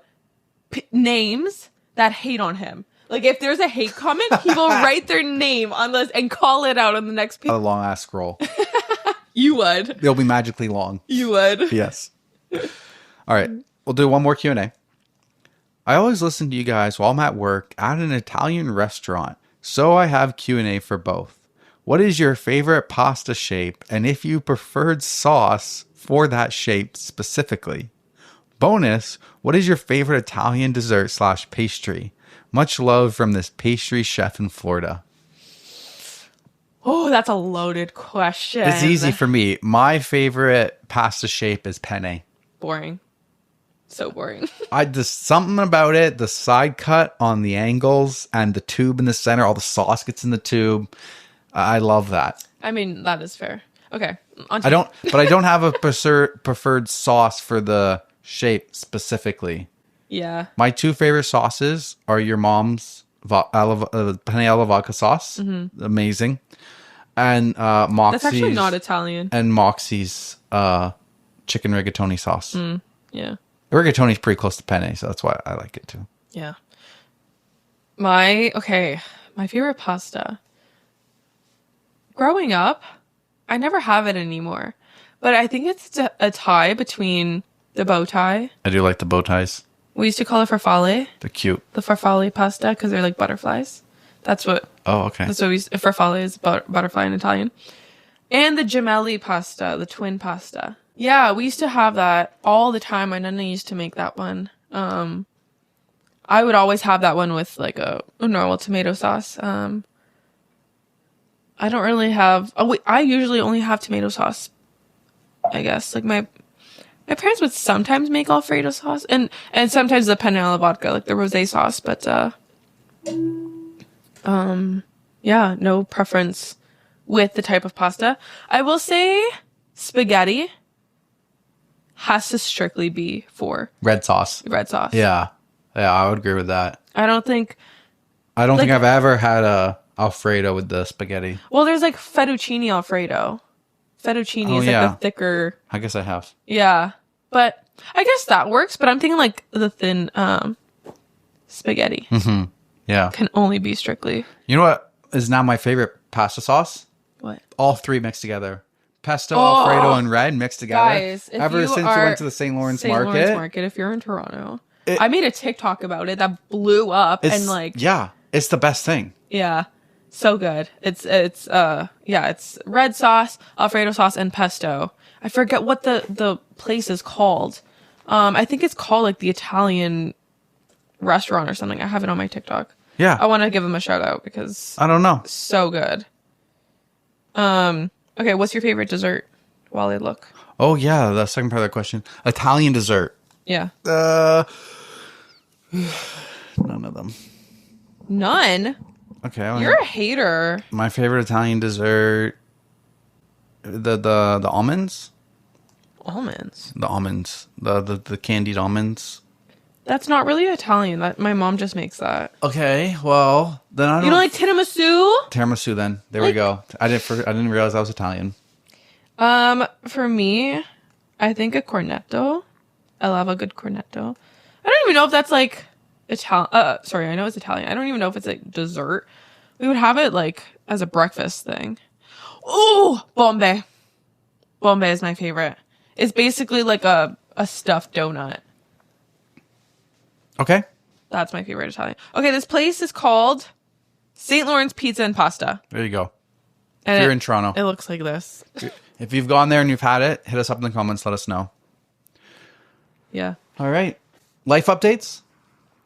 Speaker 1: names that hate on him. Like if there's a hate comment, he will write their name on this and call it out on the next page.
Speaker 2: A long ass scroll.
Speaker 1: You would.
Speaker 2: It'll be magically long.
Speaker 1: You would.
Speaker 2: Yes. All right. We'll do one more Q&A. I always listen to you guys while I'm at work at an Italian restaurant, so I have Q&A for both. What is your favorite pasta shape, and if you preferred sauce for that shape specifically? Bonus, what is your favorite Italian dessert / pastry? Much love from this pastry chef in Florida.
Speaker 1: Oh, that's a loaded question.
Speaker 2: It's easy for me. My favorite pasta shape is penne.
Speaker 1: Boring. So boring.
Speaker 2: Just something about it, the side cut on the angles and the tube in the center, all the sauce gets in the tube. I love that.
Speaker 1: I mean, that is fair. Okay.
Speaker 2: I don't have a preferred sauce for the shape specifically.
Speaker 1: Yeah.
Speaker 2: My two favorite sauces are your mom's penne alla vodka sauce. Mm-hmm. Amazing. And Moxie's.
Speaker 1: That's actually not Italian.
Speaker 2: And Moxie's chicken rigatoni sauce.
Speaker 1: Yeah.
Speaker 2: Rigatoni is pretty close to penne, so that's why I like it too.
Speaker 1: Yeah. My favorite pasta. Growing up, I never have it anymore. But I think it's a tie between the bow tie.
Speaker 2: I do like the bow ties.
Speaker 1: We used to call it farfalle.
Speaker 2: They're cute.
Speaker 1: The farfalle pasta, because they're like butterflies. That's what...
Speaker 2: Oh, okay.
Speaker 1: That's what farfalle is, butterfly in Italian. And the gemelli pasta, the twin pasta. Yeah, we used to have that all the time. My nana used to make that one. I would always have that one with like a normal tomato sauce. I don't really have... I usually only have tomato sauce, I guess. Like my parents would sometimes make Alfredo sauce and sometimes the penne alla vodka, like the rosé sauce. But yeah, no preference with the type of pasta. I will say spaghetti has to strictly be for
Speaker 2: red sauce. Yeah, I would agree with that.
Speaker 1: I don't think
Speaker 2: I've ever had a Alfredo with the spaghetti.
Speaker 1: Well, there's like fettuccine Alfredo. Fettuccine is like the thicker.
Speaker 2: I guess I have.
Speaker 1: Yeah, but I guess that works. But I'm thinking like the thin spaghetti.
Speaker 2: Mm-hmm. Yeah,
Speaker 1: can only be strictly.
Speaker 2: You know what is now my favorite pasta sauce?
Speaker 1: What?
Speaker 2: All three mixed together. Pesto, Alfredo, and red mixed together.
Speaker 1: Guys,
Speaker 2: ever since you went to the St. Lawrence Market.
Speaker 1: If you're in Toronto, I made a TikTok about it that blew up and like.
Speaker 2: Yeah, it's the best thing.
Speaker 1: Yeah, so good. It's red sauce, Alfredo sauce, and pesto. I forget what the place is called. I think it's called like the Italian restaurant or something. I have it on my TikTok.
Speaker 2: Yeah,
Speaker 1: I want to give them a shout out because
Speaker 2: I don't know.
Speaker 1: So good. Okay, what's your favorite dessert? While I look.
Speaker 2: Oh yeah, the second part of the question. Italian dessert.
Speaker 1: Yeah.
Speaker 2: None of them.
Speaker 1: None?
Speaker 2: Okay.
Speaker 1: You're a hater.
Speaker 2: My favorite Italian dessert, the almonds.
Speaker 1: Almonds.
Speaker 2: The almonds. The candied almonds.
Speaker 1: That's not really Italian. That my mom just makes that.
Speaker 2: Okay, well then I don't.
Speaker 1: You don't like tiramisu?
Speaker 2: Tiramisu, then there we go. I didn't realize I was Italian.
Speaker 1: For me, I think a cornetto. I love a good cornetto. I don't even know if that's like Italian. Sorry, I know it's Italian. I don't even know if it's like dessert. We would have it like as a breakfast thing. Ooh, bombe. Bombe is my favorite. It's basically like a stuffed donut.
Speaker 2: Okay.
Speaker 1: That's my favorite Italian. Okay, this place is called St. Lawrence Pizza and Pasta.
Speaker 2: There you go.
Speaker 1: And
Speaker 2: if you're in Toronto.
Speaker 1: It looks like this.
Speaker 2: If you've gone there and you've had it, hit us up in the comments. Let us know.
Speaker 1: Yeah.
Speaker 2: All right. Life updates?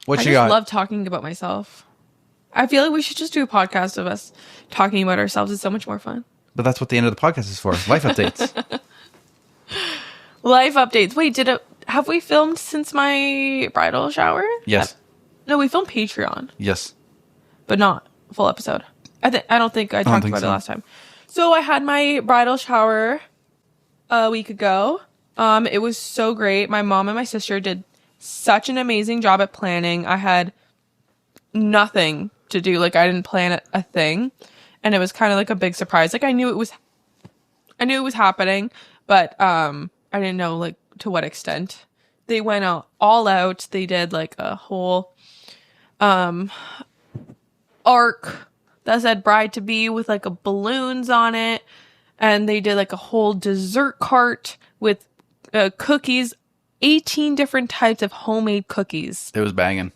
Speaker 2: What you got?
Speaker 1: I just love talking about myself. I feel like we should just do a podcast of us talking about ourselves. It's so much more fun.
Speaker 2: But that's what the end of the podcast is for. Life updates.
Speaker 1: Life updates. Wait, have we filmed since my bridal shower?
Speaker 2: Yes.
Speaker 1: No, we filmed Patreon.
Speaker 2: Yes.
Speaker 1: But not a full episode. I don't think I talked about it last time. So I had my bridal shower a week ago. It was so great. My mom and my sister did such an amazing job at planning. I had nothing to do. Like, I didn't plan a thing, and it was kind of like a big surprise. Like, I knew it was happening, but I didn't know like to what extent. They went all out. They did like a whole arc that said bride to be with like balloons on it, and they did like a whole dessert cart with cookies, 18 different types of homemade cookies.
Speaker 2: It was banging.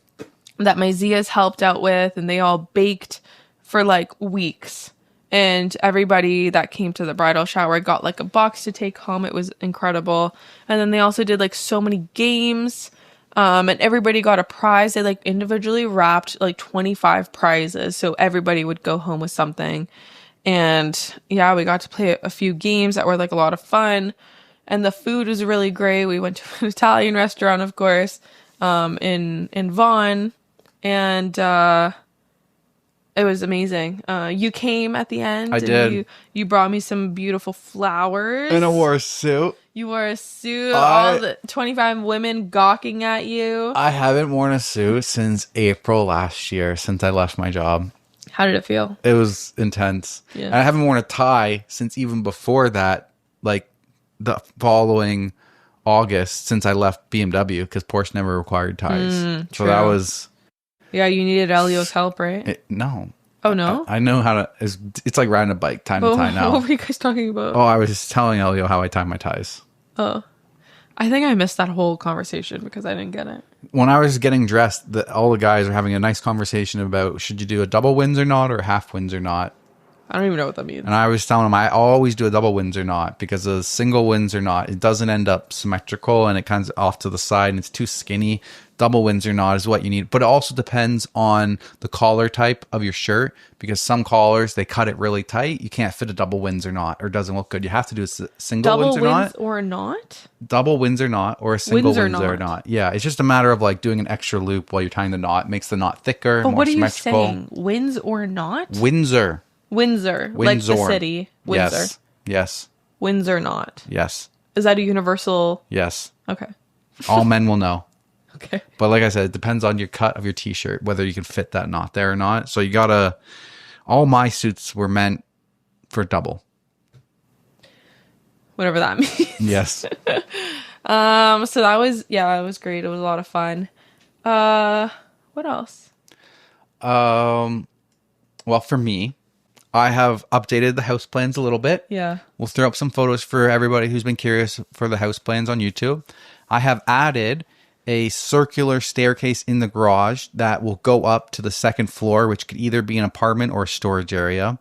Speaker 1: That my Zias helped out with, and they all baked for like weeks. And everybody that came to the bridal shower got like a box to take home. It was incredible. And then they also did like so many games. And everybody got a prize. They like individually wrapped like 25 prizes. So everybody would go home with something. And yeah, we got to play a few games that were like a lot of fun. And the food was really great. We went to an Italian restaurant, of course, in Vaughan. And it was amazing. You came at the end.
Speaker 2: I did.
Speaker 1: You brought me some beautiful flowers.
Speaker 2: And I wore a suit.
Speaker 1: You wore a suit. All the 25 women gawking at you.
Speaker 2: I haven't worn a suit since April last year, since I left my job.
Speaker 1: How did it feel?
Speaker 2: It was intense.
Speaker 1: Yeah.
Speaker 2: And I haven't worn a tie since even before that, like the following August, since I left BMW, because Porsche never required ties. So
Speaker 1: true.
Speaker 2: that was...
Speaker 1: Yeah, you needed Elio's help, right?
Speaker 2: No.
Speaker 1: Oh, no?
Speaker 2: I know how to... It's like riding a bike time to time now.
Speaker 1: What were you guys talking about?
Speaker 2: Oh, I was just telling Elio how I tie my ties.
Speaker 1: Oh. I think I missed that whole conversation because I didn't get it.
Speaker 2: When I was getting dressed, all the guys were having a nice conversation about should you do a double Windsor knot or a half Windsor knot.
Speaker 1: I don't even know what that means.
Speaker 2: And I was telling them I always do a double Windsor knot because a single Windsor knot, it doesn't end up symmetrical and it comes off to the side and it's too skinny. Double Windsor knot is what you need. But it also depends on the collar type of your shirt because some collars, they cut it really tight. You can't fit a double Windsor knot or it doesn't look good. You have to do a single Windsor knot.
Speaker 1: Double or not?
Speaker 2: Double Windsor knot or a single Windsor knot. Yeah, it's just a matter of like doing an extra loop while you're tying the knot. It makes the knot thicker,
Speaker 1: but
Speaker 2: more
Speaker 1: what are
Speaker 2: symmetrical.
Speaker 1: You saying? Wins or not?
Speaker 2: Windsor.
Speaker 1: Windsor. Like the city. Windsor.
Speaker 2: Yes.
Speaker 1: Windsor knot.
Speaker 2: Yes.
Speaker 1: Is that a universal?
Speaker 2: Yes.
Speaker 1: Okay.
Speaker 2: All men will know.
Speaker 1: Okay.
Speaker 2: But like I said, it depends on your cut of your t-shirt, whether you can fit that knot there or not. So you gotta, all my suits were meant for double.
Speaker 1: Whatever that means.
Speaker 2: Yes.
Speaker 1: So that was, it was great. It was a lot of fun. What else?
Speaker 2: Well, for me, I have updated the house plans a little bit.
Speaker 1: Yeah.
Speaker 2: We'll throw up some photos for everybody who's been curious for the house plans on YouTube. I have added a circular staircase in the garage that will go up to the second floor, which could either be an apartment or a storage area.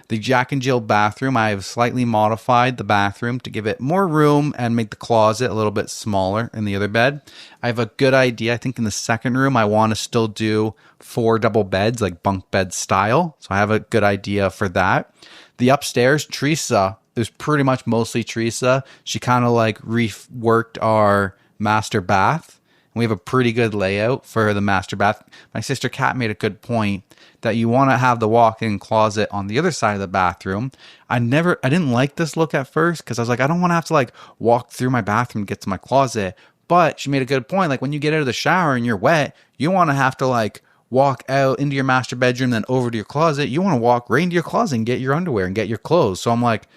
Speaker 2: The Jack and Jill bathroom, I have slightly modified the bathroom to give it more room and make the closet a little bit smaller in the other bed. I have a good idea. I think in the second room, I want to still do 4 double beds, like bunk bed style. So I have a good idea for that. The upstairs, Teresa, it was pretty much mostly Teresa. She kind of like reworked our master bath. And we have a pretty good layout for the master bath. My sister Kat made a good point that you want to have the walk-in closet on the other side of the bathroom. I didn't like this look at first because I was like, I don't want to have to like walk through my bathroom to get to my closet. But she made a good point. Like when you get out of the shower and you're wet, you want to have to like walk out into your master bedroom, then over to your closet. You want to walk right into your closet and get your underwear and get your clothes. So I'm like,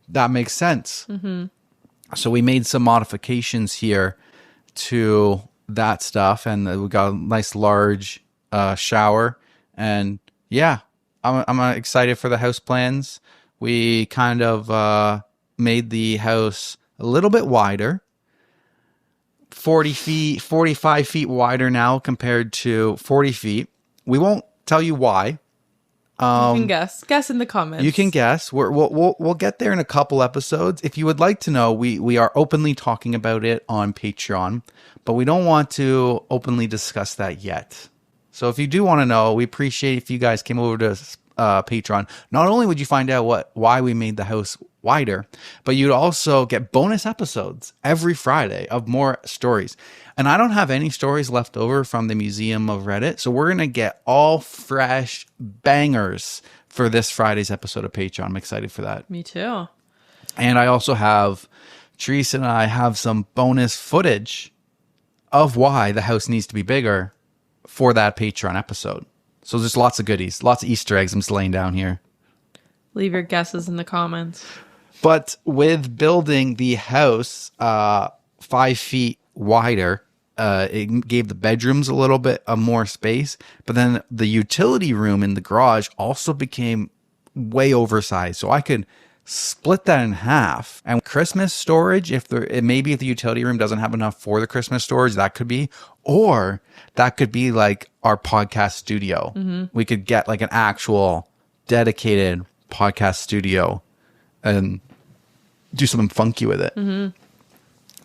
Speaker 2: that makes sense. Mm-hmm. So we made some modifications here to that stuff. And we got a nice large shower. And yeah, I'm excited for the house plans. We kind of made the house a little bit wider, 40 feet, 45 feet wider now compared to 40 feet. We won't tell you why.
Speaker 1: You can guess. Guess in the comments.
Speaker 2: You can guess. We'll get there in a couple episodes. If you would like to know, we are openly talking about it on Patreon, but we don't want to openly discuss that yet. So if you do want to know, we appreciate if you guys came over to Patreon. Not only would you find out why we made the house wider, but you'd also get bonus episodes every Friday of more stories. And I don't have any stories left over from the Museum of Reddit, so we're going to get all fresh bangers for this Friday's episode of Patreon. I'm excited for that.
Speaker 1: Me too.
Speaker 2: And I also have Teresa and I have some bonus footage of why the house needs to be bigger for that Patreon episode. So there's lots of goodies, lots of Easter eggs I'm just laying down here.
Speaker 1: Leave your guesses in the comments.
Speaker 2: But with building the house 5 feet wider, it gave the bedrooms a little bit of more space. But then the utility room in the garage also became way oversized. So I could split that in half. And Christmas storage, maybe if the utility room doesn't have enough for the Christmas storage, that could be. Or that could be like our podcast studio. Mm-hmm. We could get like an actual dedicated podcast studio and do something funky with it. Mm-hmm.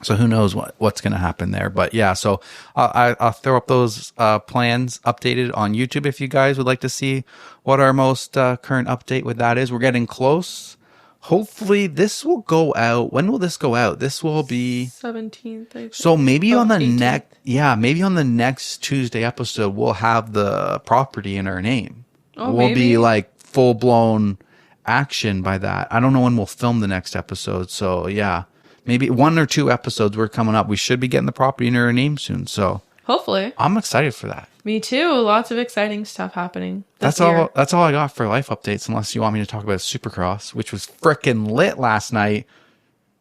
Speaker 2: So who knows what's going to happen there. But yeah, so I'll throw up those plans updated on YouTube if you guys would like to see what our most current update with that is. We're getting close. Hopefully this will go out. When will this go out? This will be
Speaker 1: 17th. I think.
Speaker 2: So maybe on the
Speaker 1: 18th.
Speaker 2: maybe on the next Tuesday episode, we'll have the property in our name.
Speaker 1: Oh,
Speaker 2: we'll
Speaker 1: maybe.
Speaker 2: be like full blown action by that. I don't know when we'll film the next episode. So yeah, maybe 1 or 2 episodes we're coming up. We should be getting the property in our name soon. So
Speaker 1: hopefully.
Speaker 2: I'm excited for that.
Speaker 1: Me too. Lots of exciting stuff happening.
Speaker 2: That's all I got for life updates, unless you want me to talk about Supercross, which was frickin' lit last night.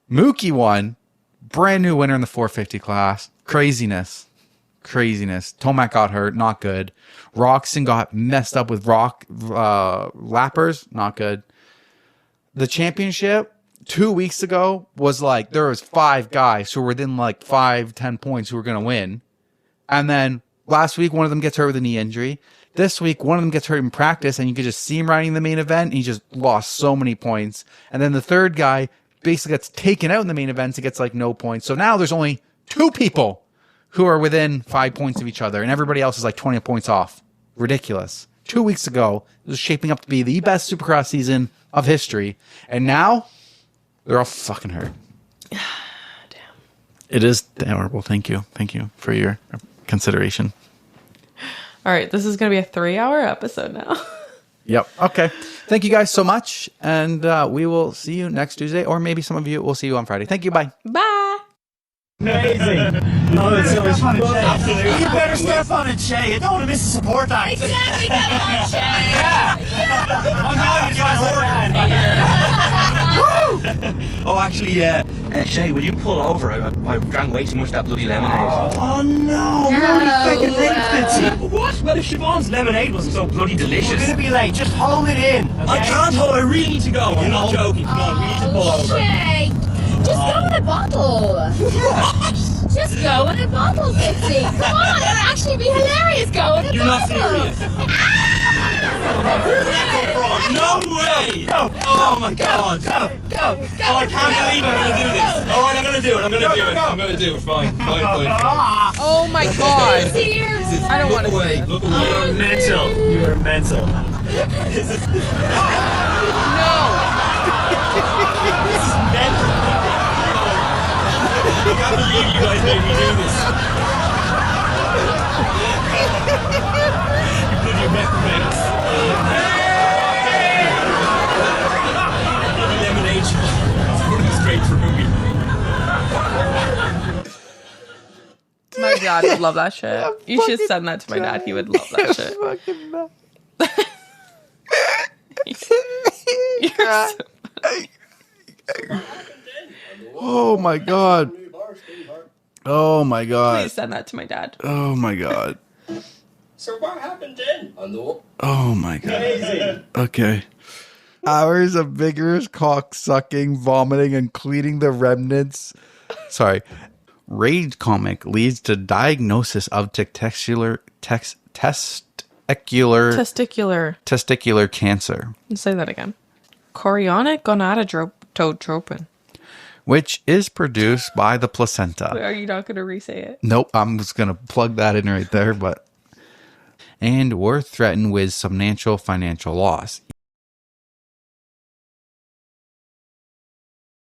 Speaker 2: Mookie won. Brand new winner in the 450 class. Craziness. Tomac got hurt. Not good. Roxon got messed up with lappers. Not good. The championship 2 weeks ago was like there was 5 guys who were within like 5-10 points who were going to win. And then last week, one of them gets hurt with a knee injury. This week, one of them gets hurt in practice, and you could just see him riding the main event. And he just lost so many points. And then the third guy basically gets taken out in the main event. He gets like no points. So now there's only 2 people who are within 5 points of each other, and everybody else is like 20 points off. Ridiculous. 2 weeks ago, it was shaping up to be the best Supercross season of history. And now they're all fucking hurt.
Speaker 1: Damn.
Speaker 2: It is terrible. Thank you for your consideration.
Speaker 1: All right, this is going to be a 3-hour episode now.
Speaker 2: Yep. Okay. Thank you guys so much. And we will see you next Tuesday, or maybe some of you will see you on Friday. Thank you. Bye.
Speaker 1: Bye.
Speaker 4: Amazing. Oh, it's so much fun. You better step on it, Shay. You don't want to miss the support act.
Speaker 5: Exactly, come on, Shay.
Speaker 4: Yeah. I'm going to guys working.
Speaker 5: Oh, actually, Shay, will you pull over? I drank way too much of that bloody lemonade.
Speaker 4: Oh, no. We're already fucking late, Fitzy.
Speaker 5: What? Well, if Siobhan's lemonade wasn't so bloody delicious.
Speaker 4: We're going to be late. Just hold it in. Okay?
Speaker 5: I can't hold. I really need to go. You're not joking. Come on, we need to pull over.
Speaker 6: Shay, just go in a bottle. Just go in a bottle, Fitzy. Come on, it would actually be hilarious. Go in a
Speaker 5: You're not
Speaker 6: bottle.
Speaker 5: serious. No way!
Speaker 4: Go.
Speaker 5: Oh my god!
Speaker 4: Go.
Speaker 5: Oh, I can't believe I'm gonna do this. Alright, I'm gonna do it. I'm gonna do it. Fine.
Speaker 1: Oh my god.
Speaker 6: Serious.
Speaker 1: I don't want to
Speaker 5: Look away.
Speaker 1: see it.
Speaker 5: Look away.
Speaker 4: You're mental. You are mental.
Speaker 1: No.
Speaker 5: I can't believe you guys made me do this. You bloody reprobates. Bloody lemonade. It's running straight for movie.
Speaker 1: My dad would love that shit. You should send that to my dad. He would love that shit. You're so-
Speaker 2: Oh my god. Oh my god.
Speaker 1: Please send that to my dad.
Speaker 2: Oh my god.
Speaker 4: So what happened then?
Speaker 2: Oh my god. Okay. Hours of vigorous cock sucking, vomiting, and cleaning the remnants. Sorry. Rage comic leads to diagnosis of testicular cancer,
Speaker 1: Say that again. Chorionic gonadotropin.
Speaker 2: which is produced by the placenta.
Speaker 1: Are you not going to re-say it?
Speaker 2: Nope, I'm just going to plug that in right there. And we're threatened with substantial financial loss.